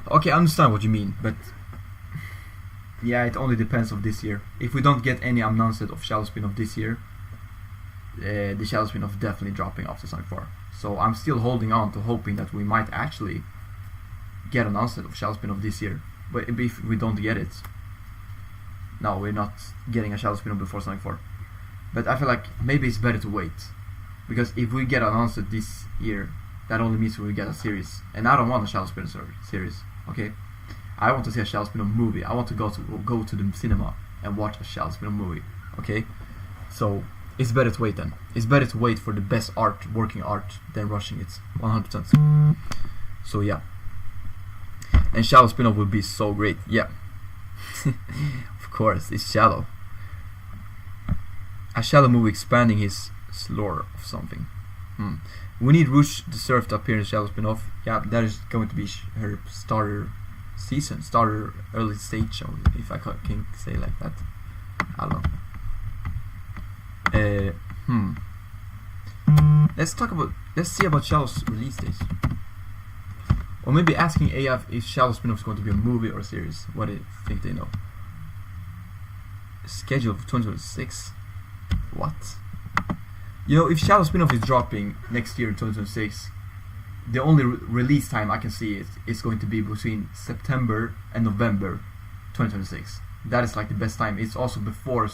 Okay, I understand what you mean, but yeah, it only depends of this year. If we don't get any announced of Shadow spin-off this year, the Shadow spin-off definitely dropping after Sonic 4. So I'm still holding on to hoping that we might actually get announced of Shadow spin-off this year. But if we don't get it, no, we're not getting a Shadow spin-off before Sonic 4. But I feel like maybe it's better to wait, because if we get announced this year, that only means we will get a series, and I don't want a Shadow spin-off series. Okay, I want to see a Shadow spin-off movie. I want to go to the cinema and watch a Shadow spin-off movie. Okay, so it's better to wait then. It's better to wait for the best art, working art, than rushing it. 100%. So yeah, and Shadow spin-off will be so great. Yeah, of course, it's Shadow. A Shadow movie expanding his lore of something. We need Rouge the Surf to appear in the Shadow spin-off. Yeah, that is going to be her starter early stage show, if I can say like that. I don't know. Let's see about Shadow's release dates. Or maybe asking AF if Shadow spin-off is going to be a movie or a series. What do you think they know? Schedule for 2026. What? You know, if Shadow spin-off is dropping next year in 2026, the only release time I can see is going to be between September and November 2026. That is like the best time. It's also before,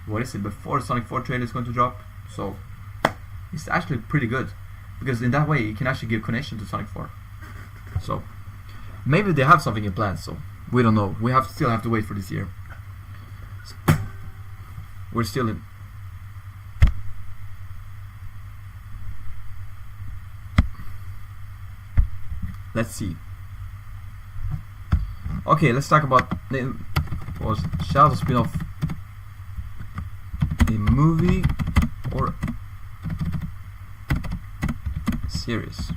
before Sonic 4 trailer is going to drop. So it's actually pretty good, because in that way you can actually give connection to Sonic 4. So maybe they have something in plan. So we don't know. We still have to wait for this year. So, we're still in. Let's see. Okay, let's talk about was Shadow spin-off a movie or series?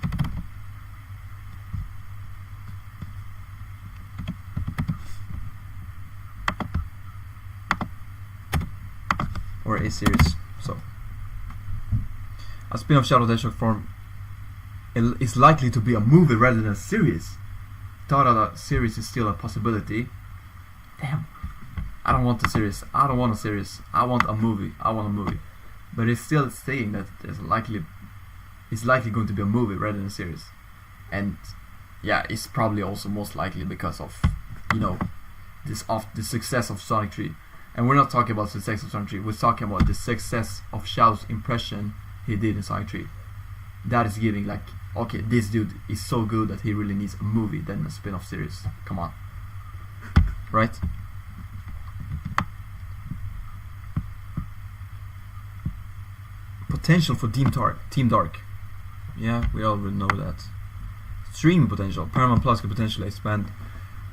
Or a series. So a spin-off Shadow the Hedgehog form is likely to be a movie rather than a series. Thought that a series is still a possibility. Damn, I don't want a series. I don't want a series. I want a movie. But it's still saying that it's likely going to be a movie rather than a series. And yeah, it's probably also most likely because of, you know, the success of Sonic 3. And we're not talking about the success of Sonic 3. We're talking about the success of Shadow's impression he did in Sonic 3. That is giving like, okay, this dude is so good that he really needs a movie than a spin-off series. Come on, right? Potential for Team Dark. Yeah, we already know that. Streaming potential. Paramount Plus could potentially expand.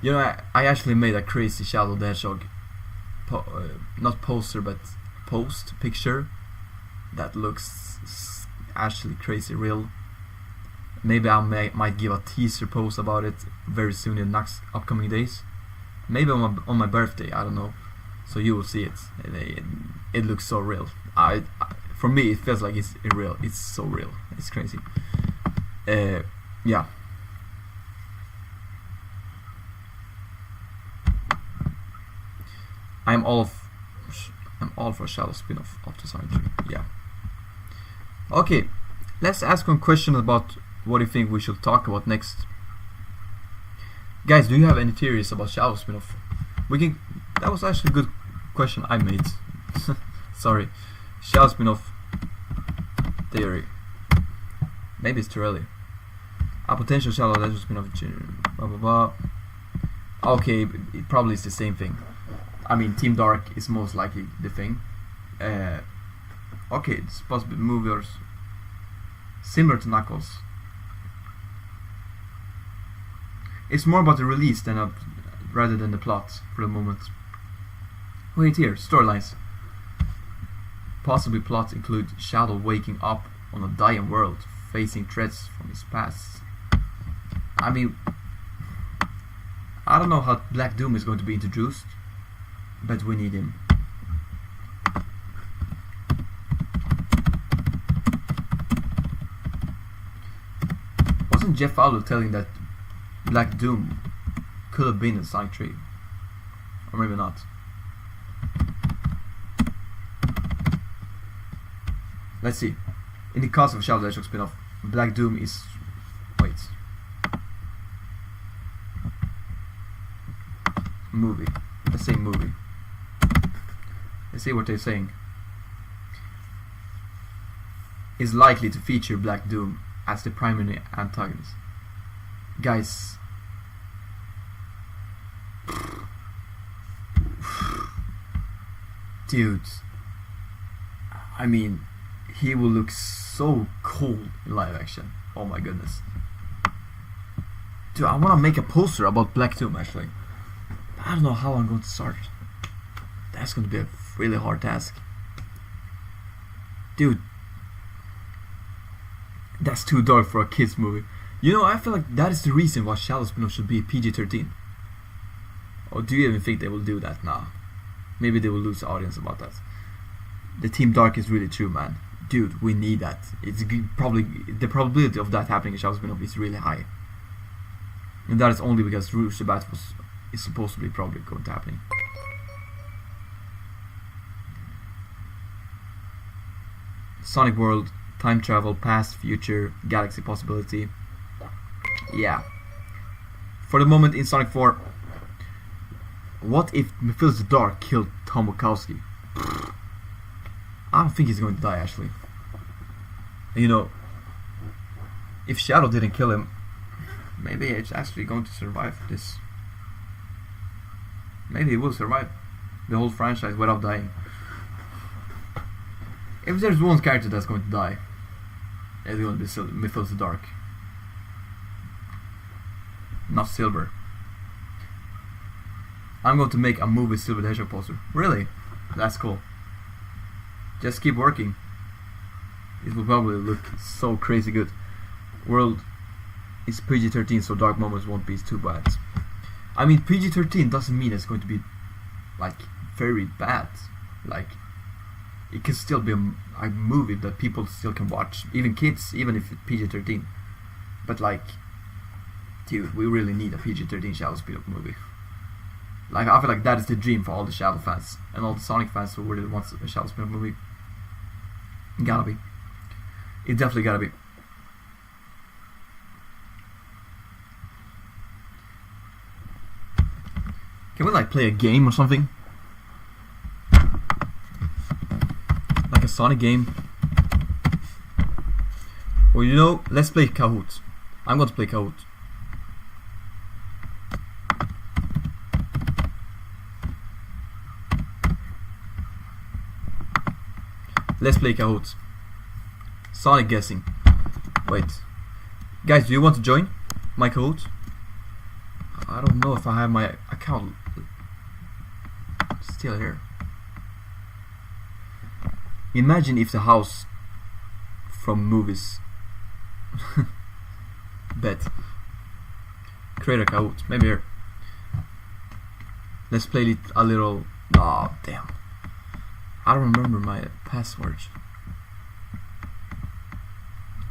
You know, I actually made a crazy Shadow the Hedgehog, not poster but post picture that looks actually crazy real. Maybe I might give a teaser post about it very soon in the next upcoming days. Maybe on my birthday, I don't know. So you will see it. It looks so real. For me, it feels like it's real. It's so real. It's crazy. Yeah. I'm all for Shadow spin-off after Sonic 3. Yeah. Okay, let's ask one question about what do you think we should talk about next. Guys, do you have any theories about Shadow spin-off? That was actually a good question I made. Sorry. Shadow spin-off theory. Maybe it's too early. A potential Shadow Legend spin-off, blah blah blah. Okay, it probably is the same thing. I mean, Team Dark is most likely the thing. Okay, it's possible movies similar to Knuckles. It's more about the release rather than the plot for the moment. Wait here, storylines. Possibly plots include Shadow waking up on a dying world, facing threats from his past. I mean, I don't know how Black Doom is going to be introduced, but we need him. Wasn't Jeff Fowler telling that Black Doom could have been in Sonic 3? Or maybe not. Let's see. In the cast of Shadow the Hedgehog spin-off, Black Doom is... Wait. Movie. Let's say movie. Let's see what they're saying. Is likely to feature Black Doom as the primary antagonist. Guys... Dude. I mean... He will look so cool in live action. Oh my goodness. Dude, I want to make a poster about Black Doom actually. I don't know how I'm going to start. That's going to be a really hard task. Dude. That's too dark for a kids movie. You know, I feel like that is the reason why Shadow spin-off should be PG-13. Or do you even think they will do that? Nah. Maybe they will lose the audience about that. The Team Dark is really true, man. Dude, we need that. It's probably the probability of that happening in Shadow spin-off is really high, and that is only because Rouge the Bat is supposed to be probably going to happen. Sonic World, time travel, past, future, galaxy possibility. Yeah. For the moment in Sonic 4, what if Mephiles the Dark killed Tom Wachowski? I don't think he's going to die actually. You know, if Shadow didn't kill him, maybe it's actually going to survive this. Maybe he will survive the whole franchise without dying. If there's one character that's going to die, it's going to be Mephiles the Dark. Not Silver. I'm going to make a movie Silver the Hedgehog poster. Really? That's cool. Just keep working. It will probably look so crazy good. World is PG-13, so dark moments won't be too bad. I mean, PG-13 doesn't mean it's going to be like very bad. Like, it can still be a movie that people still can watch, even kids, even if it's PG-13. But like, dude, we really need a PG-13 Shadow spin-off movie. Like, I feel like that is the dream for all the Shadow fans and all the Sonic fans who really want a Shadow spin-off movie. Gotta be. It definitely gotta be. Can we like play a game or something? Like a Sonic game? Or you know, let's play Kahoot. I'm going to play Kahoot. Let's play Kahoot. Sonic guessing. Wait. Guys, do you want to join my Kahoot? I don't know if I have my account still here. Imagine if the house from movies. Bet. Create a Kahoot. Maybe here. Let's play it a little. Oh, damn. I don't remember my password.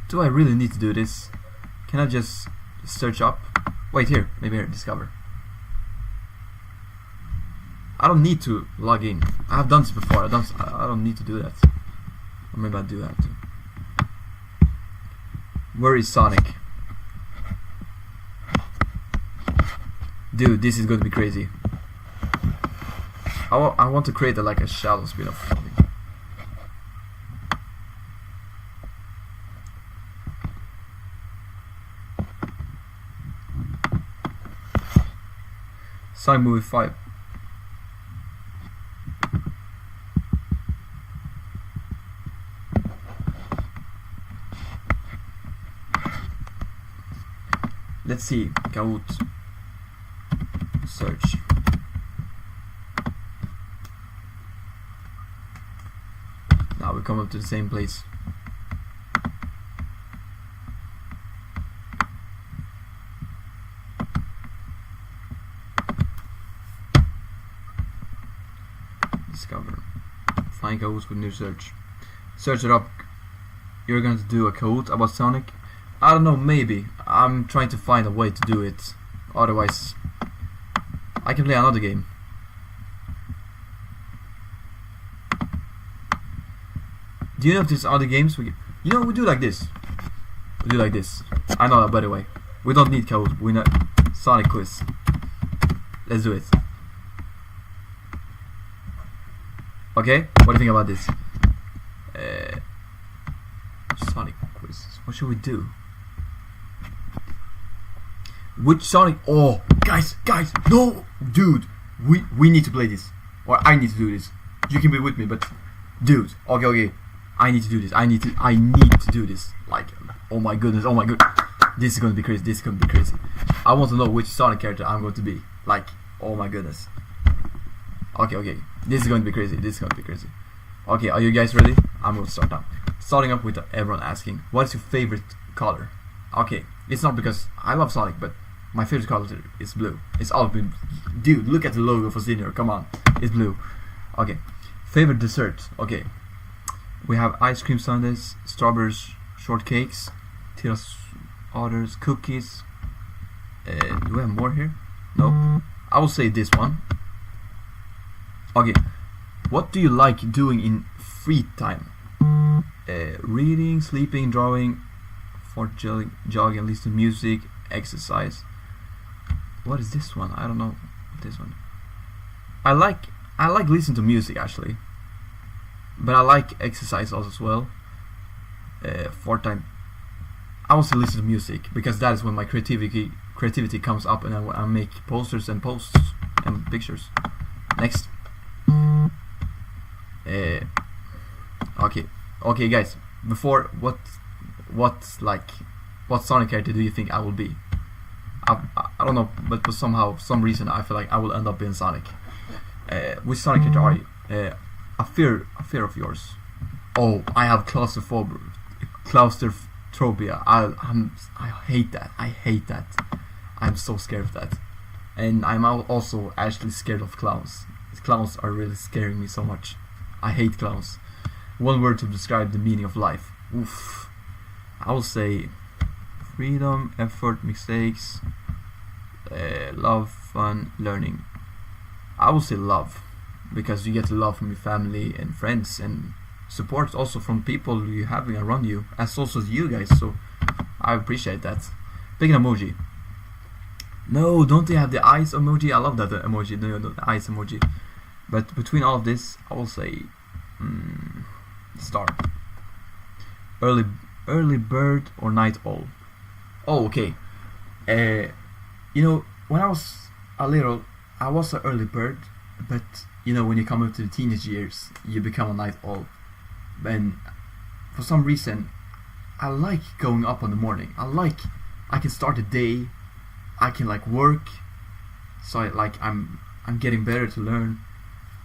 Do I really need to do this? Can I just search up? Wait, here. Maybe here. Discover. I don't need to log in. I have done this before. I don't need to do that. Or maybe I do have to. Where is Sonic? Dude, this is going to be crazy. I want to create like a Shadow spin-off or something. Sonic Movie 5. Let's see. Kahoot. Search. Now we come up to the same place. Discover. Find Kahoots with new search. Search it up. You're going to do a Kahoot about Sonic. I don't know, maybe. I'm trying to find a way to do it. Otherwise, I can play another game. Do you know if there's other games we can, you know, we do like this. We do like this. I know that, by the way. We don't need code. We know Sonic quiz. Let's do it. Okay, what do you think about this? Sonic quiz. What should we do? Which Sonic? Oh, guys, no, dude. We need to play this, or I need to do this. You can be with me, but dude, okay. I need to do this. I need to do this. Like, oh my goodness. This is gonna be crazy. I want to know which Sonic character I'm going to be. Like, oh my goodness. Okay. This is going to be crazy. Okay, are you guys ready? I'm going to start now. Starting up with everyone asking, what is your favorite color? Okay, it's not because I love Sonic, but my favorite color is blue. It's all blue. Dude, look at the logo for Senior. Come on, it's blue. Okay, favorite dessert. Okay, we have ice cream sundaes, strawberries, shortcakes, tiras orders, cookies. Do we have more here? No. I will say this one. Okay, what do you like doing in free time? Reading, sleeping, drawing, jogging, listen to music, exercise. What is this one? I don't know this one. I like listening to music actually, but I like exercise also as well. For time, I also listen to music because that is when my creativity comes up, and I make posters and posts and pictures. Next. Okay, guys. Before what Sonic character do you think I will be? I don't know, but for some reason I feel like I will end up being Sonic. Which Sonic character are you? A fear of yours. Oh, I have claustrophobia. I hate that. I'm so scared of that, and I'm also actually scared of clowns. Clowns are really scaring me so much. I hate clowns. One word to describe the meaning of life. Oof. I will say freedom, effort, mistakes, love, fun, learning. I will say love, because you get love from your family and friends, and support also from people you having around you, as also as you guys. So I appreciate that. Pick an emoji. No, don't they have the eyes emoji? I love that emoji. No, the eyes emoji. But between all of this, I will say star. Early bird or night owl? Oh, okay. You know, when I was a little, I was an early bird, but you know, when you come up to the teenage years, you become a night owl. And for some reason, I like going up in the morning. I can start the day. I can like work. So I'm getting better to learn.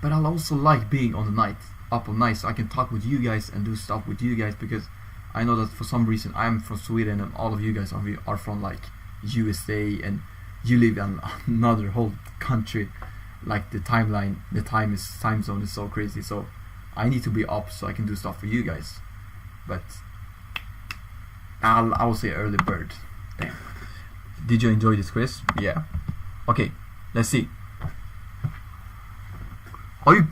But I also like being on the night, up all night, so I can talk with you guys and do stuff with you guys, because I know that for some reason I'm from Sweden and all of you guys are from like USA, and you live in another whole country. Like the time zone is so crazy, so I need to be up so I can do stuff for you guys. But I will say early bird. Damn. Did you enjoy this quiz? Yeah. Okay, let's see. Are you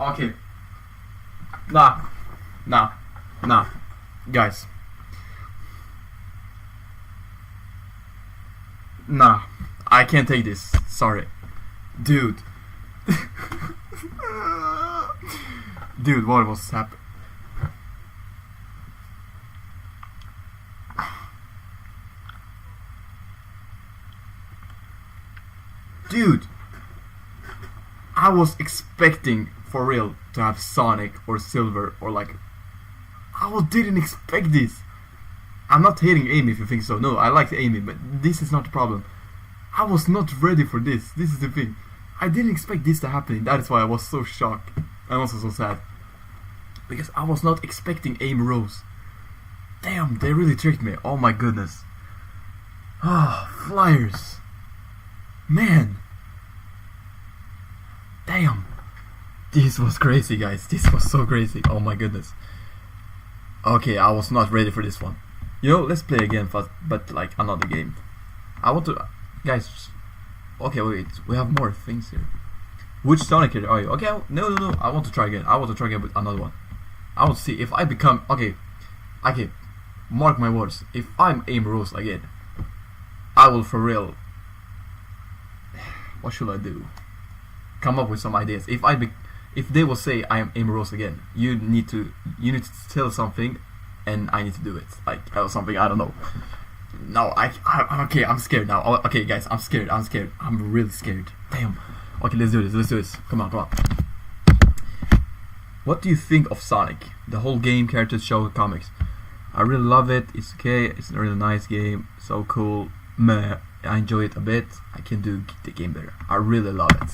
okay. Nah. Guys. Nah. I can't take this. Sorry. Dude. Dude, what was happening? Dude. I was expecting for real to have Sonic or Silver, or like didn't expect this. I'm not hating Amy if you think so. No, I like Amy, but this is not the problem. I was not ready for this. This is the thing. I didn't expect this to happen. That is why I was so shocked and also so sad, because I was not expecting Amy Rose. Damn, they really tricked me. Oh my goodness. Ah, flyers. Man. Damn. This was crazy, guys. This was so crazy. Oh my goodness. Okay, I was not ready for this one. You know, let's play again, but like another game. I want to, guys. Okay, wait. We have more things here. Which Sonic character are you? Okay, no. I want to try again. I want to try again with another one. I want to see if I become okay. Mark my words. If I'm Amy Rose again, I will for real. What should I do? Come up with some ideas. If they will say I am Amy Rose again, you need to tell something, and I need to do it. Like something, I don't know. No, I'm okay. I'm scared now. Okay, guys, I'm scared. I'm really scared. Damn. Okay, let's do this. Come on. What do you think of Sonic? The whole game, characters, show, comics. I really love it. It's okay. It's a really nice game. So cool. Meh. I enjoy it a bit. I can do the game better. I really love it.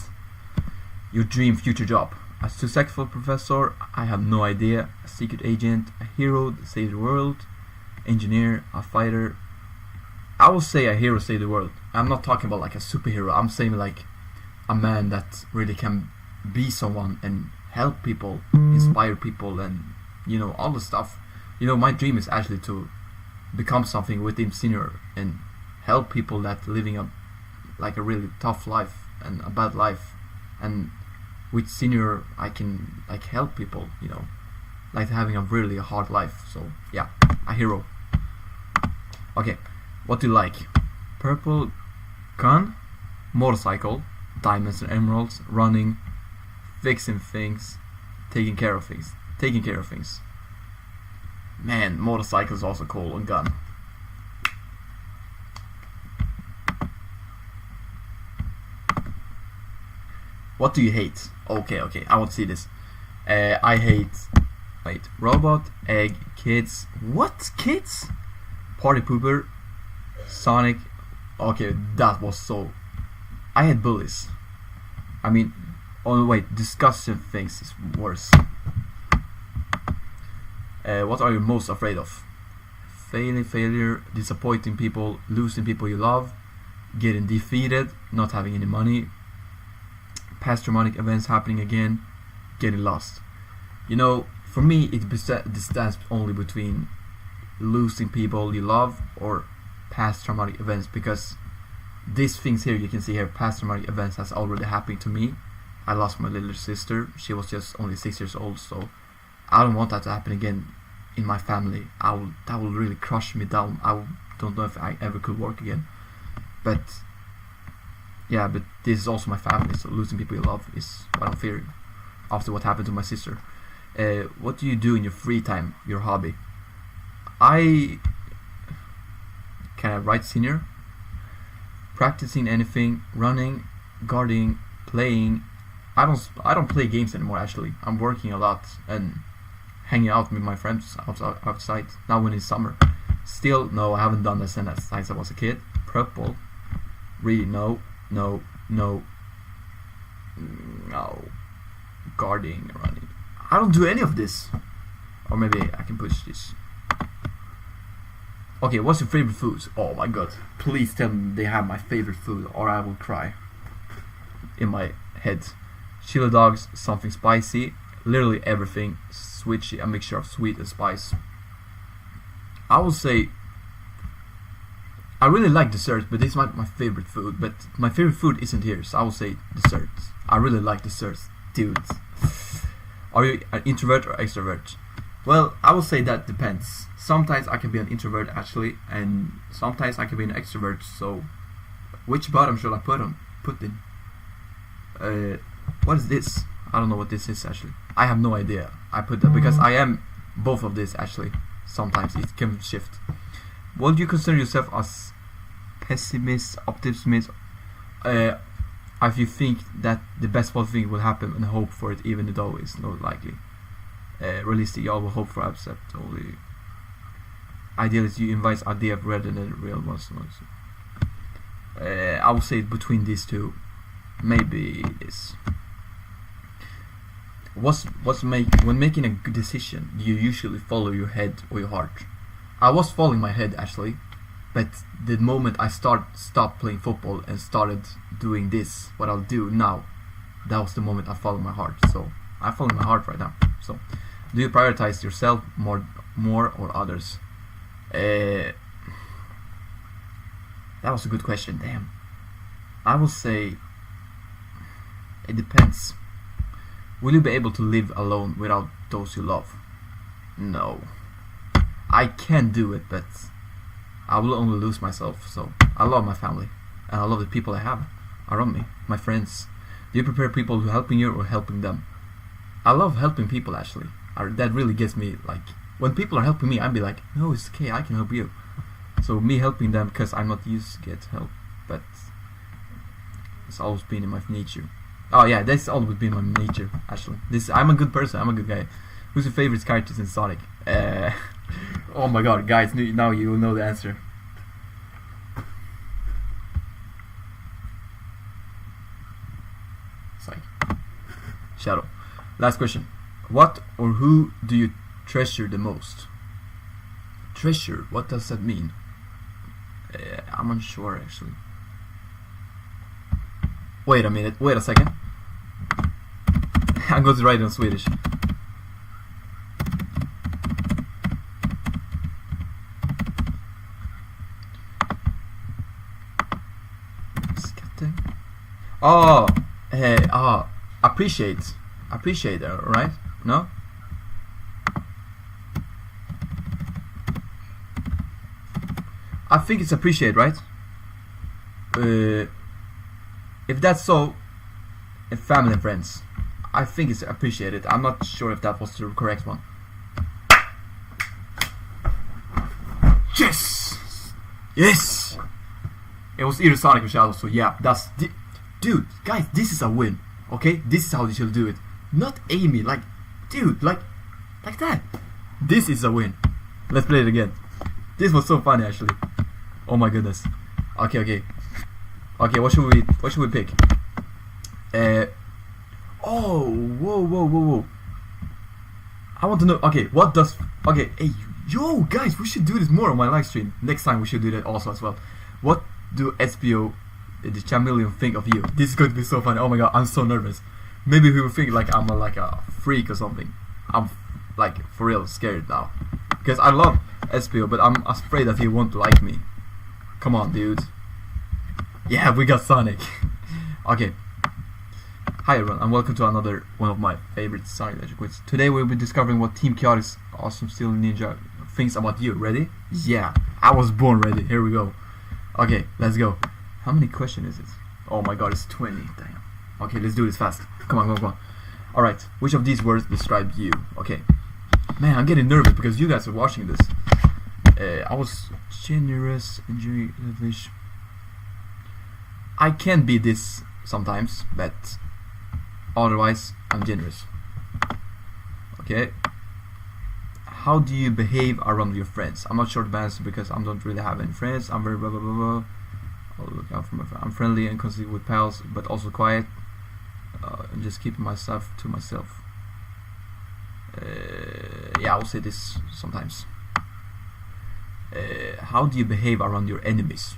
Your dream future job. A successful professor, I have no idea. A secret agent, a hero that saves the world, engineer, a fighter. I will say a hero save the world. I'm not talking about like a superhero. I'm saying like a man that really can be someone and help people, inspire people, and all the stuff. My dream is actually to become something within senior and help people that living a really tough life and a bad life, and with senior I can like help people, like having a really hard life. So yeah, a hero. Okay, what do you like? Purple gun, motorcycle, diamonds and emeralds, running, fixing things, taking care of things. Man, motorcycle is also cool, and gun. What do you hate? Okay, I want to see this. I hate, robot, egg, kids. What? Kids? Party pooper, Sonic. Okay, that was so. I hate bullies. Disgusting things is worse. What are you most afraid of? Failure, disappointing people, losing people you love, getting defeated, not having any money, past traumatic events happening again, getting lost. For me, it stands only between losing people you love or past traumatic events, because these things here you can see here, past traumatic events, has already happened to me. I lost my little sister. She was just only 6 years old, so I don't want that to happen again in my family. That will really crush me down. I don't know if I ever could work again. But yeah, but this is also my family, so losing people you love is what I'm fearing after what happened to my sister. What do you do in your free time, your hobby? Can I write senior? Practicing anything, running, gardening, playing. I don't play games anymore actually. I'm working a lot and hanging out with my friends outside. Now when it's summer. Still, no, I haven't done this since I was a kid. Purple. Really, no. Gardening, running. I don't do any of this. Or maybe I can push this. Okay, what's your favorite food? Oh my god. Please tell me they have my favorite food or I will cry. In my head. Chili dogs, something spicy. Literally everything. A mixture of sweet and spice. I will say I really like desserts, but this is my favorite food. But my favorite food isn't here, so I will say desserts. I really like desserts, dudes. Are you an introvert or extrovert? Well, I will say that depends. Sometimes I can be an introvert actually, and sometimes I can be an extrovert. So, which bottom should I put in? What is this? I don't know what this is actually. I have no idea. I put that because I am both of this actually. Sometimes it can shift. Would you consider yourself as pessimist, optimist? If you think that the best possible thing will happen and hope for it, even though it's not likely. Realistic, y'all will hope for accept only. Idealist, you invite idea rather than real ones. I would say between these two, maybe this. When making a good decision, do you usually follow your head or your heart? I was following my head actually, but the moment I stopped playing football and started doing this, what I'll do now, that was the moment I followed my heart. So I follow my heart right now. So, do you prioritize yourself more or others? That was a good question. Damn. I will say it depends. Will you be able to live alone without those you love? No. I can do it, but I will only lose myself. So I love my family, and I love the people I have around me, my friends. Do you prepare people who are helping you or helping them? I love helping people actually. That really gets me, like, when people are helping me, I'd be like, no, it's okay, I can help you. So me helping them because I'm not used to get help, but it's always been in my nature. Oh yeah, that's always been my nature actually. I'm a good person, I'm a good guy. Who's your favorite characters in Sonic? Oh my god, guys, now you will know the answer. Sorry. Shadow. Last question. What or who do you treasure the most? Treasure, what does that mean? I'm unsure actually. Wait a minute, wait a second. I'm going to write it in Swedish. Oh, hey, appreciate, right? No? I think it's appreciate, right? If that's so, family and friends, I think it's appreciated. I'm not sure if that was the correct one. Yes! Yes! It was either Sonic or Shadow, so yeah, that's... Dude, guys, this is a win, okay? This is how you should do it. Not Amy, like... Dude, like that. This is a win. Let's play it again. This was so funny, actually. Oh my goodness. Okay, what should we pick? Oh, whoa. I want to know. Okay, what does? Okay, hey, yo, guys, we should do this more on my live stream. Next time we should do that also as well. What do SPO, the chameleon, think of you? This is going to be so funny. Oh my god, I'm so nervous. Maybe he will think like I'm like a freak or something. I'm like for real scared now because I love SPO, but I'm afraid that he won't like me. Come on, dude. Yeah, we got Sonic. Okay. Hi everyone, and welcome to another one of my favorite Sonic Legend quiz. Today we'll be discovering what Team Chaotic's awesome Steel Ninja thinks about you. Ready? Yeah, I was born ready. Here we go. Okay, let's go. How many questions is it? Oh my god, it's 20. Damn. Okay, let's do this fast. Come on. Alright, which of these words describe you? Okay. Man, I'm getting nervous because you guys are watching this. I was generous, enjoying English. I can be this sometimes, but otherwise I'm generous. Okay. How do you behave around your friends? I'm not sure the answer because I don't really have any friends. I'm very blah blah blah blah. I'll look out for my friends. I'm friendly and considerate with pals, but also quiet. And just keeping myself to myself. Yeah, I will say this sometimes. How do you behave around your enemies?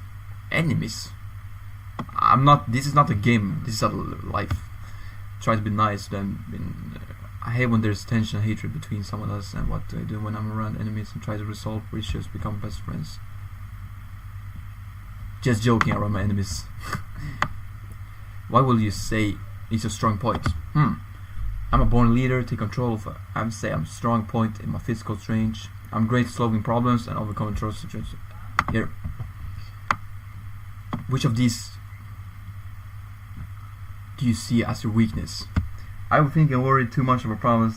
Enemies? I'm not. This is not a game. This is a life. Try to be nice to them. I hate when there's tension and hatred between someone else. And what do I do when I'm around enemies and try to resolve issues, become best friends? Just joking around my enemies. What will you say is a strong point? I'm a born leader. Take control of. I would say I'm a strong point in my physical strength. I'm great at solving problems and overcoming trouble situations. Here. Which of these do you see as your weakness? I would think and worry too much of a problem.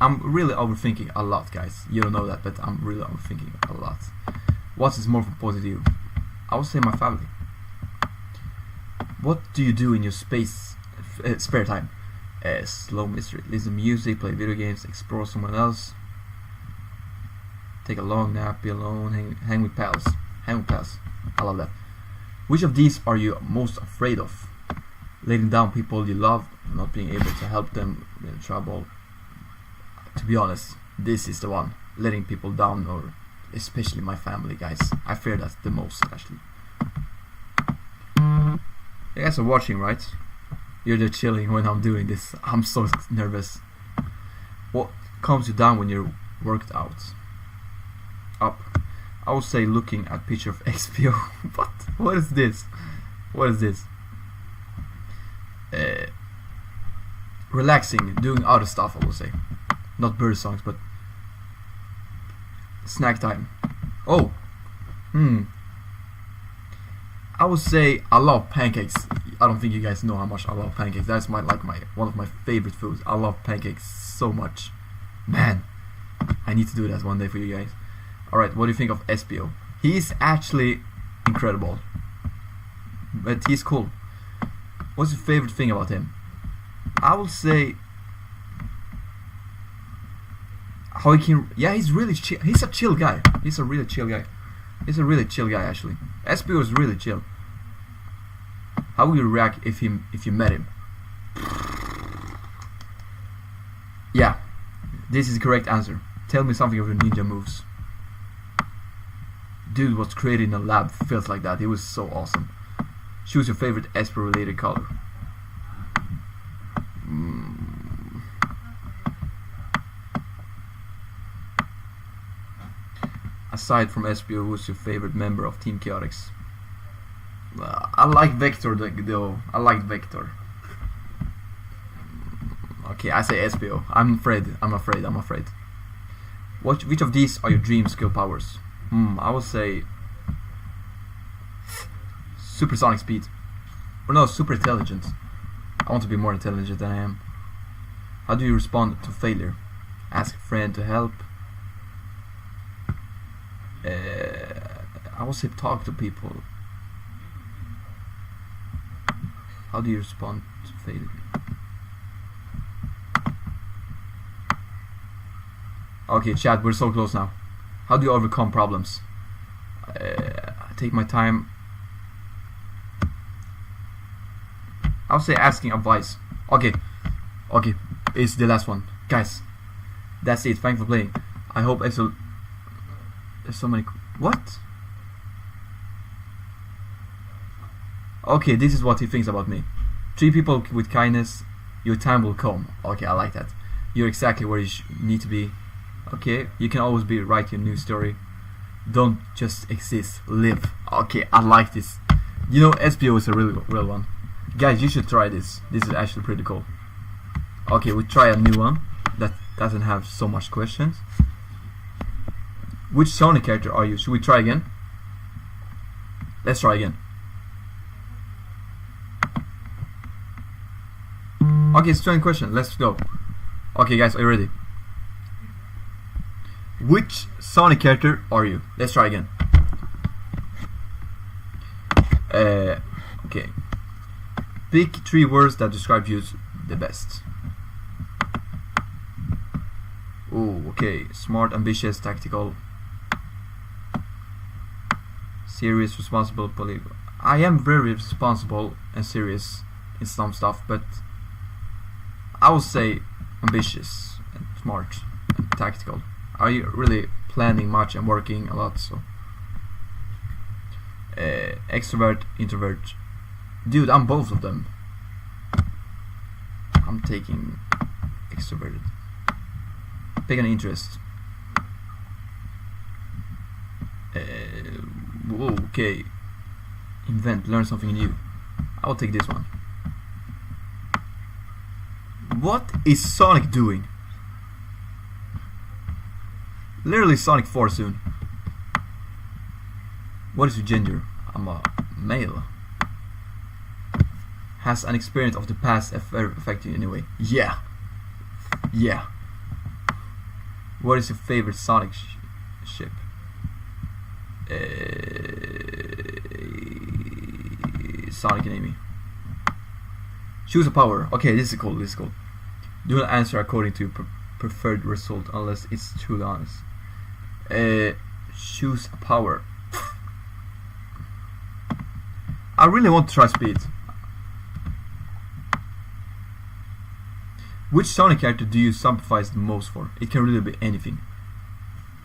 I'm really overthinking a lot, guys. You don't know that, but I'm really overthinking a lot. What is more important to you? I would say my family. What do you do in your spare time? Slow mystery. Listen to music, play video games, explore someone else. Take a long nap, be alone, hang with pals. I love that. Which of these are you most afraid of? Letting down people you love, not being able to help them in trouble. To be honest, this is the one. Letting people down, or especially my family, guys. I fear that the most, actually. You guys are watching, right? You're just chilling when I'm doing this. I'm so nervous. What calms you down when you're worked out? Up. I would say looking at picture of XPO. What? What is this? What is this? Relaxing, doing other stuff, I would say. Not bird songs, but snack time. Oh. I would say I love pancakes. I don't think you guys know how much I love pancakes. That's one of my favorite foods. I love pancakes so much. Man, I need to do that one day for you guys. Alright, what do you think of SPO? He's actually incredible. But he's cool. What's your favorite thing about him? I will say how he can. Yeah, he's really chill. He's a chill guy. He's a really chill guy. He's a really chill guy actually. SPO is really chill. How would you react if you met him? Yeah, this is the correct answer. Tell me something of your ninja moves. Dude was created in a lab. Feels like that. It was so awesome. Choose your favorite SPO related color. Aside from SPO, who's your favorite member of Team Chaotix? I like Vector though. I like Vector. Okay, I say SPO. I'm afraid. Which of these are your dream skill powers? I would say supersonic speed. Or no, super intelligence. I want to be more intelligent than I am. How do you respond to failure? Ask a friend to help. I would say talk to people. How do you respond to failure? Okay, chat, we're so close now. How do you overcome problems? Take my time. I would say asking advice. Okay, it's the last one, guys. That's it. Thanks for playing. I hope there's so many. What? Okay, this is what he thinks about me. Treat people with kindness. Your time will come. Okay, I like that. You're exactly where you need to be. Okay, you can always write your new story. Don't just exist, live. Okay, I like this. You know, SPO is a real one. Guys, you should try this. This is actually pretty cool. Okay, we try a new one that doesn't have so much questions. Which Sonic character are you? Should we try again? Let's try again. Okay, it's 20 question. Let's go. Okay, guys, are you ready? Which Sonic character are you? Let's try again. Okay. Pick 3 words that describe you the best. Oh, okay. Smart, ambitious, tactical, serious, responsible, political. I am very responsible and serious in some stuff, but I would say ambitious and smart and tactical. Are you really planning much and working a lot? So extrovert, introvert. Dude, I'm both of them. I'm taking extroverted. Pick an interest. Okay. Invent, learn something new. I'll take this one. What is Sonic doing? Literally Sonic 4 soon. What is your gender? I'm a male. Has an experience of the past ever affected you in any way? Yeah. Yeah. What is your favorite Sonic ship? Sonic and Amy. Choose a power. Okay, this is cool. Do not answer according to your preferred result unless it's truly honest. Choose a power. I really want to try speed. Which Sonic character do you sympathize the most for? It can really be anything.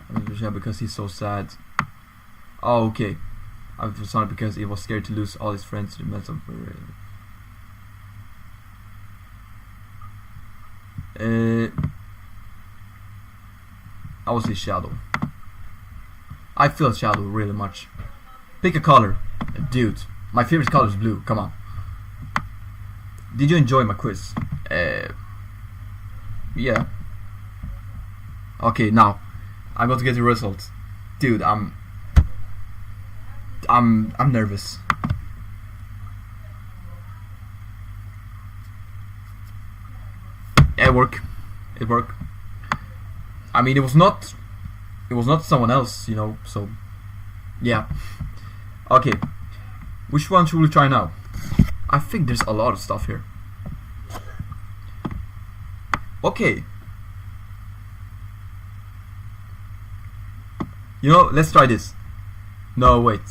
Because he's so sad. Oh, okay. I prefer Sonic because he was scared to lose all his friends to the mess of. I will say Shadow. I feel Shadow really much. Pick a color. Dude, my favorite color is blue. Come on. Did you enjoy my quiz? Yeah. Okay, now I'm going to get the results. Dude, I'm nervous. It worked. It worked. I mean, it was not someone else, you know. So, yeah. Okay. Which one should we try now? I think there's a lot of stuff here. Okay. You know, let's try this. No, wait.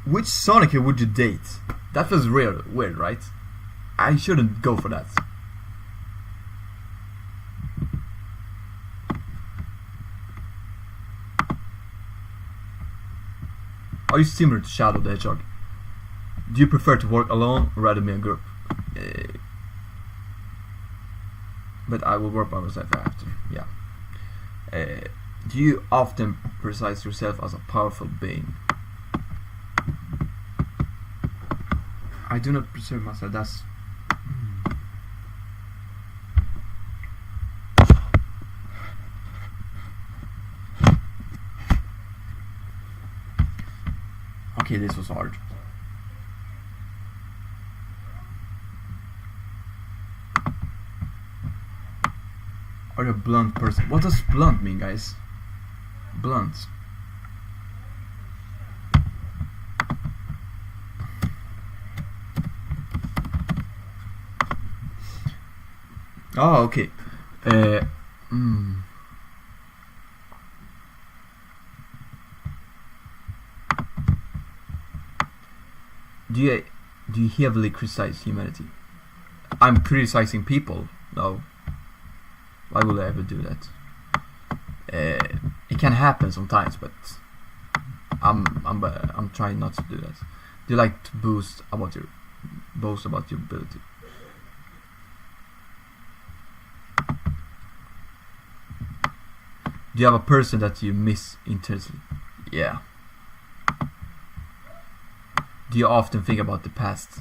Which Sonic would you date? That feels real weird, right? I shouldn't go for that. Are you similar to Shadow the Hedgehog? Do you prefer to work alone or rather be in a group? But I will work by myself if I have to. Yeah. Do you often perceive yourself as a powerful being? I do not perceive myself. That's. Okay, this was hard. Are you a blunt person? What does blunt mean, guys? Blunt. Oh, okay. Do you heavily criticize humanity? I'm criticizing people. No. Why would I ever do that? It can happen sometimes, but I'm trying not to do that. Do you like to boast about your ability? Do you have a person that you miss intensely? Yeah. Do you often think about the past?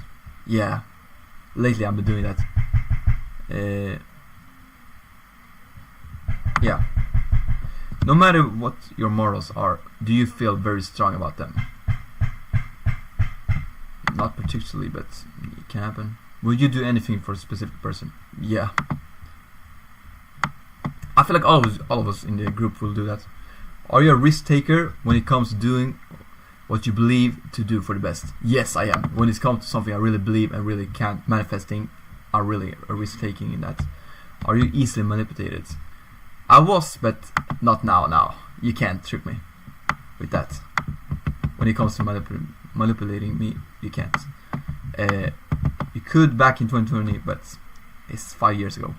Yeah. Lately I've been doing that. Yeah. No matter what your morals are, do you feel very strong about them? Not particularly, but it can happen. Will you do anything for a specific person? Yeah. I feel like all of us in the group will do that. Are you a risk taker when it comes to doing what you believe to do for the best? Yes, I am. When it comes to something I really believe and really can't manifesting, I'm really a risk taking in that. Are you easily manipulated? I was, but not now. Now you can't trick me with that. When it comes to manipulating me, you can't. You could back in 2020, but it's 5 years ago.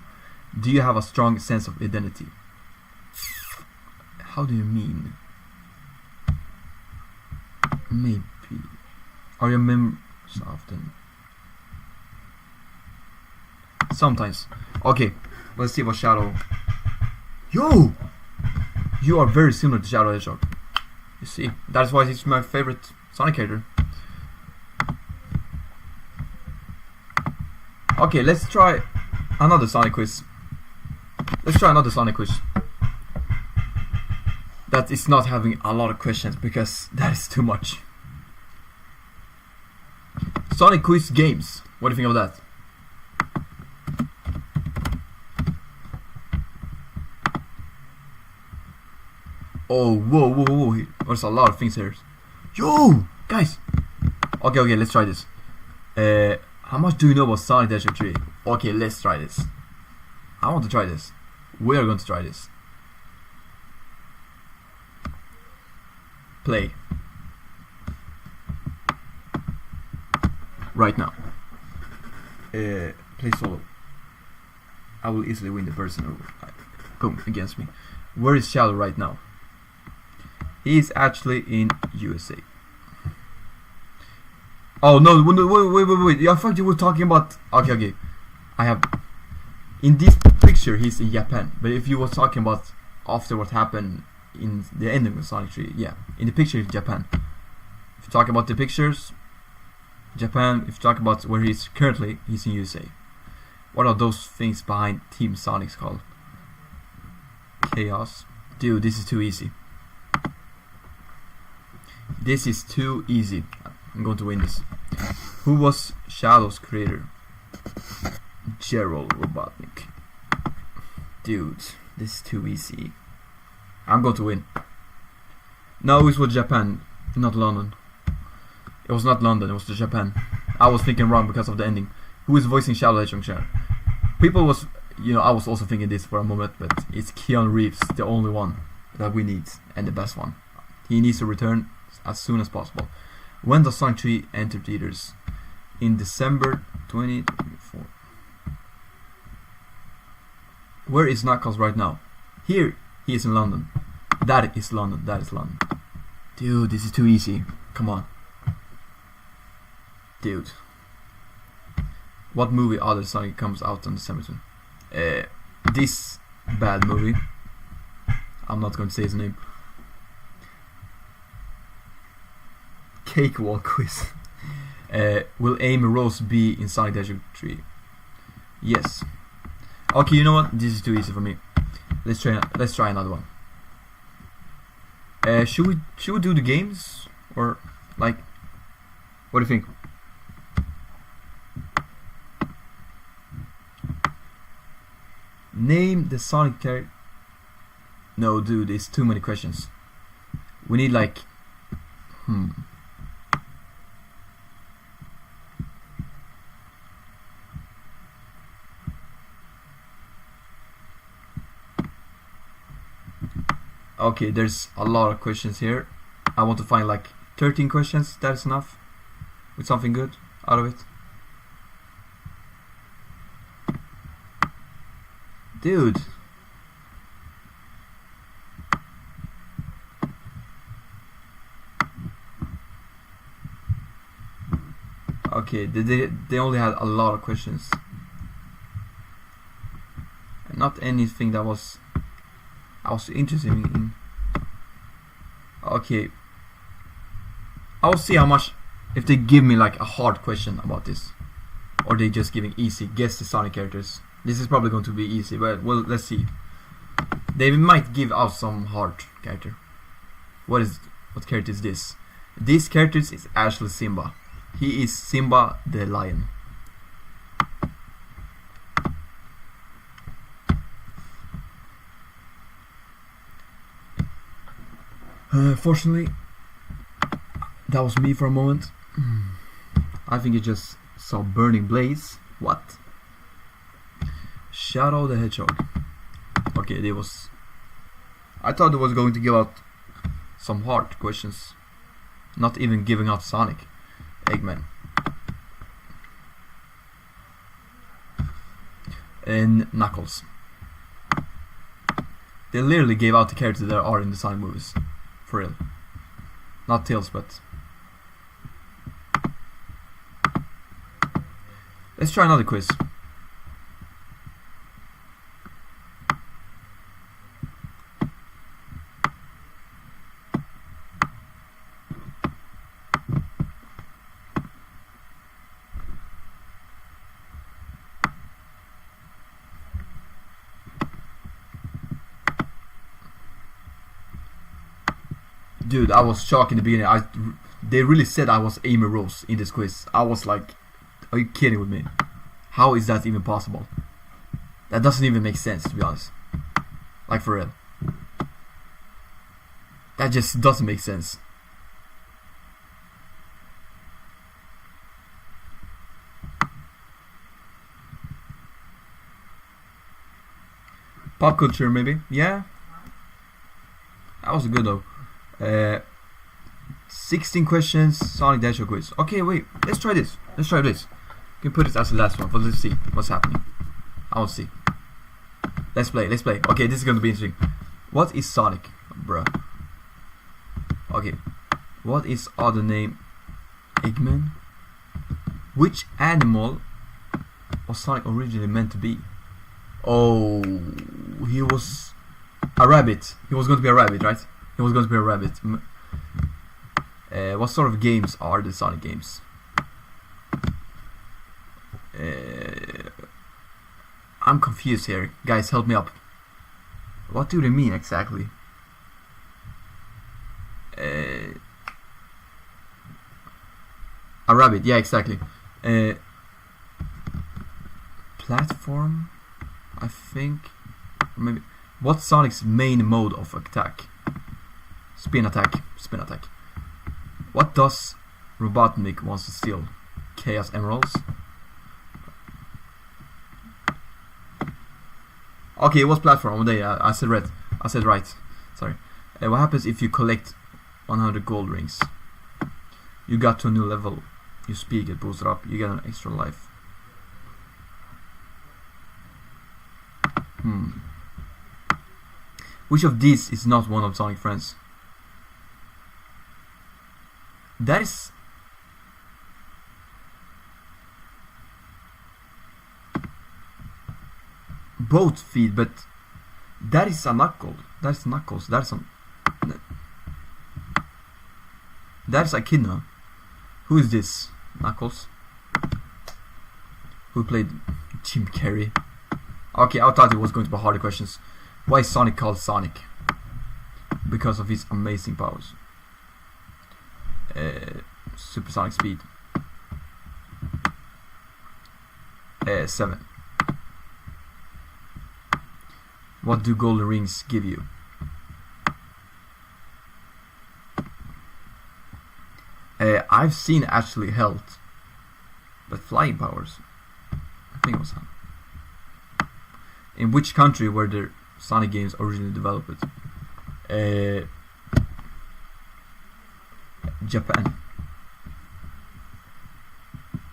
Do you have a strong sense of identity? How do you mean? Maybe. Are you members often? Sometimes. Okay, let's see what Shadow. Yo! You are very similar to Shadow the Hedgehog. You see, that's why he's my favorite Sonic character. Okay, let's try another Sonic quiz. That is not having a lot of questions because that is too much. Sonic quiz games. What do you think of that? Oh, whoa. There's a lot of things here. Yo, guys. Okay, let's try this. How much do you know about Sonic the Hedgehog 3? Okay, let's try this. I want to try this. We are going to try this. Play. Right now. Play solo. I will easily win the person who boom against me. Where is Shadow right now? He is actually in USA. Oh no, wait. I thought you were talking about. Okay. I have. In this picture, he's in Japan. But if you were talking about after what happened in the ending of Sonic 3, yeah. In the picture, it's Japan. If you talk about the pictures, Japan. If you talk about where he's currently, he's in USA. What are those things behind Team Sonic's called? Chaos. Dude, this is too easy. This is too easy. I'm going to win this. Who was Shadow's creator? Gerald Robotnik. Dude, this is too easy. I'm going to win. No, it was Japan, not London. It was not London, it was Japan. I was thinking wrong because of the ending. Who is voicing Shadow the Hedgehog? People was, I was also thinking this for a moment, but it's Keanu Reeves, the only one that we need, and the best one. He needs to return as soon as possible. When does Sonic 3 enter theaters? In December 2024. Where is Knuckles right now? Here, he is in London. That is London. Dude, this is too easy. Come on. Dude. What movie other Sonic comes out on December 20? This bad movie. I'm not going to say his name. Cakewalk quiz. Will Amy Rose be in Sonic the Hedgehog 3? Yes. Okay, you know what? This is too easy for me. Let's try another one. Should we do the games, or like, what do you think? Name the Sonic character. No, dude, it's too many questions. We need like, Okay, there's a lot of questions here. I want to find like 13 questions. That's enough. With something good out of it. Dude. Okay, they only had a lot of questions. And not anything that was I was interested in. Okay, I'll see how much, if they give me like a hard question about this, or they just giving easy. Guess the Sonic characters. This is probably going to be easy, but well, let's see. They might give out some hard character. What character is this? This character is actually Simba. He is Simba the lion. Fortunately, that was me for a moment. I think you just saw Burning Blaze. What? Shadow the Hedgehog. Okay, it was. I thought it was going to give out some hard questions. Not even giving out Sonic. Eggman. And Knuckles. They literally gave out the characters that are in the Sonic movies. For real. Not Tails, but... Let's try another quiz. Dude, I was shocked in the beginning. They really said I was Amy Rose in this quiz. I was like, are you kidding with me? How is that even possible? That doesn't even make sense, to be honest. Like, for real. That just doesn't make sense. Pop culture, maybe? Yeah? That was good, though. 16 questions, Sonic the Hedgehog quiz. Okay, wait, let's try this. You can put it as the last one, but let's see what's happening. I want to see. Let's play. Okay, this is gonna be interesting. What is Sonic, bruh? Okay, what is other name? Eggman? Which animal was Sonic originally meant to be? Oh, he was a rabbit. He was going to be a rabbit, right? He was going to be a rabbit. What sort of games are the Sonic games? I'm confused here. Guys, help me up. What do they mean exactly? A rabbit, yeah, exactly. Platform, I think. Maybe. What's Sonic's main mode of attack? Spin attack. Spin attack. What does Robotnik wants to steal? Chaos Emeralds. Okay, it was platform. I said red. I said right. Sorry. What happens if you collect 100 gold rings? You got to a new level. Your speed get boosted up. You get an extra life. Which of these is not one of Sonic friends? That is... both feet, but that is a Knuckle. That's Knuckles. That's Echidna. Who is this? Knuckles. Who played Jim Carrey? Okay, I thought it was going to be harder questions. Why is Sonic called Sonic? Because of his amazing powers. Supersonic speed. 7. What do golden rings give you? I've seen actually health, but flying powers. I think it was that. In which country were the Sonic games originally developed? Japan.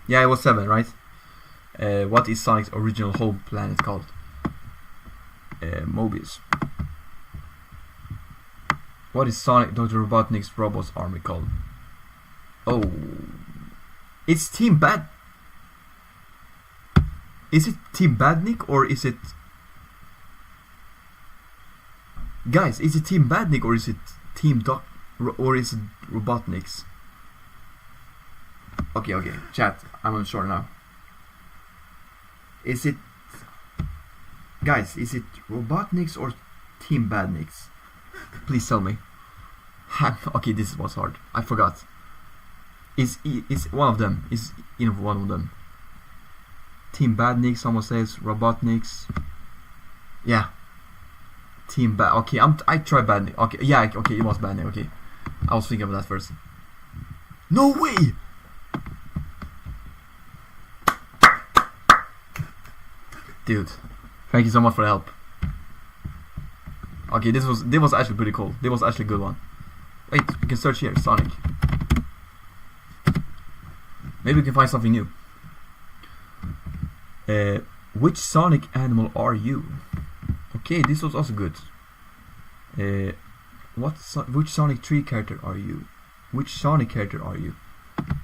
Yeah, it was 7, right? What is Sonic's original home planet called? Mobius. What is Sonic Dr. Robotnik's robots army called? Oh, it's Team Bad. Is it Team Badnik or is it... Guys, is it Team Badnik or is it Team Doc or is it Robotnik's? Okay, chat, I'm unsure now. Is it... Guys, is it Robotnik's or Team Badnik's? Please tell me. Okay, this was hard. I forgot. Is one of them? Is one of them? Team Badnik, someone says Robotnik's. Yeah. Team Bad. Okay, I tried Badnik. Okay, yeah. Okay, it was Badnik. Okay, I was thinking about that first. No way. Dude, thank you so much for the help. Okay, this was actually pretty cool. This was actually a good one. Wait, we can search here, Sonic. Maybe we can find something new. Which Sonic animal are you? Okay, this was also good. Which Sonic 3 character are you? Which Sonic character are you?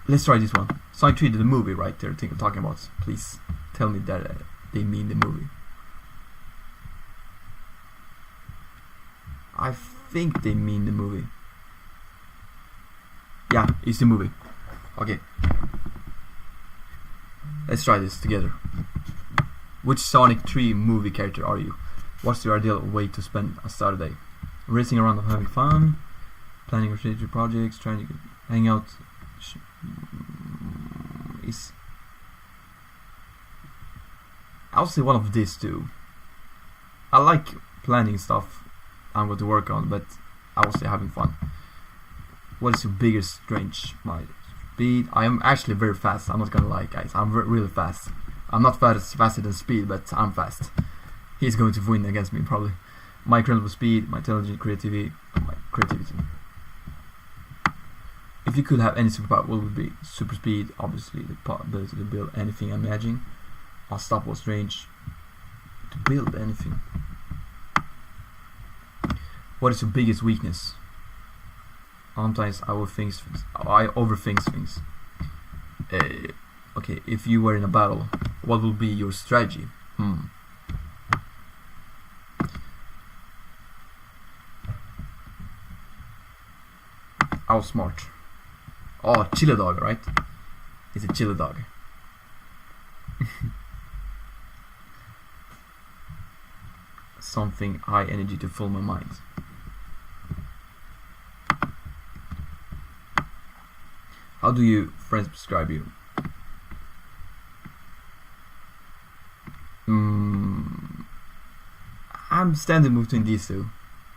Let's try this one. Sonic 3, the movie, right there. I'm talking about. Please tell me that they mean the movie. I think they mean the movie. Yeah, it's the movie. Okay. Let's try this together. Which Sonic 3 movie character are you? What's your ideal way to spend a Saturday? Racing around and having fun, planning creative projects, trying to hang out. I'll say one of these two. I like planning stuff I'm going to work on, but I will say having fun. What is your biggest strength? My speed. I am actually very fast. I'm not gonna lie, guys. I'm really fast. I'm not faster than speed, but I'm fast. He's going to win against me probably. My incredible speed, my intelligence, creativity, my creativity. If you could have any superpower, what would it be? Super speed, obviously the ability to build anything I'm imagining. Unstoppable range to build anything. What is your biggest weakness? Sometimes I overthink things. Okay, if you were in a battle, what will be your strategy? Outsmart. Oh, chili dog, right? It's a chili dog. Something high energy to fill my mind. How do you friends describe you? I'm standing between these two.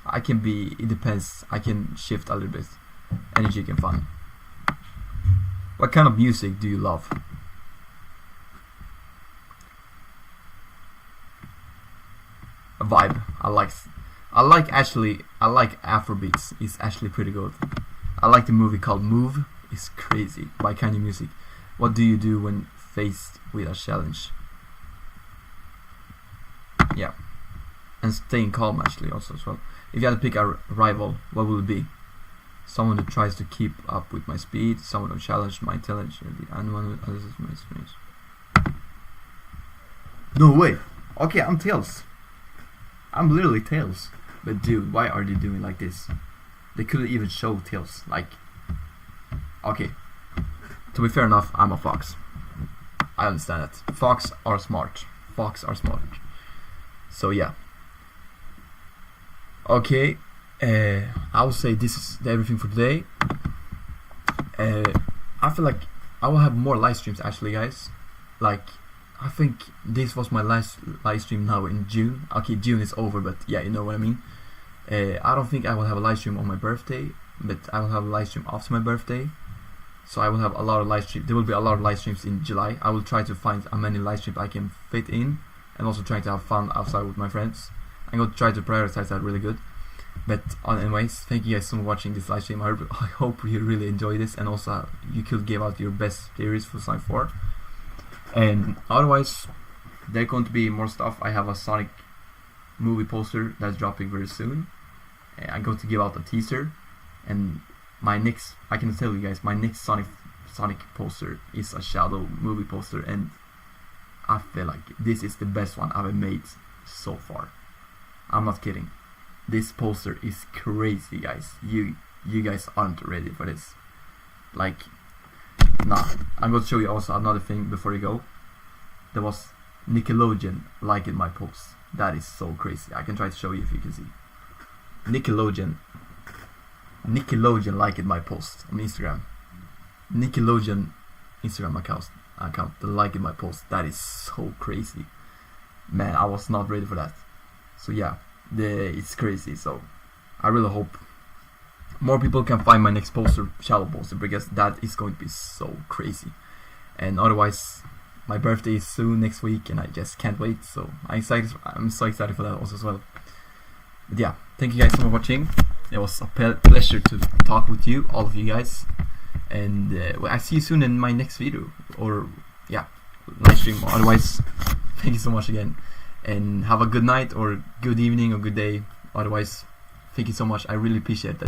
I can be, it depends, I can shift a little bit. Energy and fun. What kind of music do you love? A vibe. I like Afrobeats. It's actually pretty good. I like the movie called Move. It's crazy. By kind of music. What do you do when faced with a challenge? Yeah. And staying calm actually also as well. If you had to pick a rival, what would it be? Someone who tries to keep up with my speed, someone who challenges my intelligence, and one who others my experience. No way! Okay, I'm Tails. I'm literally Tails. But dude, why are they doing like this? They couldn't even show Tails. Like, okay. To be fair enough, I'm a fox. I understand that. Fox are smart. Fox are smart. So yeah. Okay. I will say this is everything for today. I feel like I will have more live streams actually, guys. Like, I think this was my last live stream now in June. Okay, June is over, but yeah, you know what I mean. I don't think I will have a live stream on my birthday, but I will have a live stream after my birthday. So I will have a lot of live streams. There will be a lot of live streams in July. I will try to find as many live streams I can fit in, and also trying to have fun outside with my friends. I'm going to try to prioritize that really good. But anyways, thank you guys so much for watching this live stream. I hope you really enjoy this, and also you could give out your best theories for Sonic 4. And otherwise, there's going to be more stuff. I have a Sonic movie poster that's dropping very soon. I'm going to give out a teaser, and my next, I can tell you guys, my next Sonic poster is a Shadow movie poster, and I feel like this is the best one I've made so far. I'm not kidding. This poster is crazy, guys. You guys aren't ready for this. Like, nah. I'm going to show you also another thing before you go. There was Nickelodeon liking my post. That is so crazy. I can try to show you if you can see. Nickelodeon liked my post on Instagram. Nickelodeon Instagram account they liked my post. That is so crazy. Man, I was not ready for that. So yeah. It's crazy, so I really hope more people can find my next poster, Shadow poster, because that is going to be so crazy. And otherwise, my birthday is soon next week, and I just can't wait. So I'm so excited for that also as well. But yeah, thank you guys so much for watching. It was a pleasure to talk with you, all of you guys. And I see you soon in my next video, or yeah, live stream. Otherwise, thank you so much again. And have a good night or good evening or good day. Otherwise, thank you so much. I really appreciate that.